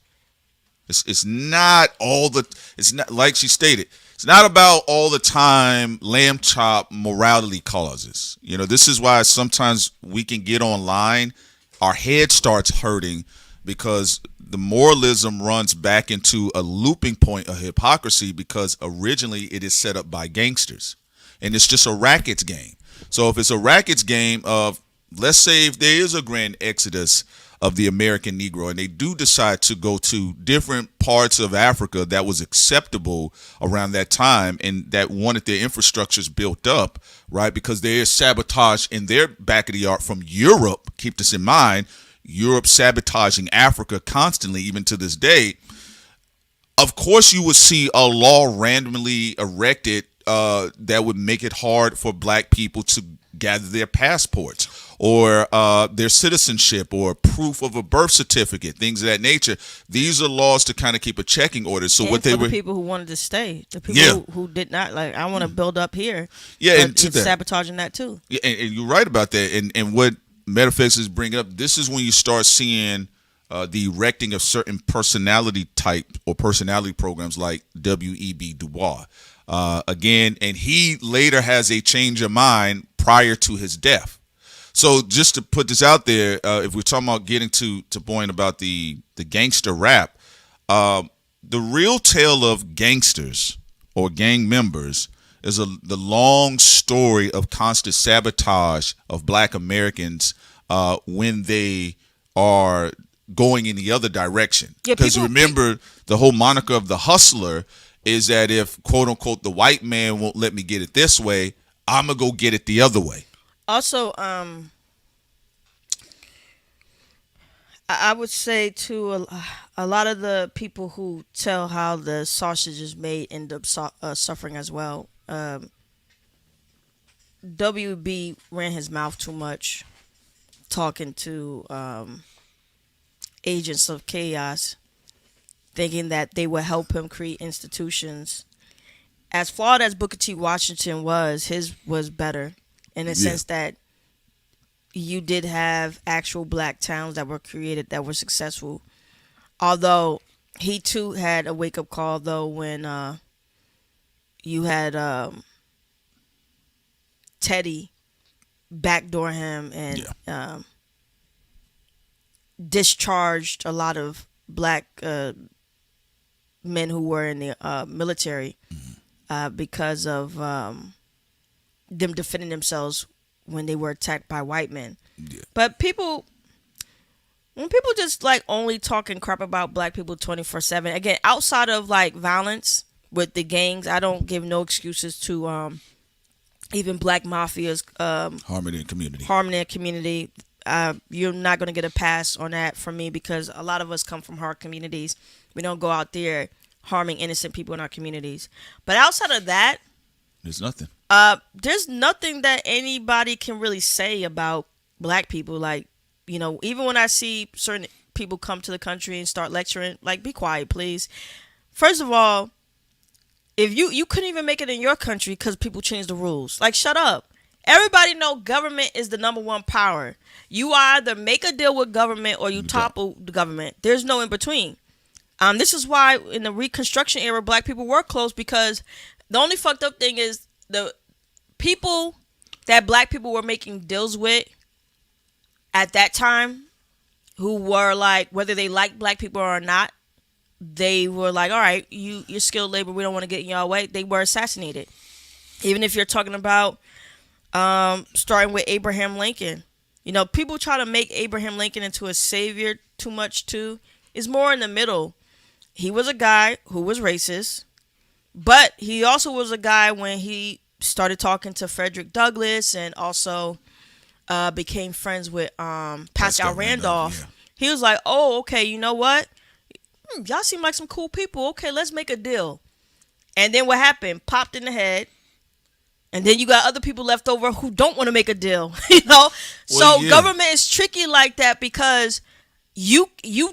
It's not like she stated. It's not about all the time lamb chop morality clauses. This is why sometimes we can get online, our head starts hurting, because the moralism runs back into a looping point of hypocrisy, because originally it is set up by gangsters, and it's just a rackets game. So if it's a rackets game of, let's say if there is a grand exodus of the American Negro, and they do decide to go to different parts of Africa that was acceptable around that time, and that wanted their infrastructures built up, right? Because there is sabotage in their back of the yard from Europe. Keep this in mind. Europe sabotaging Africa constantly, even to this day. Of course, you would see a law randomly erected that would make it hard for Black people to gather their passports or their citizenship or proof of a birth certificate, things of that nature. These are laws to kind of keep a checking order. So and what they were, the people who wanted to stay, the people who did not, like, I want to build up here. Yeah, but and to it's that, sabotaging that too. Yeah, and you're right about that. And what Metaphysics is bringing up, this is when you start seeing the erecting of certain personality type or personality programs like W.E.B. Du Bois. Again, and he later has a change of mind prior to his death. So just to put this out there, if we're talking about getting to point about the gangster rap, the real tale of gangsters or gang members is the long story of constant sabotage of Black Americans when they are going in the other direction. Because remember, the whole moniker of the hustler is that if, quote unquote, the white man won't let me get it this way, I'm going to go get it the other way. Also, I would say too, a lot of the people who tell how the sausage is made end up suffering as well. WB ran his mouth too much, talking to agents of chaos, thinking that they would help him create institutions. As flawed as Booker T. Washington was, his was better in the sense that you did have actual Black towns that were created that were successful. Although he too had a wake-up call, though, when you had Teddy backdoor him and discharged a lot of Black men who were in the military because of them defending themselves when they were attacked by white men. But when people just like only talking crap about Black people 24/7, again, outside of like violence with the gangs, I don't give no excuses to even Black mafias harmony in community. You're not going to get a pass on that from me, because a lot of us come from hard communities. We don't go out there harming innocent people in our communities. But outside of that, there's nothing. There's nothing that anybody can really say about Black people. Like, you know, even when I see certain people come to the country and start lecturing, like, be quiet, please. First of all, if you couldn't even make it in your country because people changed the rules. Like, shut up. Everybody know government is the number one power. You either make a deal with government or you topple the government. There's no in between. This is why in the Reconstruction era, black people were close, because the only fucked up thing is the people that black people were making deals with at that time, who were like, whether they liked black people or not, they were like, all right, you're skilled labor, we don't want to get in your way. They were assassinated. Even if you're talking about starting with Abraham Lincoln. You know, people try to make Abraham Lincoln into a savior too much too. It's more in the middle. He was a guy who was racist, but he also was a guy when he started talking to Frederick Douglass and also became friends with Pascal Randolph. Yeah. He was like, oh, okay, you know what? Y'all seem like some cool people. Okay, let's make a deal. And then what happened? Popped in the head. And then you got other people left over who don't want to make a deal. You know? Well, so government is tricky like that, because you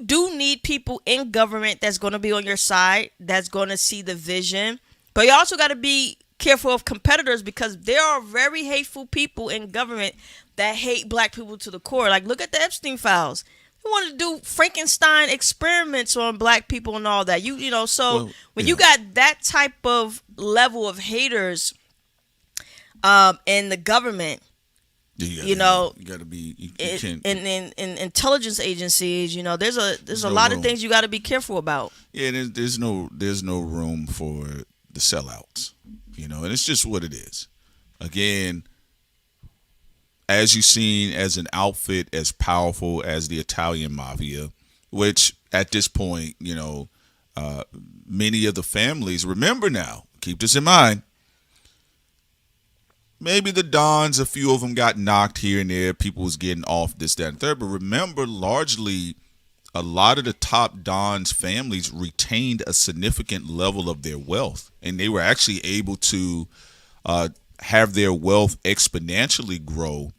do need people in government that's going to be on your side, that's going to see the vision. But you also got to be careful of competitors, because there are very hateful people in government that hate black people to the core. Like, look at the Epstein files. They wanted to do Frankenstein experiments on black people and all that. You know, so when you got that type of level of haters in the government, you gotta be in intelligence agencies. You know, there's a lot of things you got to be careful about. Yeah, there's no room for the sellouts. You know, and it's just what it is. Again, as you've seen, as an outfit as powerful as the Italian Mafia, which at this point, you know, many of the families, remember now, keep this in mind, maybe the Dons, a few of them got knocked here and there. People was getting off this, that, and third. But remember, largely, a lot of the top Dons families retained a significant level of their wealth. And they were actually able to have their wealth exponentially grow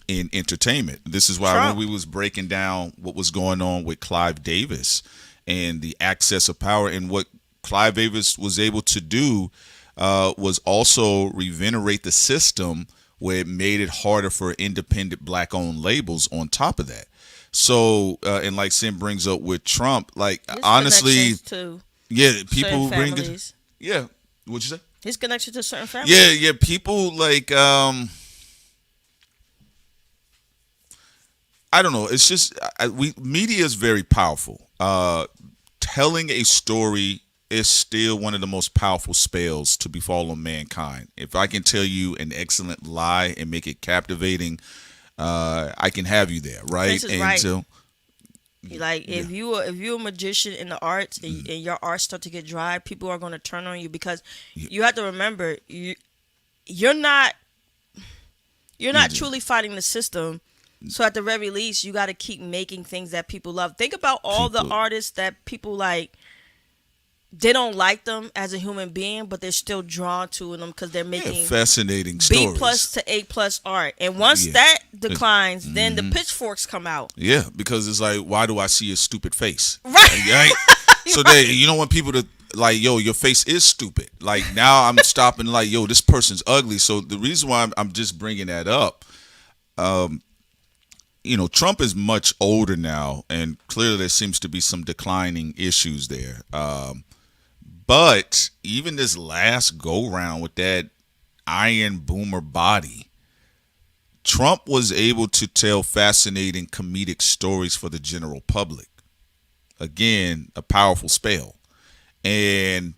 in entertainment. This is why when we was breaking down what was going on with Clive Davis and the access of power, and what Clive Davis was able to do was also regenerate the system where it made it harder for independent black-owned labels on top of that. So, and like Sim brings up with Trump, like, honestly, people bring it. Yeah. What'd you say? His connection to certain families. Yeah. People like, I don't know. It's just, media is very powerful. Telling a story is still one of the most powerful spells to befall on mankind. If I can tell you an excellent lie and make it captivating, I can have you there, right? This is right. So, like, if you're a magician in the arts and your art start to get dry, people are going to turn on you, because you have to remember, you're not truly fighting the system. So at the very least, you got to keep making things that people love. Think about all the artists that people like. They don't like them as a human being, but they're still drawn to them because they're making fascinating stories. B+ to A+ art. And once that declines, then the pitchforks come out. Yeah, because it's like, why do I see a stupid face? Right. So you don't want people to like, yo, your face is stupid. Like, now I'm stopping like, yo, this person's ugly. So the reason why I'm just bringing that up, you know, Trump is much older now, and clearly there seems to be some declining issues there. But even this last go round with that iron boomer body, Trump was able to tell fascinating comedic stories for the general public. Again, a powerful spell. And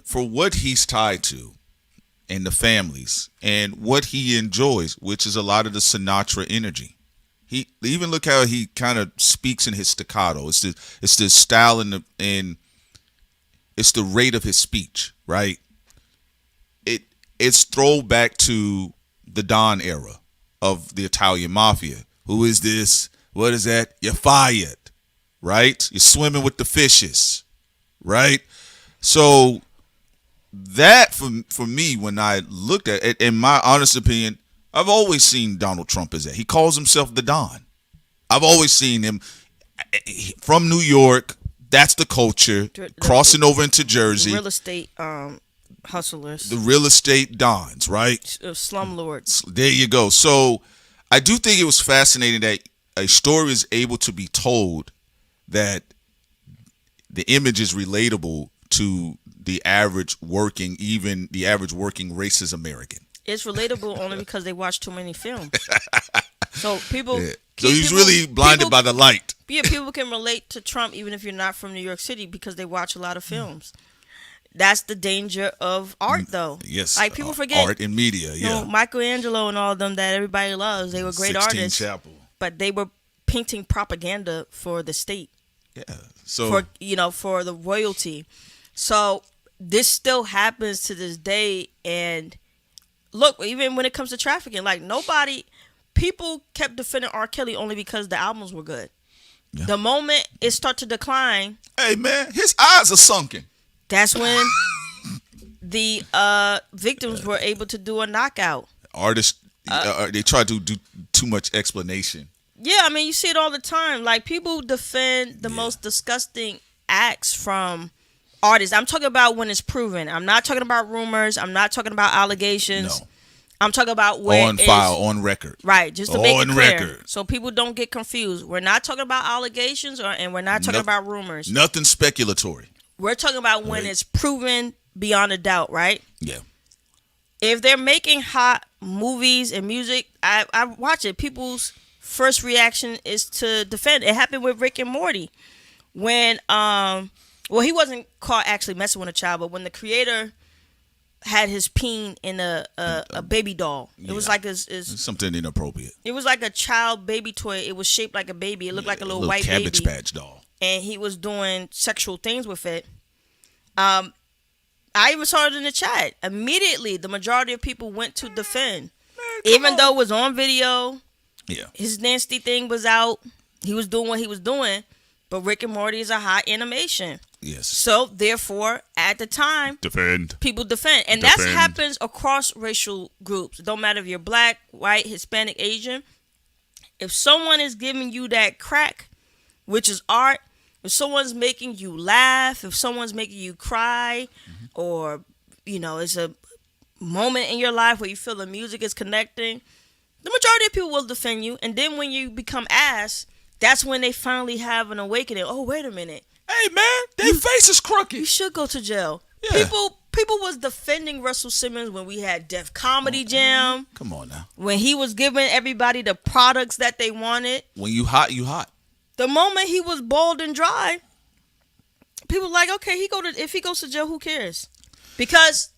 for what he's tied to and the families and what he enjoys, which is a lot of the Sinatra energy. He even look how he kind of speaks in his staccato. It's the style and it's the rate of his speech, right? It's throwback to the Don era of the Italian Mafia. Who is this? What is that? You're fired, right? You're swimming with the fishes, right? So that for me, when I looked at it, in my honest opinion, I've always seen Donald Trump as that. He calls himself the Don. I've always seen him from New York, That's the culture. Crossing over into Jersey. Real estate hustlers. The real estate dons, right? Slumlords. There you go. So I do think it was fascinating that a story is able to be told that the image is relatable to the average working racist American. It's relatable only because they watch too many films. So people. Yeah. So he's really blinded by the light. Yeah, people can relate to Trump even if you're not from New York City because they watch a lot of films. That's the danger of art, though. Yes, like people forget art and media. You know, Michelangelo and all of them that everybody loves. They were great artists, Chapel. But they were painting propaganda for the state. Yeah. So for the royalty. So this still happens to this day. And look, even when it comes to trafficking, like people kept defending R. Kelly only because the albums were good. Yeah. The moment it started to decline, hey man, his eyes are sunken. That's when the victims were able to do a knockout. Artists, they try to do too much explanation. Yeah, I mean, you see it all the time. Like, people defend the most disgusting acts from artists. I'm talking about when it's proven. I'm not talking about rumors. I'm not talking about allegations. No. I'm talking about when on file, on record. Right, just to make it clear. Record. So people don't get confused. We're not talking about allegations and we're not talking about rumors. Nothing speculatory. We're talking about when it's proven beyond a doubt, right? Yeah. If they're making hot movies and music, I watch it. People's first reaction is to defend. It happened with Rick and Morty. When, he wasn't caught actually messing with a child, but when the creator had his peen in a baby doll. It was like something inappropriate. It was like a child baby toy. It was shaped like a baby. It looked like a little white Cabbage baby. Patch doll. And he was doing sexual things with it. I even saw it in the chat. Immediately, the majority of people went to defend. Even though it was on video, his nasty thing was out. He was doing what he was doing. But Rick and Morty is a hot animation. Yes. So, therefore, at the time, people defend. And that happens across racial groups. It don't matter if you're black, white, Hispanic, Asian. If someone is giving you that crack, which is art, if someone's making you laugh, if someone's making you cry, or, it's a moment in your life where you feel the music is connecting, the majority of people will defend you. And then when you become ass, that's when they finally have an awakening. Oh, wait a minute. Hey, man, their face is crooked. You should go to jail. Yeah. People was defending Russell Simmons when we had Def Comedy Jam. Come on now. When he was giving everybody the products that they wanted. When you hot, you hot. The moment he was bald and dry, people were like, okay, if he goes to jail, who cares? Because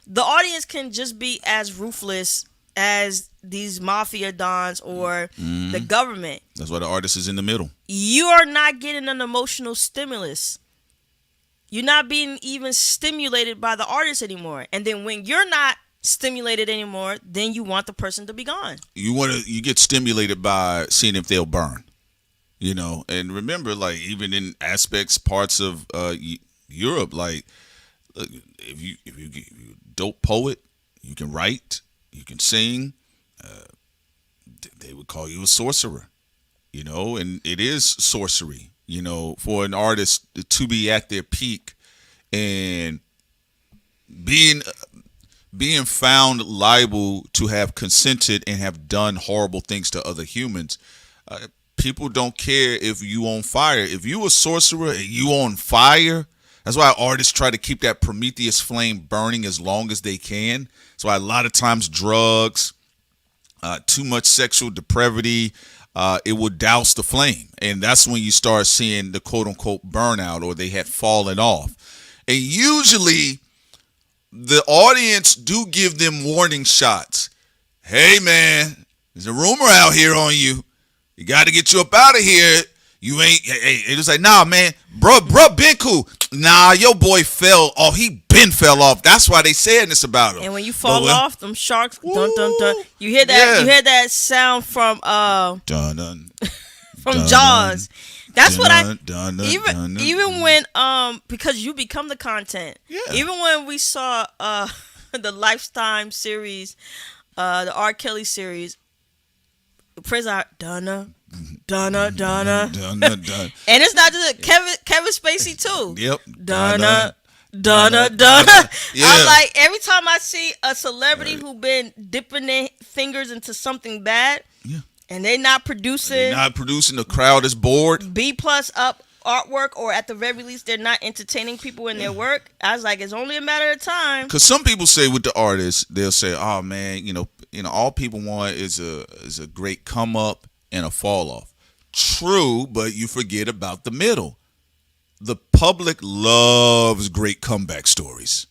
the audience can just be as ruthless as these mafia dons or the government. That's why the artist is in the middle. You are not getting an emotional stimulus. You're not being even stimulated by the artist anymore. And then when you're not stimulated anymore, then you want the person to be gone. You get stimulated by seeing if they'll burn. And remember, like, even in parts of Europe, like, if you dope poet, you can write, you can sing, they would call you a sorcerer, and it is sorcery, for an artist to be at their peak and being found liable to have consented and have done horrible things to other humans. People don't care if you on fire. If you a sorcerer and you on fire, that's why artists try to keep that Prometheus flame burning as long as they can. That's why a lot of times drugs, too much sexual depravity, it will douse the flame. And that's when you start seeing the quote unquote burnout, or they had fallen off. And usually the audience do give them warning shots. Hey man, there's a rumor out here on you. You got to get you up out of here. You ain't. It was like, nah, man, bro, been cool. Nah, your boy fell off. He been fell off. That's why they saying this about him. And when you fall off, them sharks, dun dun dun. You hear that? You hear that sound from dun dun from dun, Jaws. That's what even when because you become the content. Yeah. Even when we saw the Lifetime series, the R. Kelly series. Praise our Donna, Donna. Donna. And it's not just Kevin Spacey too. Yep. Donna. Yeah. I'm like, every time I see a celebrity who been dipping their fingers into something bad, and they're not producing, the crowd is bored. B+ up artwork, or at the very least they're not entertaining people in their work, I was like, it's only a matter of time. Because some people say with the artists, they'll say, oh man, you know all people want is a great come up and a fall off. True, but you forget about the middle. The public loves great comeback stories.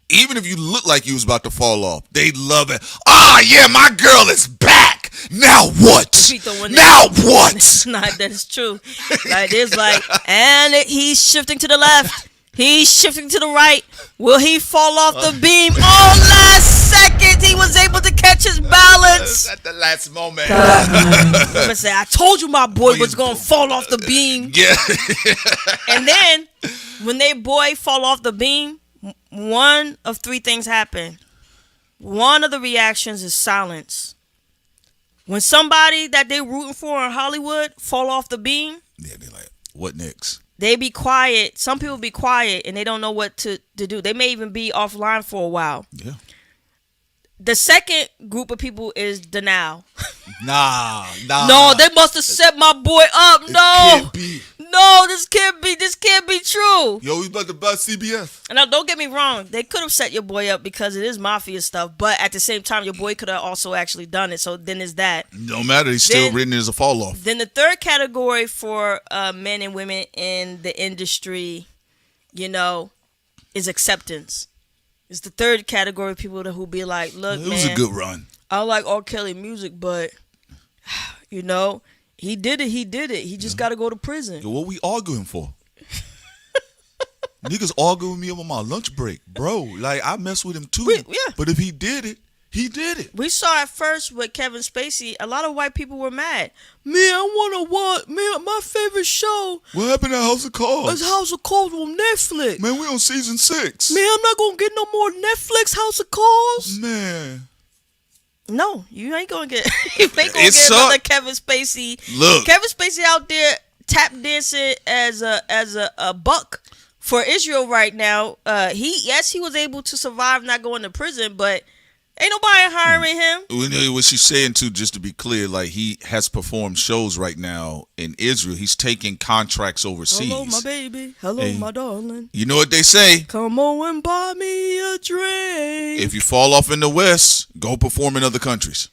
Even if you look like you was about to fall off, they love it. Ah, yeah, my girl is back. Now what? Now what? It's not that it's true. Like, it's like, and he's shifting to the left. He's shifting to the right. Will he fall off the beam? Oh, last second, he was able to catch his balance. At the last moment. I'm say, I told you my boy was going to fall off the beam. Yeah. And then, when their boy fall off the beam, one of three things happen. One of the reactions is silence. When somebody that they rooting for in Hollywood fall off the beam, yeah, they're like, what next? They be quiet. Some people be quiet and they don't know what to do. They may even be offline for a while. Yeah. The second group of people is denial. Nah. No, they must have set my boy up. No. No, this can't be true. Yo, we about to buy CBS. And now, don't get me wrong. They could have set your boy up because it is mafia stuff. But at the same time, your boy could have also actually done it. So then it's that. No matter. He's still written as a fall off. Then the third category for men and women in the industry, is acceptance. It's the third category of people who be like, look, man. It was a good run. I like R. Kelly music, but, he did it. He just got to go to prison. Yo, what we arguing for? Niggas arguing with me over my lunch break. Bro, like, I mess with him too. But if he did it, he did it. We saw at first with Kevin Spacey, a lot of white people were mad. My favorite show. What happened at House of Cards? It's House of Cards on Netflix. Man, we on season 6. Man, I'm not going to get no more Netflix House of Cards. Man. No, you ain't going to get another Kevin Spacey. Look. Kevin Spacey out there tap dancing as a buck for Israel right now. He was able to survive not going to prison, but ain't nobody hiring him. What she's saying too, just to be clear, like, he has performed shows right now in Israel. He's taking contracts overseas. Hello, my baby. Hello, my darling. You know what they say? Come on and buy me a drink. If you fall off in the West, go perform in other countries.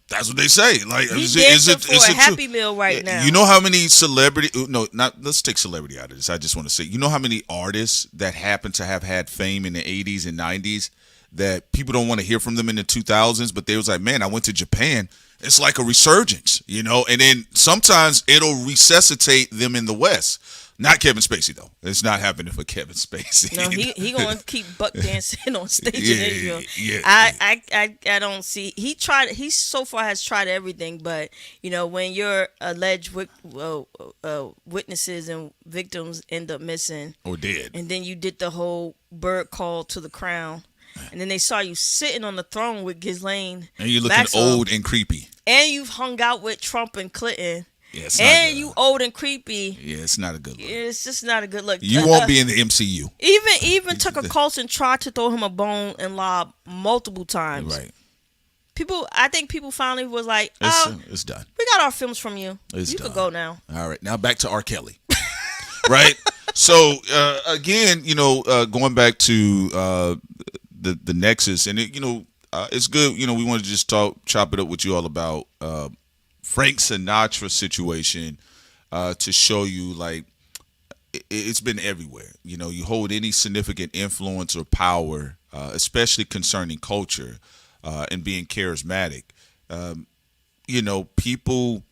That's what they say. Like, He's dancing for a Happy Meal right now. You know how many let's take celebrity out of this. I just want to say, you know how many artists that happen to have had fame in the 80s and 90s that people don't want to hear from them in the 2000s, but they was like, man, I went to Japan. It's like a resurgence, and then sometimes it'll resuscitate them in the West. Not Kevin Spacey, though. It's not happening for Kevin Spacey. No, he going to keep buck dancing on stage in Israel. Yeah. I don't see. He so far has tried everything, but, when your alleged witnesses and victims end up missing. Or dead. And then you did the whole bird call to the crown. And then they saw you sitting on the throne with Ghislaine. And you're looking old and creepy. And you've hung out with Trump and Clinton. Yeah, and you old and creepy. Yeah, it's not a good look. It's just not a good look. You won't be in the MCU. Even Tucker Carlson tried to throw him a bone and lob multiple times. Right. I think people finally was like, it's done. We got our films from you. You could go now. All right, now back to R. Kelly. Right? So, again, going back to the Nexus, and it's good. We want to just chop it up with you all about Frank Sinatra situation to show you, like, it's been everywhere. You hold any significant influence or power, especially concerning culture and being charismatic. People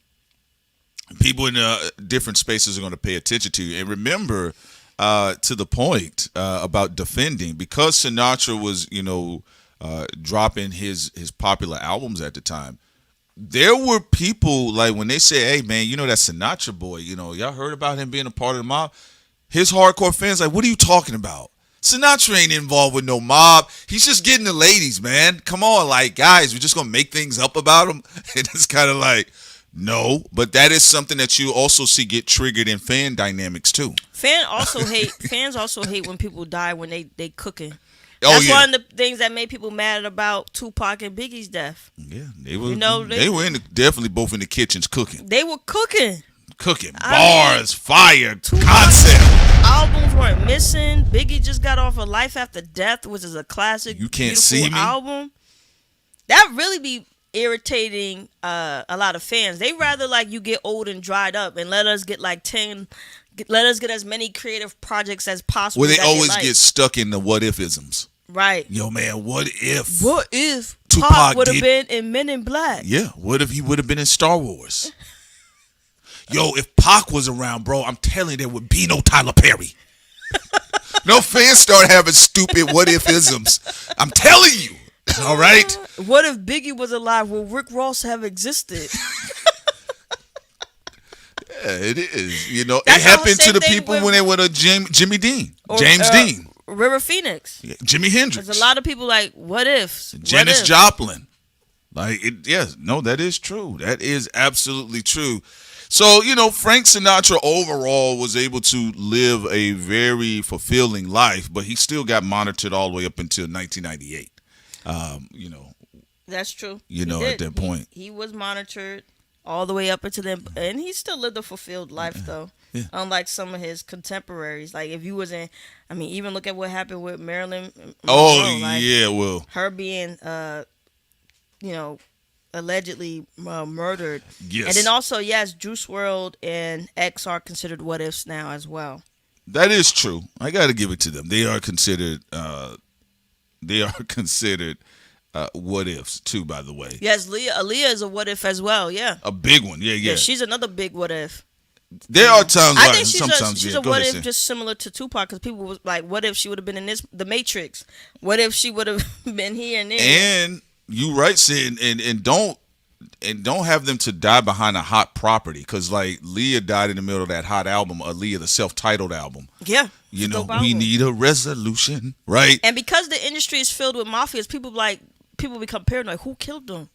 in different spaces are going to pay attention to you. And remember, to the point about defending, because Sinatra was, dropping his popular albums at the time, there were people, like, when they say, hey, man, that Sinatra boy, y'all heard about him being a part of the mob? His hardcore fans like, what are you talking about? Sinatra ain't involved with no mob. He's just getting the ladies, man. Come on, like, guys, we're just going to make things up about him. And it's kind of like, No, but that is something that you also see get triggered in fan dynamics too. Fans also hate when people die when they cooking. Oh, That's yeah. one of the things that made people mad about Tupac and Biggie's death. Yeah, they were. They were definitely both in the kitchens cooking. They were cooking. Bars, fire, concept. Albums weren't missing. Biggie just got off of Life After Death, which is a classic. You Can't beautiful See Me album. That really be irritating a lot of fans. They rather like you get old and dried up and let us get like 10. Let us get as many creative projects as possible. Where they always get stuck in the what if isms. Right. Yo, man, what if? What if Tupac Pac would have been in Men in Black? Yeah, what if he would have been in Star Wars? Yo, if Pac was around, bro, I'm telling you, there would be no Tyler Perry. No fans start having stupid what if isms. I'm telling you. All right? What if Biggie was alive? Would Rick Ross have existed? Yeah, it is. You know, That's it happened the to the same people thing when they were Jimmy Dean, Or, James Dean, River Phoenix. Jimi Hendrix. There's a lot of people like, what ifs? Janis Joplin. Like, yes, no, that is true. That is absolutely true. So, you know, Frank Sinatra overall was able to live a very fulfilling life, but he still got monitored all the way up until 1998. You know. That's true. You know, at that point. He was monitored all the way up until then, and he still lived a fulfilled life, though. Yeah. Unlike some of his contemporaries. Like, if you was in, I mean, even look at what happened with Marilyn Monroe. Oh, like, yeah, well. her being, you know, allegedly murdered. Yes. And then also, yes, Juice WRLD and X are considered what ifs now as well. That is true. I got to give it to them. They are considered what ifs too, by the way. Yes, Aaliyah is a what if as well. Yeah. A big one. Yeah. She's another big what if. There are times I like think she's a Go what ahead, if Sam. just similar to Tupac, because people was like, what if she would have been in The Matrix? What if she would have been here and there? And you right, Sid, and don't have them to die behind a hot property, because like Leah died in the middle of that hot album, Leah, the self-titled album. Yeah. You know, we need a resolution, right? And because the industry is filled with mafias, people become paranoid. Who killed them?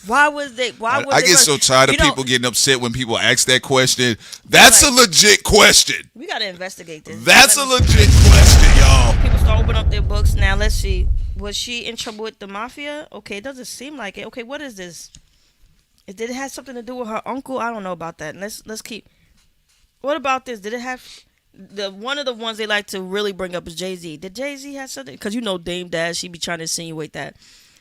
Why was they? I get so tired of people getting upset when people ask that question. That's a legit question. We gotta investigate this. That's a legit question, y'all. People start opening up their books now. Let's see. Was she in trouble with the mafia? Okay, it doesn't seem like it. Okay, what is this? Did it have something to do with her uncle? I don't know about that. Let's keep. What about this? Did it have one of the ones they like to really bring up is Jay-Z? Did Jay-Z have something? Because you know Dame Dash, she be trying to insinuate that.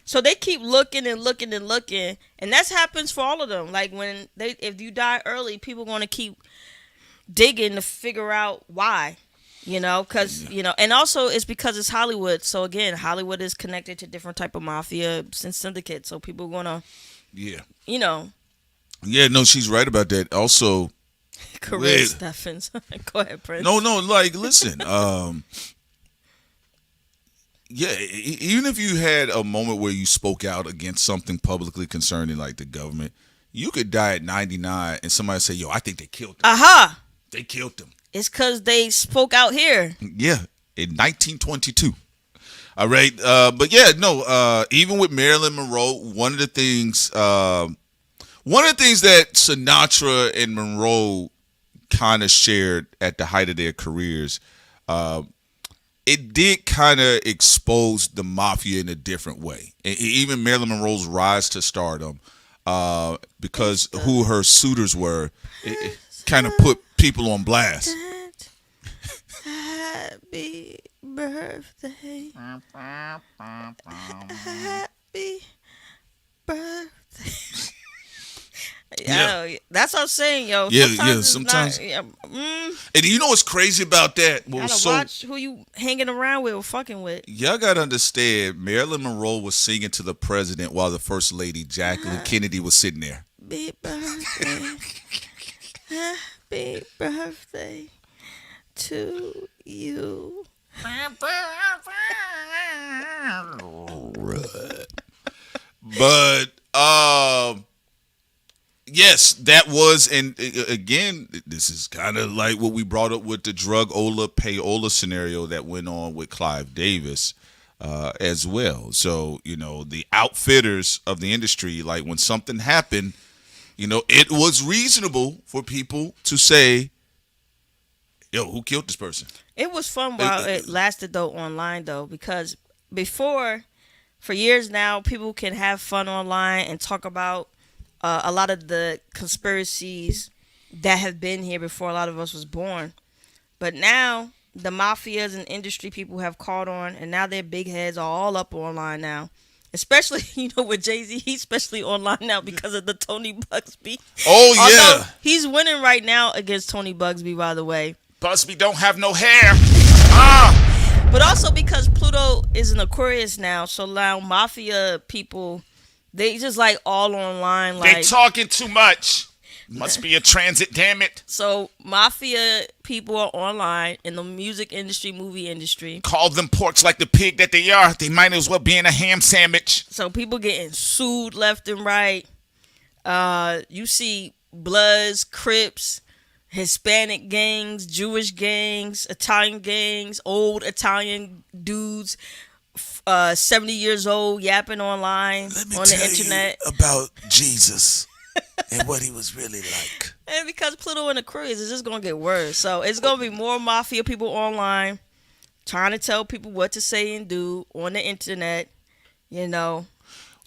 So they keep looking and looking and looking, and that happens for all of them. Like if you die early, people going to keep digging to figure out why, you know, because you know, and also it's because it's Hollywood. So again, Hollywood is connected to different type of mafia and syndicates. So people gonna, you know, no, she's right about that. Also, CRIMEZ Steffens. Go ahead, Prince. No, like listen, yeah, even if you had a moment where you spoke out against something publicly concerning like the government, you could die at 99 and somebody say, yo, I think they killed him. Aha. They killed him. It's because they spoke out here. Yeah, in 1922. All right. But yeah, no, even with Marilyn Monroe, one of the things that Sinatra and Monroe kind of shared at the height of their careers, it did kind of expose the mafia in a different way. And even Marilyn Monroe's rise to stardom, because who her suitors were, it kind of put people on blast. Happy birthday. Happy birthday. Yeah. That's what I'm saying, yo. Sometimes. And you know what's crazy about that? You gotta watch who you hanging around with or fucking with. Y'all gotta understand, Marilyn Monroe was singing to the president while the first lady, Jacqueline Kennedy, was sitting there. Happy birthday. Happy birthday to you. But yes, that was, and again, this is kind of like what we brought up with the drug-ola, payola scenario that went on with Clive Davis as well. So, you know, the outfitters of the industry, like when something happened, it was reasonable for people to say, yo, who killed this person? It was fun while it lasted, though, online, though, because before, for years now, people can have fun online and talk about a lot of the conspiracies that have been here before a lot of us was born. But now, the mafias and industry people have caught on, and now their big heads are all up online now. Especially, with Jay-Z, he's especially online now because of the Tony Bugsby. Oh, yeah. Although he's winning right now against Tony Bugsby, by the way. Busby don't have no hair. But also because Pluto is an Aquarius now, so now Mafia people, they just like all online. They talking too much. Must be a transit, damn it. So Mafia people are online in the music industry, movie industry. Call them porks like the pig that they are. They might as well be in a ham sandwich. So people getting sued left and right. You see Bloods, Crips, Hispanic gangs, Jewish gangs, Italian gangs, old Italian dudes, 70 years old, yapping online on the internet. About Jesus and what he was really like. And because Pluto and Aquarius is just going to get worse. So it's going to be more Mafia people online trying to tell people what to say and do on the internet, Well,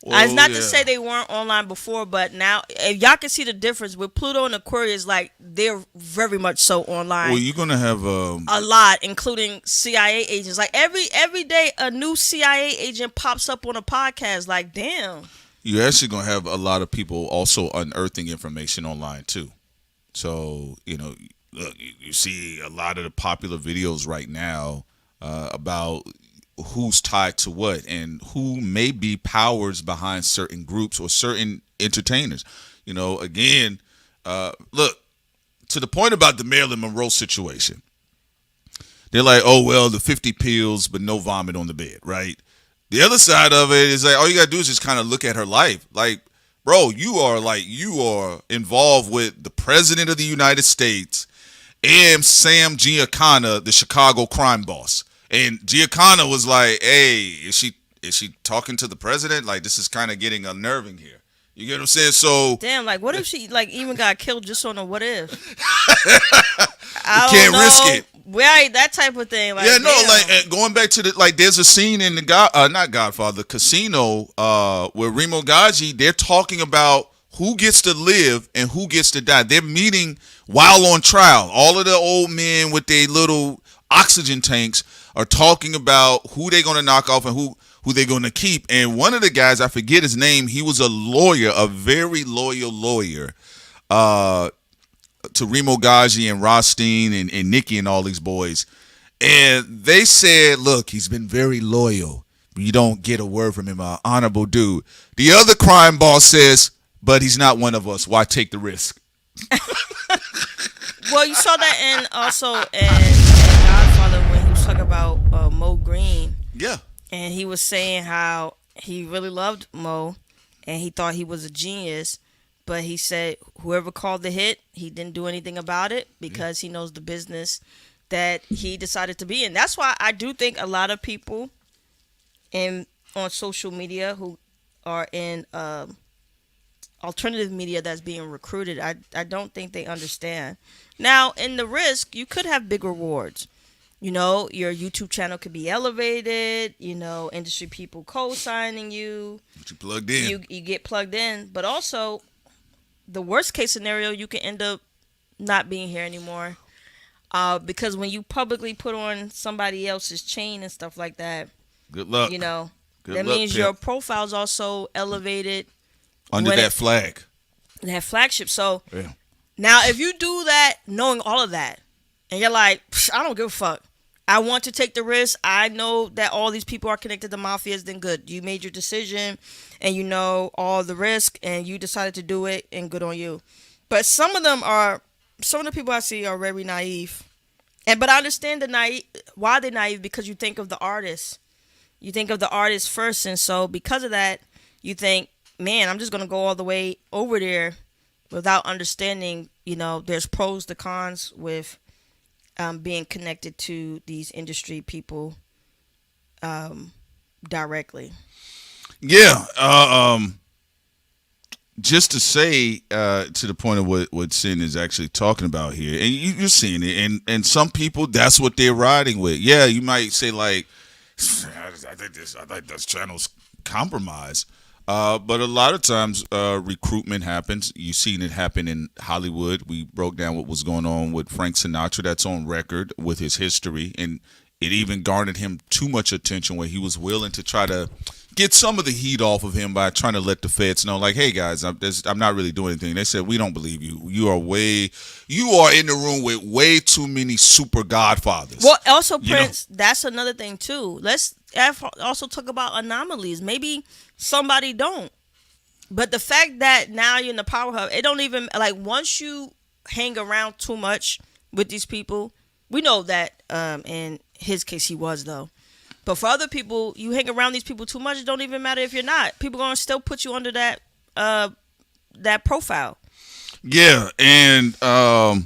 it's not to say they weren't online before, but now, if y'all can see the difference with Pluto and Aquarius, like, they're very much so online. Well, you're going to have a lot, including CIA agents. Like, every day, a new CIA agent pops up on a podcast. Like, damn. You're actually going to have a lot of people also unearthing information online, too. So, look, you see a lot of the popular videos right now about who's tied to what and who may be powers behind certain groups or certain entertainers. Again, look, to the point about the Marilyn Monroe situation, they're like, oh, well, the 50 pills, but no vomit on the bed, right? The other side of it is like, all you got to do is just kind of look at her life. Like, bro, you are involved with the president of the United States and Sam Giancana, the Chicago crime boss. And Giancana was like, hey, is she talking to the president? Like, this is kind of getting unnerving here. You get what I'm saying? So damn, like, what if she even got killed just on a what if? I can't risk it. Right, that type of thing. Like, yeah, no, damn. Going back to there's a scene in the not Godfather, Casino, where Remo Gaji, they're talking about who gets to live and who gets to die. They're meeting while on trial. All of the old men with their little oxygen tanks are talking about who they're going to knock off and who they're going to keep. And one of the guys, I forget his name, he was a lawyer, a very loyal lawyer to Remo Gaji and Rothstein and Nikki and all these boys. And they said, look, he's been very loyal. You don't get a word from him, an honorable dude. The other crime boss says, but he's not one of us. Why take the risk? Well, you saw that also in Godfather when he was talking about Mo Green. Yeah. And he was saying how he really loved Mo and he thought he was a genius. But he said whoever called the hit, he didn't do anything about it because he knows the business that he decided to be in. That's why I do think a lot of people on social media who are in alternative media that's being recruited, I don't think they understand. Now, in the risk, you could have big rewards. Your YouTube channel could be elevated, industry people co-signing you. But you plugged in. You get plugged in. But also, the worst case scenario, you can end up not being here anymore. Because when you publicly put on somebody else's chain and stuff like that, good luck. That means your profile's also elevated under that flag. That flagship. So yeah. Now, if you do that, knowing all of that, and you're like, I don't give a fuck. I want to take the risk. I know that all these people are connected to mafias. Then good. You made your decision, and you know all the risk, and you decided to do it, and good on you. But some of the people I see are very naive, but I understand why they're naive, because you think of the artist. You think of the artist first, and so because of that, you think, man, I'm just gonna go all the way over there without understanding, there's pros to cons with being connected to these industry people directly. Yeah. just to say to the point of what Sin is actually talking about here, and you're seeing it, and some people, that's what they're riding with. Yeah, you might say like, I think this channel's compromised. But a lot of times recruitment happens. You've seen it happen in Hollywood. We broke down what was going on with Frank Sinatra. That's on record with his history. And it even garnered him too much attention where he was willing to try to get some of the heat off of him by trying to let the feds know, like, hey, guys, I'm not really doing anything. They said, we don't believe you. You are in the room with way too many super godfathers. Well, also, Prince, that's another thing, too. Let's also talk about anomalies. Maybe somebody don't. But the fact that now you're in the power hub, it don't even, like, once you hang around too much with these people, we know that in his case he was, though. But for other people, you hang around these people too much, it don't even matter if you're not. People are going to still put you under that profile. Yeah, and I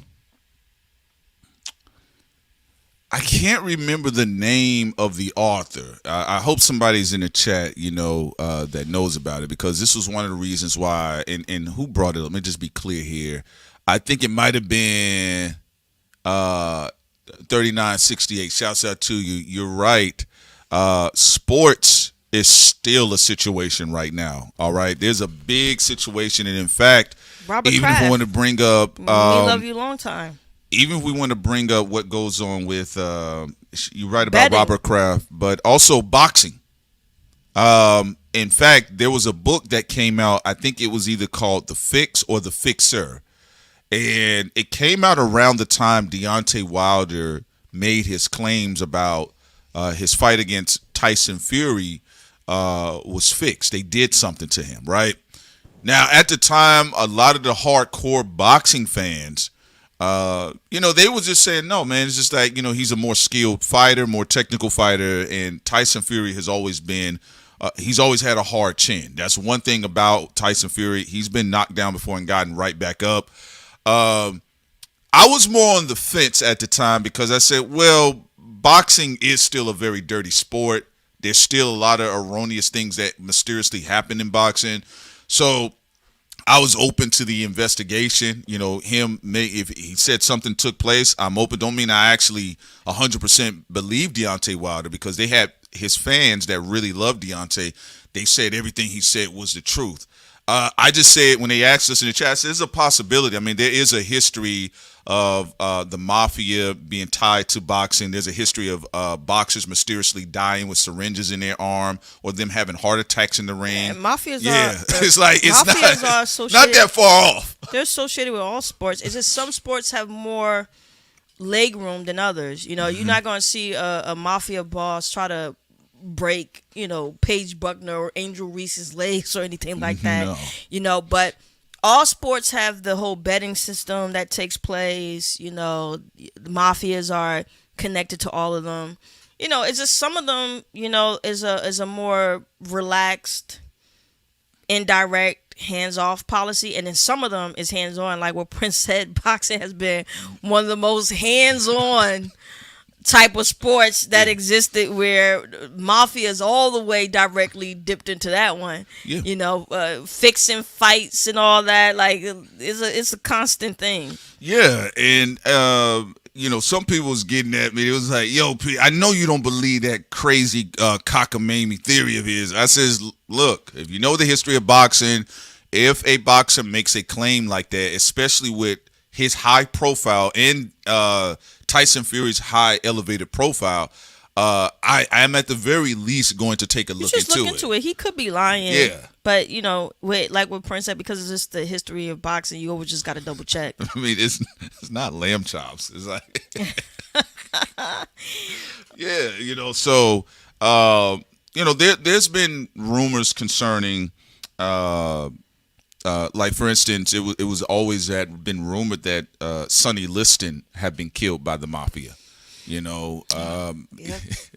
can't remember the name of the author. I hope somebody's in the chat, that knows about it, because this was one of the reasons why, and who brought it up? Let me just be clear here. I think it might have been 3968. Shouts out to you. You're right. Sports is still a situation right now. All right. There's a big situation. And in fact, Robert even Kraft, if we want to bring up, we love you long time. Even if we want to bring up what goes on with, you're right about Betting. Robert Kraft, but also boxing. In fact, there was a book that came out. I think it was either called The Fix or The Fixer. And it came out around the time Deontay Wilder made his claims about his fight against Tyson Fury was fixed. They did something to him, right? Now, at the time, a lot of the hardcore boxing fans, they was just saying, no, man, it's just like, he's a more skilled fighter, more technical fighter, and Tyson Fury has always been, he's always had a hard chin. That's one thing about Tyson Fury. He's been knocked down before and gotten right back up. I was more on the fence at the time because I said, well, boxing is still a very dirty sport. There's still a lot of erroneous things that mysteriously happen in boxing. So I was open to the investigation. If he said something took place, I'm open. Don't mean I actually 100% believe Deontay Wilder, because they had his fans that really loved Deontay. They said everything he said was the truth. I just said, when they asked us in the chat, I said, there's a possibility. I mean, there is a history of the mafia being tied to boxing. There's a history of boxers mysteriously dying with syringes in their arm, or them having heart attacks in the ring. And mafias it's like it's not that far off. They're associated with all sports. It's just some sports have more leg room than others. You're not going to see a mafia boss try to break, Paige Buckner or Angel Reese's legs or anything like that. No. But all sports have the whole betting system that takes place. The mafias are connected to all of them. It's just some of them, is a more relaxed, indirect, hands-off policy, and then some of them is hands-on. Like what Prince said, boxing has been one of the most hands-on type of sports that existed, where mafia is all the way directly dipped into that one. Fixing fights and all that, like it's a constant thing. Yeah, and some people was getting at me. It was like, yo, P, I know you don't believe that crazy cockamamie theory of his. I says, look, if you know the history of boxing, if a boxer makes a claim like that, especially with his high profile and Tyson Fury's high elevated profile, I am at the very least going to take a look into it. He could be lying. Yeah. But, like what Prince said, because it's just the history of boxing, you always just got to double check. I mean, it's not lamb chops. It's like, yeah, so, there's been rumors concerning, like, for instance, it was always been rumored that Sonny Liston had been killed by the mafia.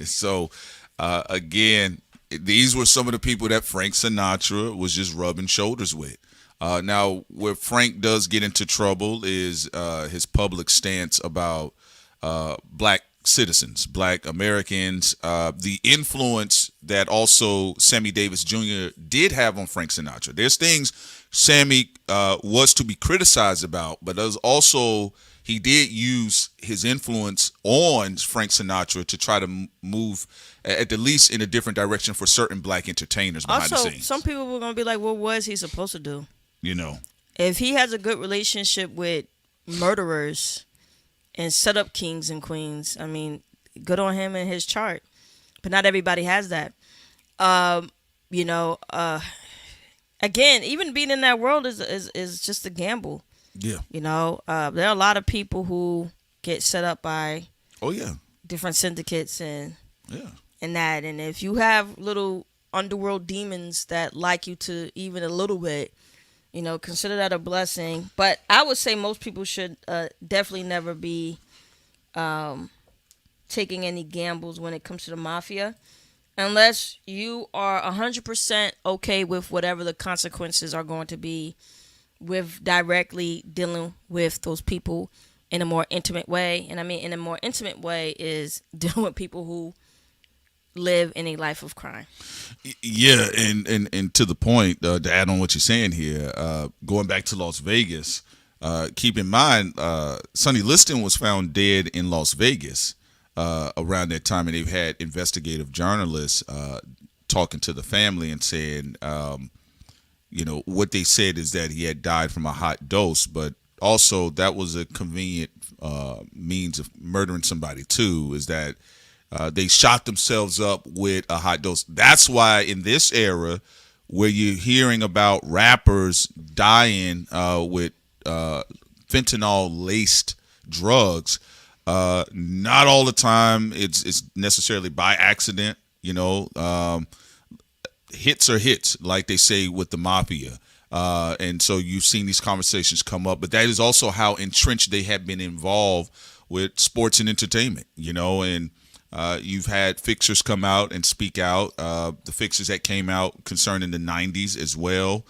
So again, these were some of the people that Frank Sinatra was just rubbing shoulders with. Now, where Frank does get into trouble is his public stance about black citizens, black Americans, the influence that also Sammy Davis Jr. did have on Frank Sinatra. There's things Sammy was to be criticized about, but there's also he did use his influence on Frank Sinatra to try to move at the least in a different direction for certain black entertainers behind the scenes. Some people were gonna be like, "What was he supposed to do?" You know, if he has a good relationship with murderers and set up kings and queens, I mean, good on him and his chart. But not everybody has that. You know, again, even being in that world is just a gamble. Yeah. You know, there are a lot of people who get set up by different syndicates and that. And if you have little underworld demons that like you to even a little bit, you know, consider that a blessing. But I would say most people should definitely never be taking any gambles when it comes to the mafia, unless you are 100% okay with whatever the consequences are going to be with directly dealing with those people in a more intimate way. And I mean, in a more intimate way is dealing with people who live in a life of crime. Yeah, and to the point, to add on what you're saying here, going back to Las Vegas, keep in mind, Sonny Liston was found dead in Las Vegas around that time, and they've had investigative journalists talking to the family and saying, you know, what they said is that he had died from a hot dose, but also that was a convenient means of murdering somebody too, is that they shot themselves up with a hot dose. That's why in this era, where you're hearing about rappers dying with fentanyl-laced drugs, not all the time it's necessarily by accident. You know, hits are hits, like they say with the mafia. And so you've seen these conversations come up, but that is also how entrenched they have been involved with sports and entertainment, you know, and you've had fixers come out and speak out, the fixers that came out concerning the 90s as well.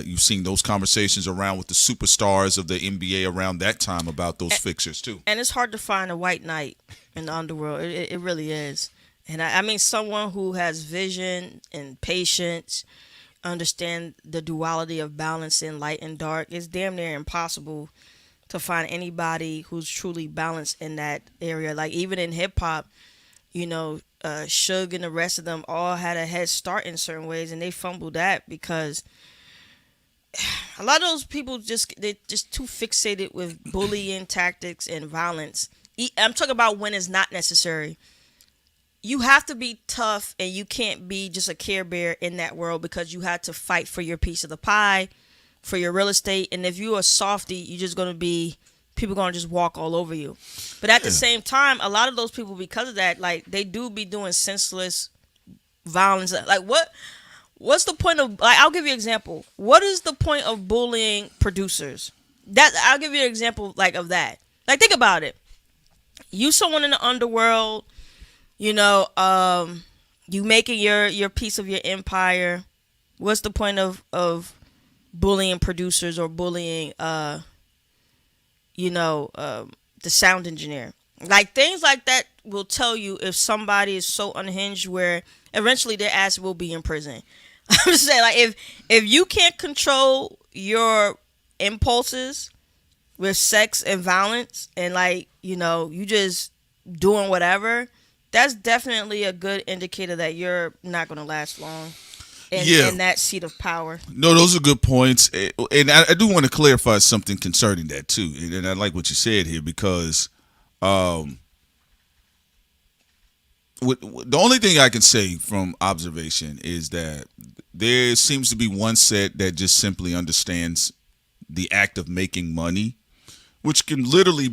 You've seen those conversations around with the superstars of the NBA around that time about those fixers too. And it's hard to find a white knight in the underworld. It really is. And I mean, someone who has vision and patience, understand the duality of balance in light and dark. It's damn near impossible to find anybody who's truly balanced in that area. Like even in hip hop, you know, Suge and the rest of them all had a head start in certain ways, and they fumbled that because a lot of those people they're just too fixated with bullying tactics and violence. I'm talking about when it's not necessary. You have to be tough, and you can't be just a Care Bear in that world, because you had to fight for your piece of the pie, for your real estate. And if you're a softie, you're just going to be, people going to just walk all over you. But at the same time, a lot of those people, because of that, like, they do be doing senseless violence. Like, what's the point of, like, I'll give you an example. What is the point of bullying producers? I'll give you an example, like, of that. Like, think about it. You someone in the underworld, you know, you making your piece of your empire. What's the point of bullying producers or bullying, you know, the sound engineer? Like, things like that will tell you if somebody is so unhinged where eventually their ass will be in prison. I'm just saying, like, if you can't control your impulses with sex and violence, and, like, you know, you just doing whatever, that's definitely a good indicator that you're not going to last long in that seat of power. No, those are good points. And I do want to clarify something concerning that, too. And I like what you said here, because the only thing I can say from observation is that there seems to be one set that just simply understands the act of making money, which can literally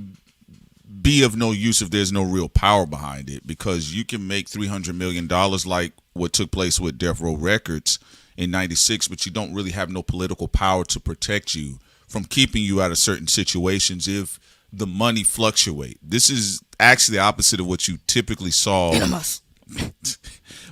be of no use if there's no real power behind it, because you can make $300 million like what took place with Death Row Records in 96, but you don't really have no political power to protect you from keeping you out of certain situations if the money fluctuate. This is actually the opposite of what you typically saw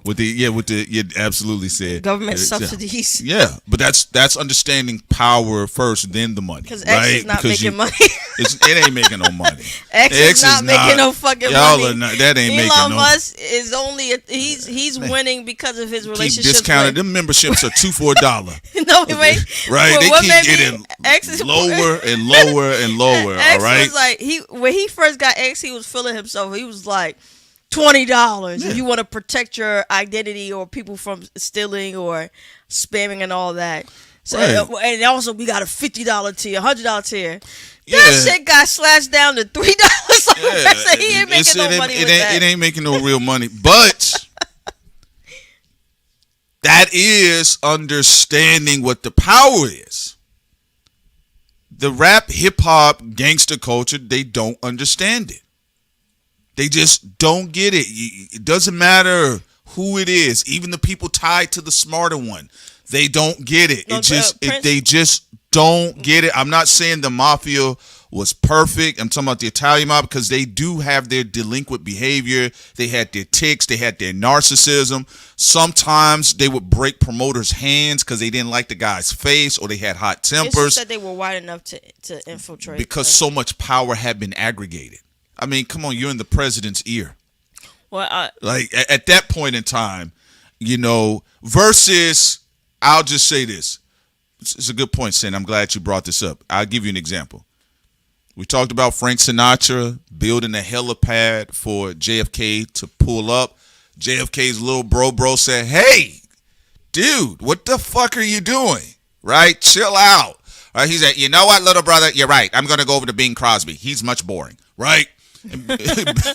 with the you absolutely said government subsidies. Yeah, but that's understanding power first, then the money. Because right? X is not making money. It ain't making no money. X is not making no fucking money. That ain't making no. Elon Musk is only he's winning because of his relationship. Keep discounted. Them memberships are $2 for $1. No, wait. Right? Well, they keep getting lower and lower and lower. X all right. was like when he first got X, he was feeling himself. He was like $20 if you want to protect your identity or people from stealing or spamming and all that. So and also we got a $50 tier, $100 tier. That shit got slashed down to $3. So he ain't making no money with that. It ain't making no real money, but that is understanding what the power is. The rap, hip hop, gangster culture, they don't understand it. They just don't get it. It doesn't matter who it is, even the people tied to the smarter one. They don't get it. They just don't get it. I'm not saying the mafia was perfect. I'm talking about the Italian mob because they do have their delinquent behavior. They had their tics. They had their narcissism. Sometimes they would break promoters' hands because they didn't like the guy's face or they had hot tempers. It's just that they were wide enough to infiltrate. Because so much power had been aggregated. I mean, come on, you're in the president's ear. Well, like at that point in time, versus, I'll just say this. It's a good point, Sin. I'm glad you brought this up. I'll give you an example. We talked about Frank Sinatra building a helipad for JFK to pull up. JFK's little bro said, "Hey, dude, what the fuck are you doing? Right? Chill out." Right? He said, "You know what, little brother? You're right. I'm going to go over to Bing Crosby. He's much boring." Right?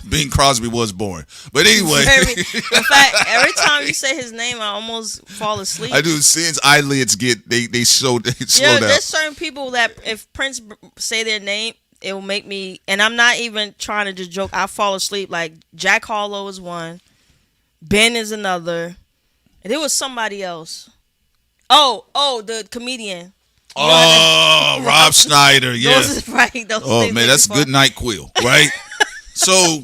Bing Crosby was boring. But anyway. In fact, every time you say his name, I almost fall asleep. I do. Since eyelids they slow down. There's certain people that if Prince say their name, it will make me, and I'm not even trying to just joke, I fall asleep. Like Jack Harlow is one. Ben is another. And there was somebody else. Oh, the comedian. Rob Schneider, yeah. Those man, that's good night quill, right? So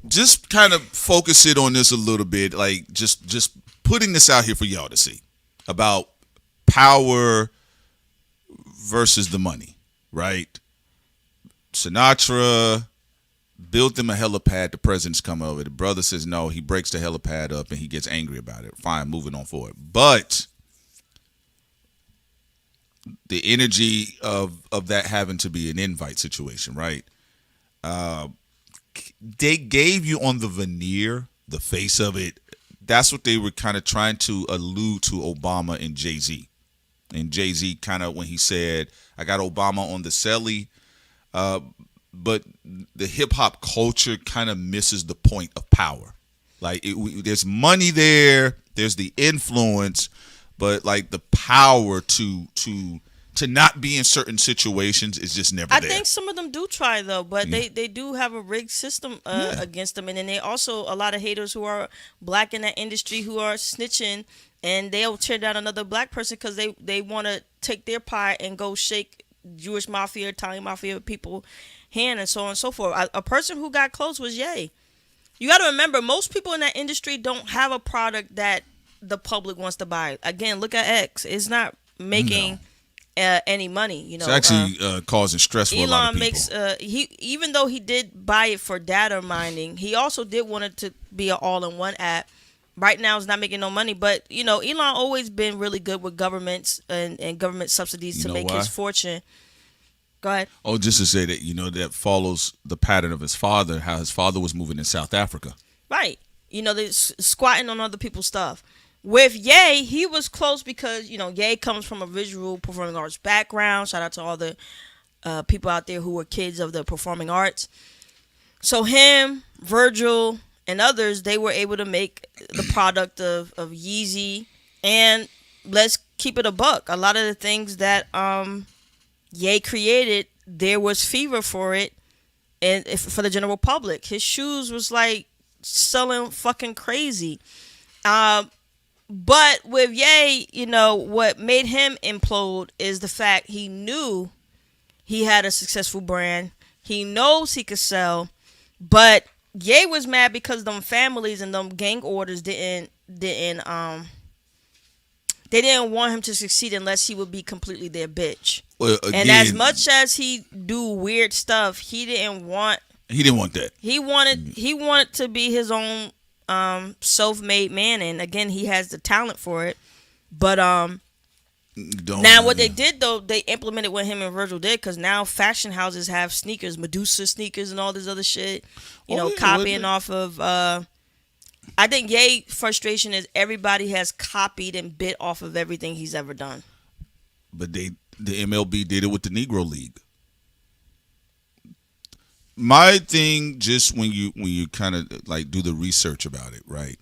just kind of focus it on this a little bit, like just putting this out here for y'all to see about power versus the money, right? Sinatra built them a helipad. The president's come over. The brother says no. He breaks the helipad up and he gets angry about it. Fine, moving on forward. But the energy of that having to be an invite situation, right? They gave you on the veneer, the face of it. That's what they were kind of trying to allude to Obama and Jay-Z. And Jay-Z kind of, when he said, I got Obama on the celly, but the hip-hop culture kind of misses the point of power. Like, there's money there, there's the influence, but like the power to not be in certain situations is just never there. I think some of them do try though, but they do have a rigged system against them, and then they also a lot of haters who are black in that industry who are snitching, and they'll tear down another black person because they want to take their pie and go shake Jewish mafia, Italian mafia people hand, and so on and so forth. A person who got close was Ye. You got to remember, most people in that industry don't have a product that the public wants to buy. Again, look at X. It's not making any money. It's actually causing stress for a lot of people. Even though he did buy it for data mining, he also did want it to be an all-in-one app. Right now, it's not making no money, but Elon always been really good with governments and government subsidies to make his fortune. Go ahead. Oh, just to say that that follows the pattern of his father, how his father was moving in South Africa. Right. They're squatting on other people's stuff. With Ye, he was close because, Ye comes from a visual performing arts background. Shout out to all the people out there who were kids of the performing arts. So him, Virgil, and others, they were able to make the product of Yeezy. And let's keep it a buck. A lot of the things that Ye created, there was fever for it and for the general public. His shoes was like selling fucking crazy. But with Ye, what made him implode is the fact he knew he had a successful brand. He knows he could sell, but Ye was mad because them families and them gang orders they didn't want him to succeed unless he would be completely their bitch. Well, again, and as much as he do weird stuff, he didn't want that. He wanted to be his own self-made man, and again, he has the talent for it. But now what they did though, they implemented what him and Virgil did, because now fashion houses have sneakers, Medusa sneakers, and all this other shit. Copying off of. I think Ye frustration is everybody has copied and bit off of everything he's ever done. But the MLB did it with the Negro League. My thing, just when you kind of like do the research about it, right,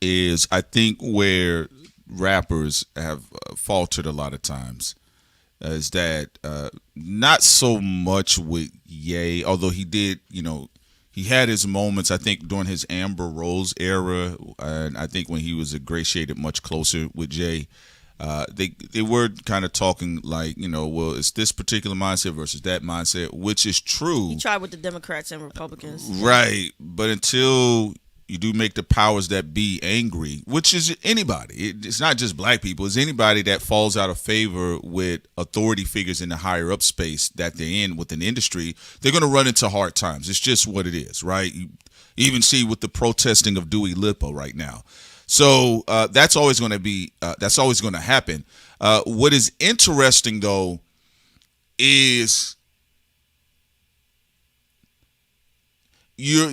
is I think where rappers have faltered a lot of times is that not so much with Ye, although he did, he had his moments, I think, during his Amber Rose era, and I think when he was ingratiated much closer with Jay, they were kind of talking like, well, it's this particular mindset versus that mindset, which is true. He tried with the Democrats and Republicans. Right, but until you do make the powers that be angry, which is anybody. It's not just black people. It's anybody that falls out of favor with authority figures in the higher up space that they're in with an industry. They're going to run into hard times. It's just what it is, right? You even see with the protesting of Dewey Lipo right now. So that's always going to be. That's always going to happen. What is interesting though is you're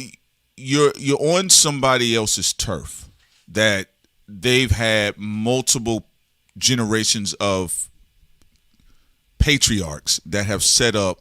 on somebody else's turf that they've had multiple generations of patriarchs that have set up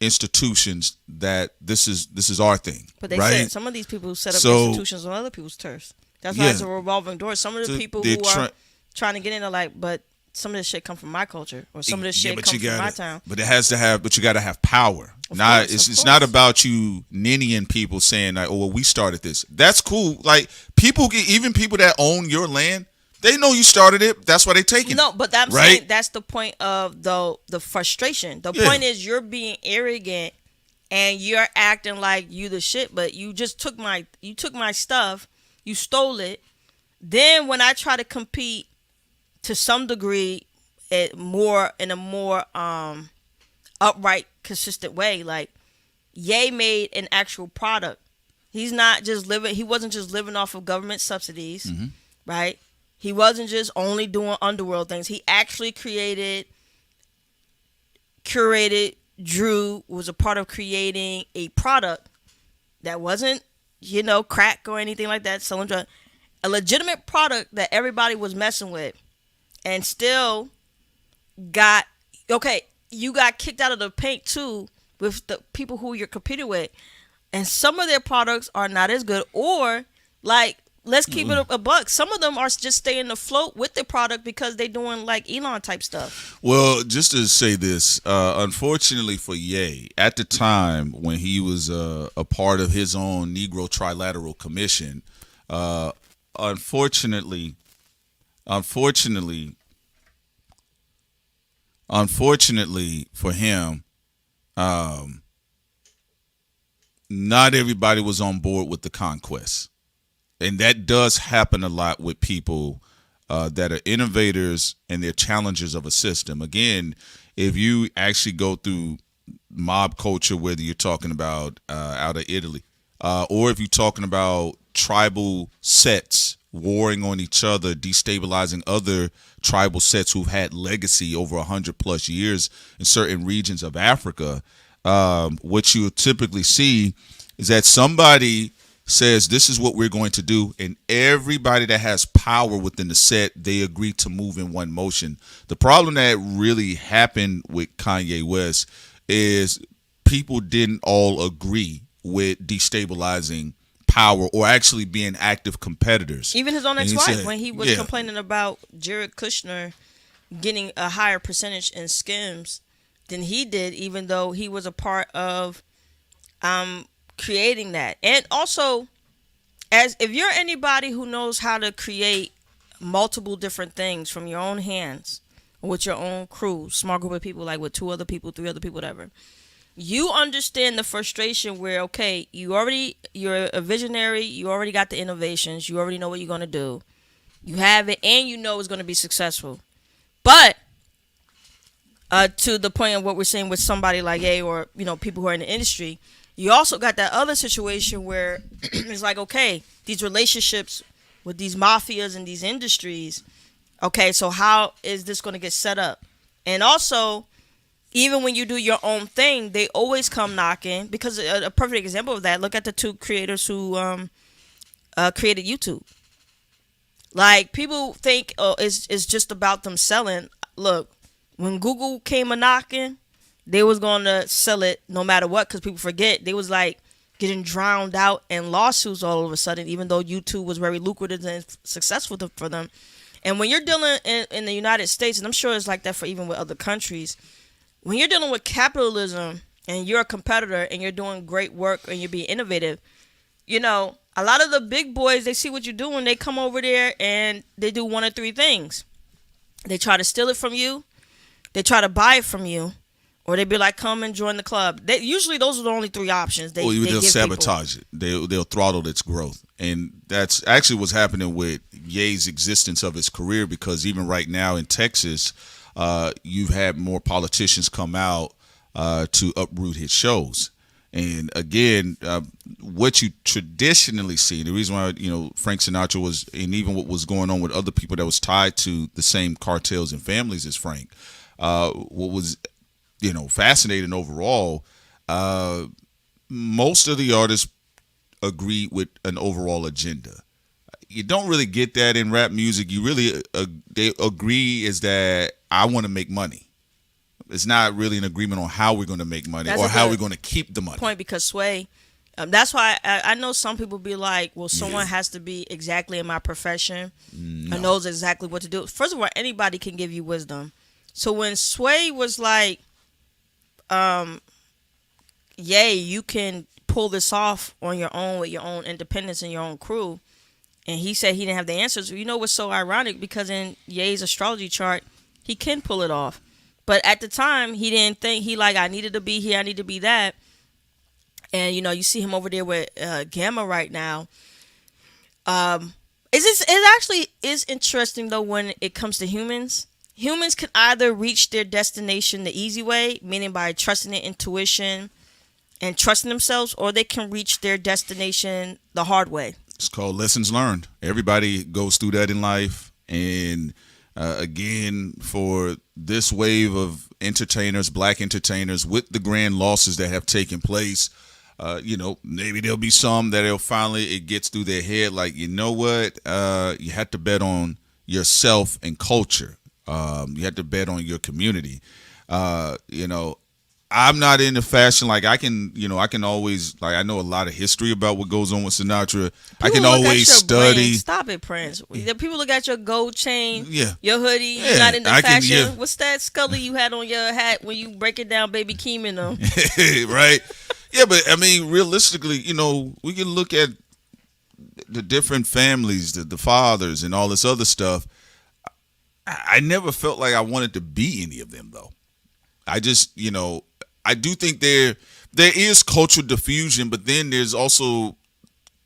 institutions that this is our thing. But they right? said some of these people set up institutions on other people's turfs. That's why it's a revolving door. Some of the people who are trying to get into but some of this shit come from my culture, or some of this shit comes from my town. But it has to have. But you got to have power. It's not about you ninnying people saying like, "Oh, well, we started this." That's cool. Like even people that own your land, they know you started it. That's why they taking it. No, but I'm saying that's the point of the frustration. The point is you're being arrogant and you're acting like you the shit, but you just took my stuff, you stole it. Then when I try to compete to some degree, in a more upright, consistent way, like Ye made an actual product. He wasn't just living off of government subsidies, right? He wasn't just only doing underworld things. He actually curated, drew, was a part of creating a product that wasn't, crack or anything like that, selling drugs. A legitimate product that everybody was messing with. And still you got kicked out of the paint too with the people who you're competing with. And some of their products are not as good, or let's keep it a buck. Some of them are just staying afloat with their product because they're doing like Elon type stuff. Well, just to say this, unfortunately for Ye, at the time when he was a part of his own Negro Trilateral Commission, unfortunately for him, not everybody was on board with the conquest. And that does happen a lot with people that are innovators and they're challengers of a system. Again, if you actually go through mob culture, whether you're talking about out of Italy, or if you're talking about tribal sets warring on each other, destabilizing other tribal sets who've had legacy over 100+ years in certain regions of Africa, what you'll typically see is that somebody says this is what we're going to do, and everybody that has power within the set, they agree to move in one motion. The problem that really happened with Kanye West is people didn't all agree with destabilizing power or actually being active competitors. Even his own ex-wife, when he was complaining about Jared Kushner getting a higher percentage in Skims than he did, even though he was a part of creating that. And also, if you're anybody who knows how to create multiple different things from your own hands, with your own crew, small group of people, like with 2 other people, 3 other people, whatever, you understand the frustration where, okay, you're a visionary, you already got the innovations, you already know what you're going to do, you have it, and you know it's going to be successful. But to the point of what we're saying with somebody like A, or people who are in the industry, you also got that other situation where it's like, okay, these relationships with these mafias and these industries, okay, so how is this going to get set up? And also, even when you do your own thing, they always come knocking, because a perfect example of that, look at the two creators who created YouTube. Like, people think it's just about them selling. Look, when Google came a knocking, they was going to sell it no matter what, because people forget they was like getting drowned out in lawsuits all of a sudden, even though YouTube was very lucrative and successful for them. And when you're dealing in the United States, and I'm sure it's like that for even with other countries, when you're dealing with capitalism and you're a competitor and you're doing great work and you're being innovative, a lot of the big boys, they see what you're doing, they come over there and they do one of three things. They try to steal it from you, they try to buy it from you, or they be like, come and join the club. Usually those are the only three options. They'll sabotage it. They'll throttle its growth. And that's actually what's happening with Ye's existence of his career, because even right now in Texas, you've had more politicians come out to uproot his shows. And again, what you traditionally see, the reason why Frank Sinatra was, and even what was going on with other people that was tied to the same cartels and families as Frank, what was fascinating overall, most of the artists agree with an overall agenda. You don't really get that in rap music. You really they agree is that I want to make money. It's not really an agreement on how we're going to make money or how we're going to keep the money. Point, because Sway, that's why I know some people be like, well, someone has to be exactly in my profession and knows exactly what to do. First of all, anybody can give you wisdom. So when Sway was like, you can pull this off on your own with your own independence and your own crew, and he said he didn't have the answers. What's so ironic? Because in Ye's astrology chart, he can pull it off. But at the time, he didn't think, I needed to be here, I need to be that. And, you see him over there with Gamma right now. It actually is interesting, though, when it comes to humans. Humans can either reach their destination the easy way, meaning by trusting their intuition and trusting themselves, or they can reach their destination the hard way. It's called lessons learned. Everybody goes through that in life. And again, for this wave of entertainers, black entertainers, with the grand losses that have taken place, maybe there'll be some that it gets through their head like, you know what, you have to bet on yourself and culture. You have to bet on your community. I'm not into fashion. Like I can always, like, I know a lot of history about what goes on with Sinatra. I can always study. Brand. Stop it, Prince. People look at your gold chain, your hoodie. You're not into fashion. What's that Scully you had on your hat when you break it down, Baby Keem in them? Right. Yeah, but I mean, realistically, we can look at the different families, the fathers, and all this other stuff. I never felt like I wanted to be any of them, though. I just, I do think there is cultural diffusion, but then there's also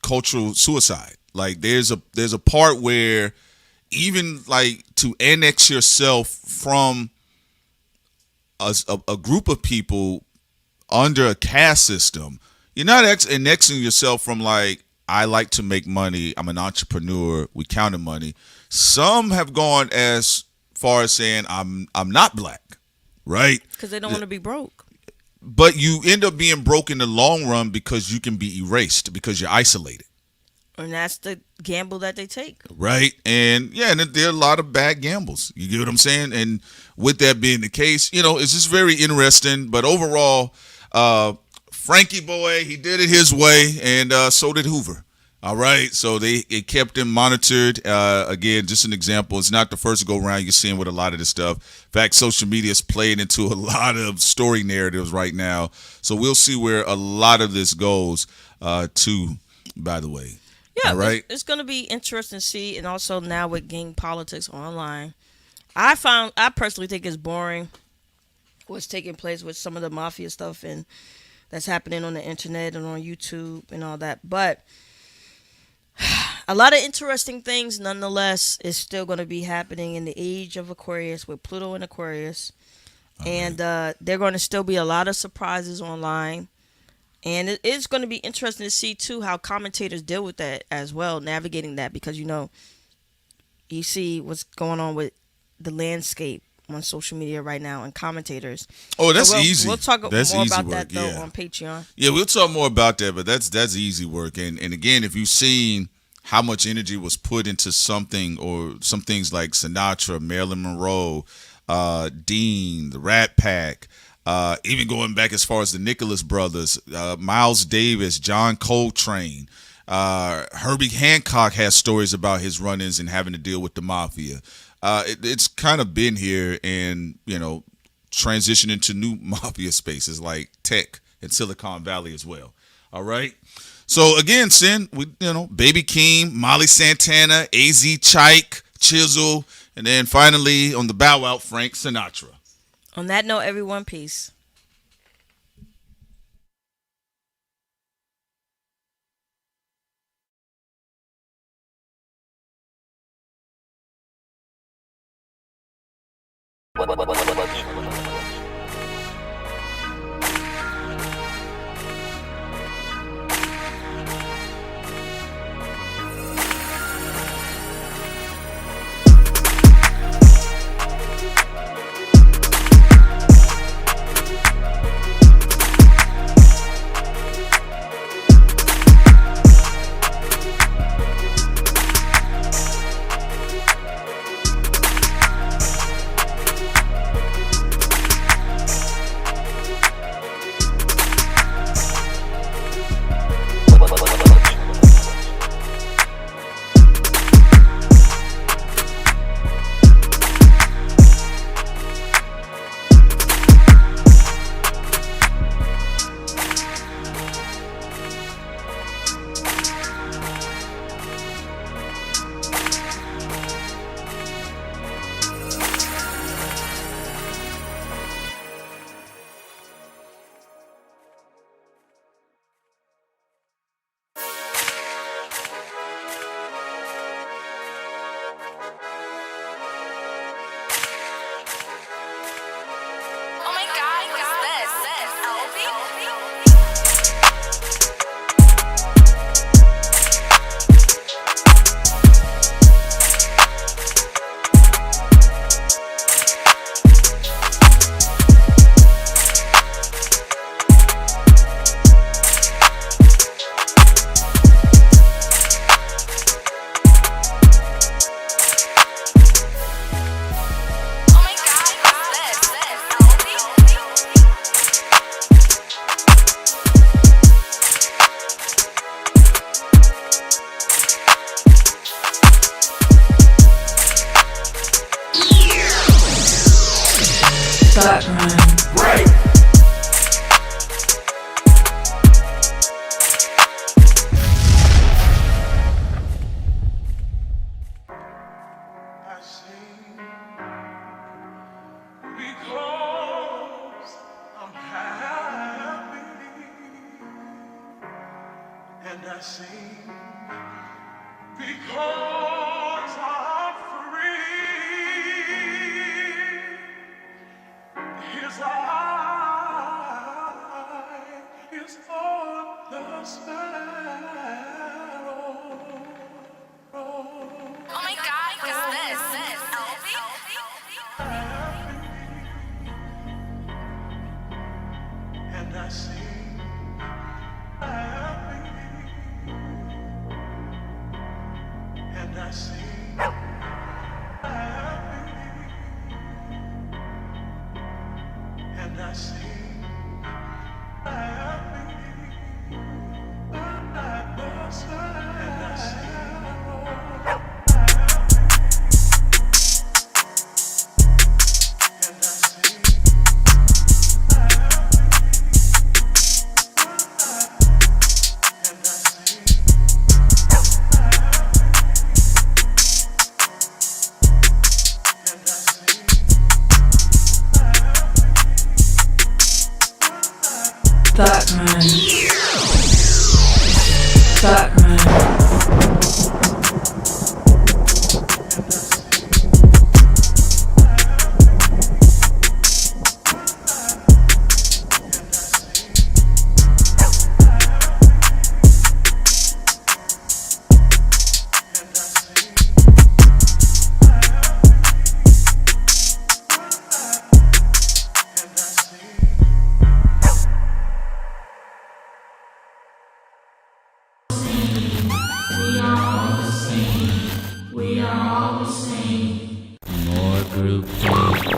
cultural suicide. Like there's a part where even like to annex yourself from a group of people under a caste system, you're not annexing yourself from like, I like to make money, I'm an entrepreneur, we counting money. Some have gone as far as saying I'm not black, right? Because they don't want to be broke. But you end up being broke in the long run because you can be erased because you're isolated. And that's the gamble that they take. Right. And and there are a lot of bad gambles. You get what I'm saying? And with that being the case, it's just very interesting. But overall, Frankie boy, he did it his way, and so did Hoover. All right, so it kept him monitored. Again, just an example. It's not the first go round you're seeing with a lot of this stuff. In fact, social media is playing into a lot of story narratives right now. So we'll see where a lot of this goes to, by the way. Yeah, all right. It's going to be interesting to see. And also now with gang politics online, I personally think it's boring. what's taking place with some of the mafia stuff and that's happening on the internet and on YouTube and all that. But a lot of interesting things, nonetheless, is still going to be happening in the age of Aquarius with Pluto and Aquarius. And there are going to still be a lot of surprises online. And it is going to be interesting to see, too, how commentators deal with that as well, navigating that. Because, you see what's going on with the landscape on social media right now and commentators. Oh, that's easy. We'll talk that's more easy about work, that, though, on Patreon. Yeah, we'll talk more about that, but that's easy work. And again, if you've seen how much energy was put into something or some things like Sinatra, Marilyn Monroe, Dean, the Rat Pack, even going back as far as the Nicholas Brothers, Miles Davis, John Coltrane, Herbie Hancock has stories about his run-ins and having to deal with the mafia. It's kind of been here and, transitioning to new mafia spaces like tech and Silicon Valley as well. All right. So again, Sin, Baby Keem, Molly Santana, AZ Chike, Chisel, and then finally on the bow out, Frank Sinatra. On that note, everyone, peace.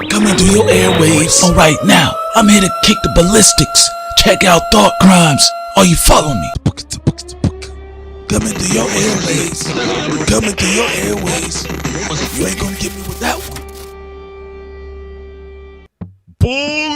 Coming through your airwaves. All right, now I'm here to kick the ballistics. Check out Thought Crimes. Are you following me? Coming through your airways. Coming through your airways. You ain't gonna get me with that one. Bull